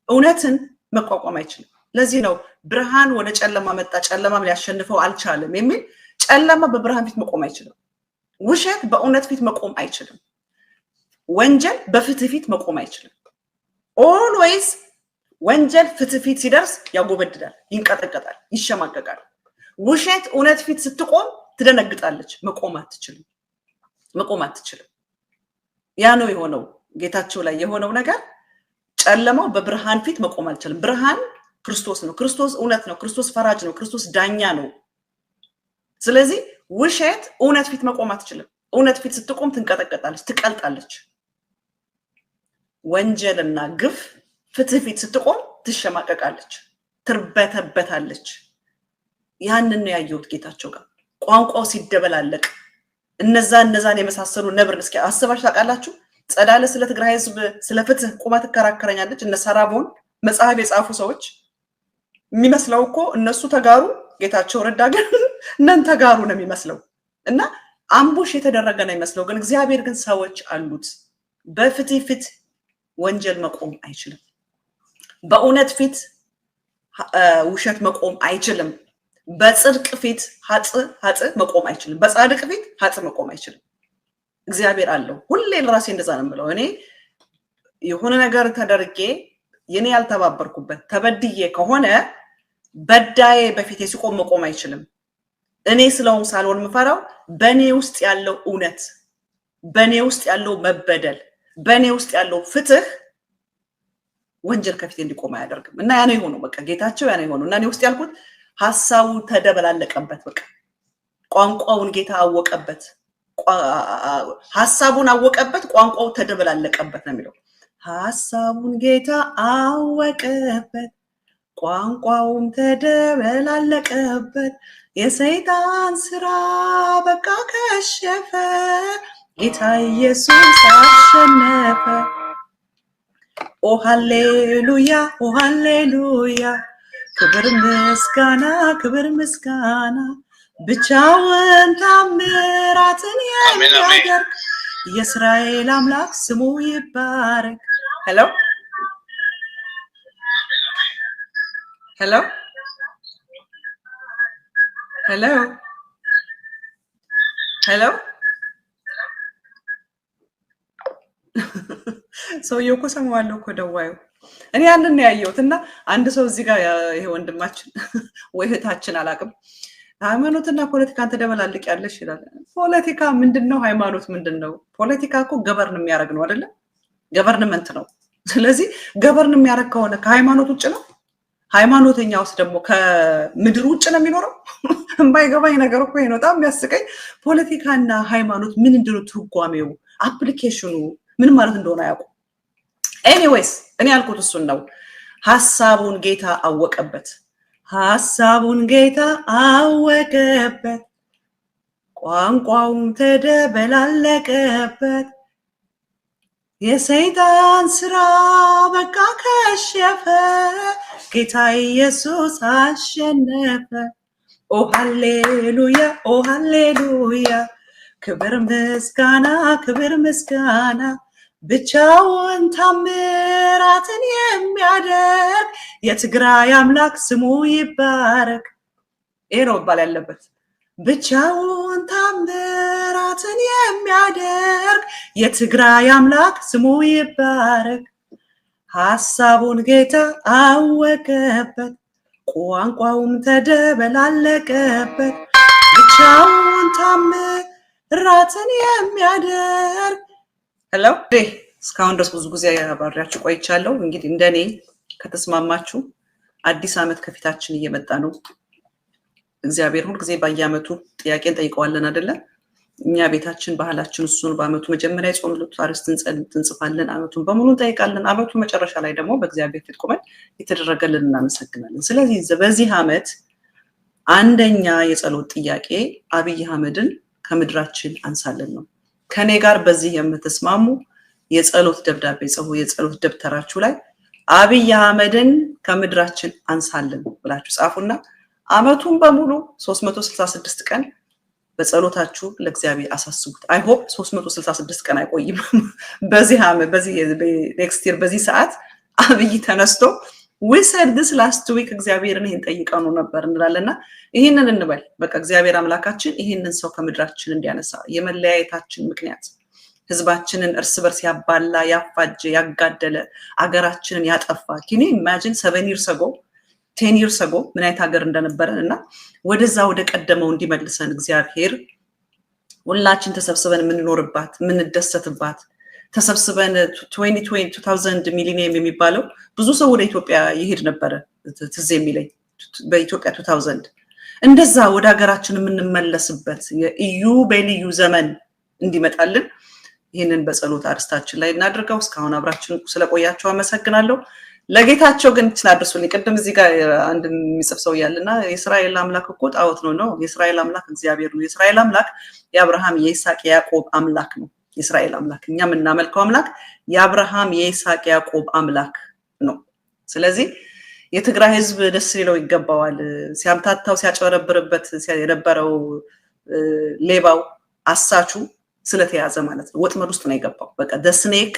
እውነትን መቋቋም አይችልም ለዚህ ነው ብርሃን ወደ ጨለማ መጣ ጨለማም ሊያሸንፈው አልቻለም የሚል ጨለማ በብርሃን ፊት መቆም አይችልም ውሸት በእውነት ፊት መቆም አይችልም ወንጀል በፍትህ ፊት መቆም አይችልም always ወንጀል ፍትህ ፊት ሲደርስ ያጎበድዳል ይንቀጠቀጣል ይሸማቀቃል ውሸት እውነት ፊት ስትቆም ትደነግጣለች መቆም አትችልም ያ ነው የሆነው ጌታቸው ላይ የሆነው ነገር ጨለማው በብርሃን ፊት መቆም አልቻለም ብርሃን ክርስቶስ ነው ክርስቶስ እውነት ነው ክርስቶስ ፈራጅ ነው ክርስቶስ ዳኛ ነው ስለዚህ ውሸት እውነት ፊት መቆም አትችልም እውነት ፊት ስትቆም ትንቀጠቀጣለች ትቀልጣለች ወንጀልና ግፍ ፍትህ ፊት ስትቆም ትሸማቀቃለች ትርበተበታለች ያንን ያየውት ጌታቸው ጋር ቋንቋው ሲደበላለቅ እነዛን የመሳሰሉ ነብር እስኪ አስባሽ ታቃላችሁ ጸዳለ ስለ ትግራይ ህዝብ ስለ ፍትህ ቁማት ተከራከረኛለች እነ ሰራቦን መጽሐፍ የጻፉ ሰዎች የሚመስለው እኮ እነሱ ተጋሩ ጌታቸው ረዳ ግን ነን ተጋሩ ነው የሚመስለው እና አምቡሽ የተደረገ ነው የሚመስለው ግን እግዚአብሔር ግን ሰዎች አሉት በፍትህ ፊት ወንጀል መቆም አይችልም በእውነት ፊት ውሸት መቆም አይችልም በጽድቅ ፊት ሀጥ መቆም አይችልም በጻድቅ ፊት ሀጥ መቆም አይችልም እግዚአብሔር አለው ሁሌ ለራሴ እንደዛ ነው የምለው እኔ የሆነ ነገር ተደርጌ የኔ ያልተባበርኩበት ተበድዬ ከሆነ በዳዬ በፊቴ ሲቆም መቆም አይችልም እኔ ስለውን ሳልሆን መፈራው በኔ ውስጥ ያለው እውነት በኔ ውስጥ ያለው መበደል በኔ ውስጥ ያለው ፍትህ ወንጀል ከፊቴ እንዲቆም አያደርግም እና ያ ነው የሆነው በቃ ጌታቸው ያ ነው የሆነው እና እኔ ውስጥ ያልኩት ሐሳቡ ተደበላለቀበት በቃ ቋንቋውን ጌታ አወቀበት ሐሳቡን አወቀበት ቋንቋው ተደበላለቀበት ነው የሚለው ሐሳቡን ጌታ አወቀበት ቋንቋውን ተደበላለቀበት የሰይጣን ስራ በቃ ከሸፈ ጌታ ኢየሱስ አሸነፈ ኦ ሃሌሉያ ክብር ምስጋና ብቻውን ታምራትን የሚያደርግ የእስራኤል አምላክ ስሙ ይባረክ ሄሎ ሰውየው እኮ ሰማዋለሁ እኮ ደዋዩ እኔ ያንን ያየሁትና አንድ ሰው እዚህ ጋር ይሄ ወንድማችን ወይ እህታችን አላቅም ሃይማኖትና ፖለቲካን ተደበላልቅ ያለሽ ይላል ፖለቲካ ምንድነው ሃይማኖት ምንድነው ፖለቲካ እኮ ገቨርን የሚያደርግ ነው አይደለ ገቨርንመንት ነው ስለዚህ ገቨርን የሚያደርግ ከሆነ ከሃይማኖት ውጭ ነው ሃይማኖተኛውስ ደግሞ ከምድር ውጭ ነው የሚኖረው የማይገባኝ ነገር እኮ ነው በጣም የሚያስቀኝ ፖለቲካና ሃይማኖት ምን እንደሆነ ትርጓሜው አፕሊኬሽኑ ምን ማለት እንደሆነ አያውቁ ኤኒዌይስ እኔ ያልኩት እሱን ነው ሐሳቡን ጌታ አወቀበት ሐሳቡን ጌታ አወቀበት ቋንቋውም ተደበላለቀበት የሰይጣን ስራ በቃ ከሸፈ ጌታ ኢየሱስ አሸነፈ ኦ ሃሌሉያ ክብር ምስጋና ብቻውን ታምራትን የሚያደርግ የትግራይ አምላክ ስሙ ይባረክ ኤሮ ባል ያለበት ብቻውን ታምራትን የሚያደርግ የትግራይ አምላክ ስሙ ይባረክ ሐሳቡን ጌታ አወቀበት ቋንቋውም ተደበላለቀበት ብቻውን ታምራትን የሚያደርግ ሄሎ እስካሁን ድረስ ብዙ ጊዜ አባሪያችሁ ቆይቻለሁ እንግዲህ እንደኔ ከተስማማችሁ አዲስ ዓመት ከፊታችን እየመጣ ነው እግዚአብሔር ሁሉ ጊዜ በየዓመቱ ጥያቄን ጠይቀዋለን አይደለ እኛ ቤታችን ባህላችን እሱን በዓመቱ መጀመሪያ ጾምሉት አርስትን እንጽፋለን ዓመቱን በሙሉ እንጠይቃለን ዓመቱ መጨረሻ ላይ ደግሞ በእግዚአብሔር ፊት ቆመን የተደረገልን እናመሰግናለን ስለዚህ በዚህ ዓመት አንደኛ የጸሎት ጥያቄ አብይ አህመድን ከምድራችን አንሳለን ነው ከኔ ጋር በዚህ የምትስማሙ የጸሎት ደብዳቤ ጽፉ የጸሎት ደብተራችሁ ላይ አብይ አህመድን ከምድራችን አንሳለን ብላችሁ ጻፉና ዓመቱን በሙሉ 366 ቀን በጸሎታችሁ ለእግዚአብሔር አሳስቡት አይ ሆፕ 366 ቀን አይቆይም በዚህ ዓመት በዚህ ኔክስት ይር በዚህ ሰዓት አብይ ተነስቶ we said this last week እግዚአብሔርን ይሄን ጠይቀው ነበር እንላለና ይሄንን እንበል በቃ እግዚአብሔር አምላካችን ይሄንን ሰው ከምድራችን እንዲያነሳ የመለያየታችን ምክንያት ህዝባችንን እርስ በርስ ያባላ ያፋጀ ያጋደለ አገራችንን ያጠፋ can you imagine 7 years ago 10 years ago ምን አይነት ሀገር እንደነበረና ወደዛ ወደ ቀደመው እንዲመልሰን እግዚአብሔር ሁላችን ተሰብስበን የምንኖርባት የምንደሰትባት ተሰብስበን 2020 ሚሊኒየም የሚባለው ብዙ ሰው ወደ ኢትዮጵያ ይሄድ ነበር ትዝ የሚለኝ በኢትዮጵያ 2000 እንደዛ ወደ ሀገራችን የምንመለስበት የኢዩ በልዩ ዘመን እንዲመጣልን ይሄንን በጸሎት አርስታችን ላይ እናድርገው እስካሁን አብራችን ስለቆያችሁ አመሰግናለሁ ለጌታቸው ግን ትናደርሱልኝ ቀደም እዚህ ጋር አንድ የሚጽፍ ሰው ያለና የእስራኤል አምላክ እኮ ጣዖት ነው የእስራኤል አምላክ እግዚአብሔር ነው የእስራኤል አምላክ የአብርሃም የይስሐቅ የያዕቆብ አምላክ ነው የእስራኤል አምላክ እኛ የምናመልከው አምላክ የአብርሃም የይስሐቅ ያዕቆብ አምላክ ነው ስለዚህ የትግራይ ህዝብ ደስ ሊለው ይገባዋል ሲያምታታው ሲያጨበረብርበት የነበረው ሌባው አሳቹ ስለተያዘ ማለት ነው ወጥመድ ውስጥ ነው የገባው በቃ ደስኔክ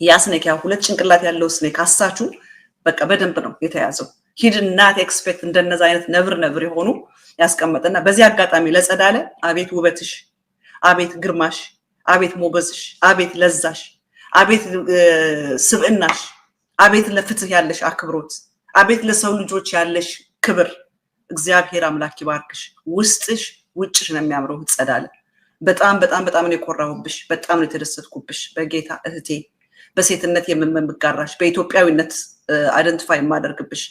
ያስኔክ ያ ሁለት ጭንቅላት ያለው ስኔክ አሳቹ በቃ በደንብ ነው የተያዘው ሂድናት ኤክስፔክት እንደነዛ አይነት ነብር የሆኑ ያስቀመጠና በዚህ አጋጣሚ ለጸዳለ አቤት ውበትሽ አቤት ግርማሽ አቤት ሞገስሽ አቤት ለዛሽ አቤት ስብዕናሽ አቤት ለፍትህ ያለሽ አክብሮት አቤት ለሰው ልጆች ያለሽ ክብር እግዚአብሔር አምላክ ይባርክሽ ውስጥሽ ውጭሽ ነው የሚያምረው ጸዳለ በጣም ነው የኮራውብሽ በጣም ነው የተደሰትኩብሽ በጌታ እህቴ በሴትነት የምመምጋራሽ በኢትዮጵያዊነት አይደንቲፋይ ማደርግብሽ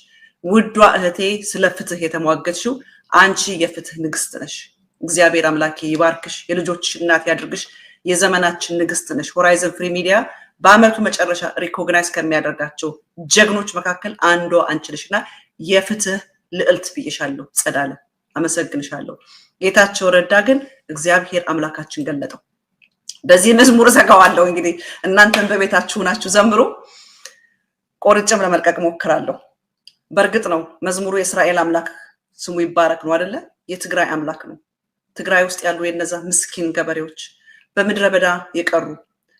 ውዷ እህቴ ስለ ፍትህ የተሟገትሽው አንቺ የፍትህ ንግስት ነሽ እግዚአብሔር አምላክ ይባርክሽ የልጆችሽ እናት ያድርግሽ የዘመናችን ንግስት ነሽ ሆራይዘን ፍሪ ሚዲያ በአመቱ መጨረሻ ሪኮግናይዝ ከሚያደርጋቸው ጀግኖች መካከል አንዷ አንቺ ነሽና የፍትህ ልዕልት ብዬሻለሁ ጸዳለ አመሰግንሻለሁ ጌታቸው ረዳ ግን እግዚአብሔር አምላካችን ገለጠው በዚህ መዝሙር ዘጋዋለሁ እንግዲህ እናንተም በቤታችሁ ናችሁ ዘምሩ ቆርጬም ለመልቀቅ ሞክራለሁ በርግጥ ነው መዝሙሩ የእስራኤል አምላክ ስሙ ይባረክ ነው አይደለ የትግራይ አምላክ ነው ትግራይ ውስጥ ያሉ የነዛ ምስኪን ገበሬዎች በመድረ በዳ የቀሩ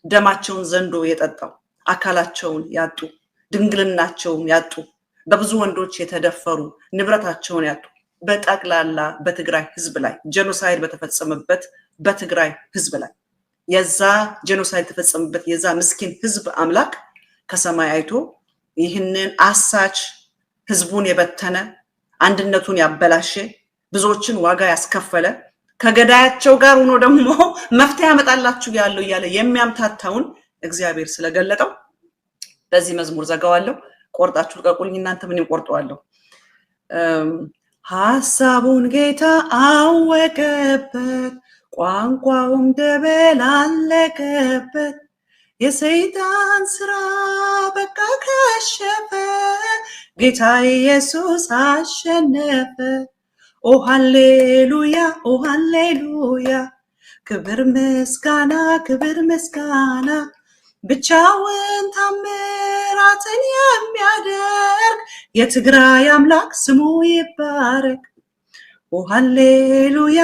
ደማቸውን ዘንዶ የጠጣው አካላቸውን ያጡ ድንግልናቸውን ያጡ በብዙ ወንዶች የተደፈሩ ንብረታቸውን ያጡ በጠቅላላ በትግራይ ህዝብ ላይ ጄኖሳይድ በተፈጸመበት በትግራይ ህዝብ ላይ የዛ ጄኖሳይድ ተፈጸመበት የዛ ምስኪን ህዝብ አምላክ ከሰማይ አይቶ ይህንን አሳች ህዝቡን የበተነ አንድነቱን ያበላሸ ብዙዎችን ዋጋ ያስከፈለ ከገዳያቸው ጋር ሆኖ ደግሞ መፍትሄ ያመጣላችሁ ያለው ያለ የሚያምታታውን እግዚአብሔር ስለገለጠው በዚህ መዝሙር ዘጋዋለሁ ቆርጣችሁ ቀቁልኝ እናንተ ምን ይቆርጣዋለሁ ሐሳቡን ጌታ አወቀበት ቋንቋውም ደበላለቀበት የሰይጣን ስራ በቃ ከሸፈ ጌታ ኢየሱስ አሸነፈ ኦ ሃሌሉያ ኦ ሃሌሉያ ክብር ምስጋና ብቻውን ታምራትን የሚያደርግ የትግራይ አምላክ ስሙ ይባረክ ኦ ሃሌሉያ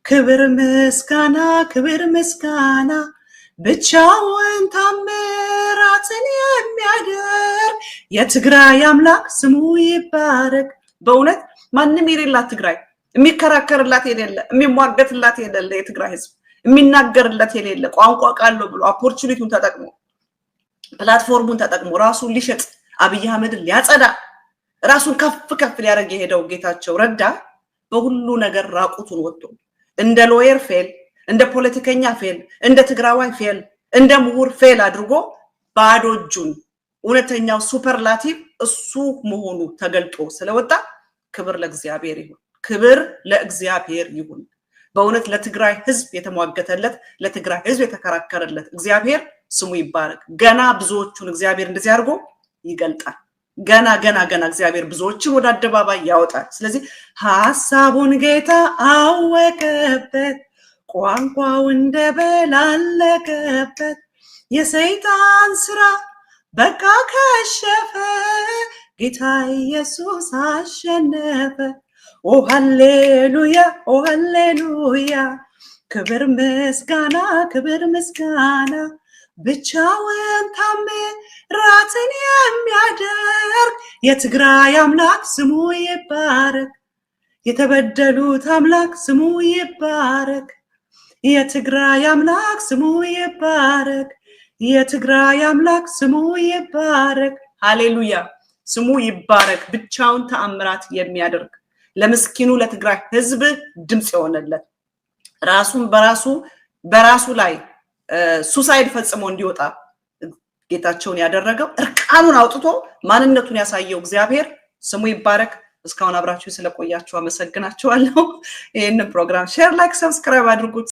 ክብር ምስጋና ብቻውን ታምራትን የሚያደርግ የትግራይ አምላክ ስሙ ይባረክ በእውነት ማንም የሌላት ትግራይ የሚከራከርላት የሌለ የሚሟገትላት የሌለ የትግራይ ህዝብ የሚናገርለት የሌለ ቋንቋ ቃለው ብሎ ኦፖርቹኒቲውን ተጠቅሞ ፕላትፎርሙን ተጠቅሞ ራሱን ሊሸጥ አብይ አህመድን ሊያጸዳ ራሱን ከፍ ሊያደርግ የሄደው ጌታቸው ረዳ በሁሉ ነገር ራቁቱን ወጥቶ እንደ ሎየር ፌል እንደ ፖለቲከኛ ፌል እንደ ትግራዋይ ፌል እንደ ምሁር ፌል አድርጎ ባዶ እጁን እውነተኛው ሱፐርላቲቭ እሱ መሆኑ ተገልጦ ስለወጣ ክብር ለእግዚአብሔር ይሁን በእውነት ለትግራይ ህዝብ የተሟገተለት ለትግራይ ህዝብ የተከራከረለት እግዚአብሔር ስሙ ይባረክ ገና ብዙዎቹን እግዚአብሔር እንደዚህ አድርጎ ይገልጣል ገና እግዚአብሔር ብዙዎችን ወደ አደባባይ ያወጣል ስለዚህ ሐሳቡን ጌታ አወቀበት ቋንቋው እንደበላለቀበት የሰይጣን ስራ በቃ ከሸፈ ጌታ ኢየሱስ አሸነፈ ኦ ሃሌሉያ ክብር ምስጋና ብቻውን ታምራትን የሚያደርግ የትግራይ አምላክ ስሙ ይባረክ የተበደሉት አምላክ ስሙ ይባረክ የትግራይ አምላክ ስሙ ይባረክ ሃሌሉያ ስሙ ይባረክ ብቻውን ተአምራት የሚያደርግ ለምስኪኑ ለትግራይ ህዝብ ድምጽ የሆነለት ራሱን በራሱ ላይ ሱሳይድ ፈጽሞ እንዲወጣ ጌታቸውን ያደረገው እርቃኑን አውጥቶ ማንነቱን ያሳየው እግዚአብሔር ስሙ ይባረክ እስካሁን አብራችሁ ስለቆያችሁ አመሰግናችኋለሁ ይሄንን ፕሮግራም ሼር ላይክ ሰብስክራይብ አድርጉት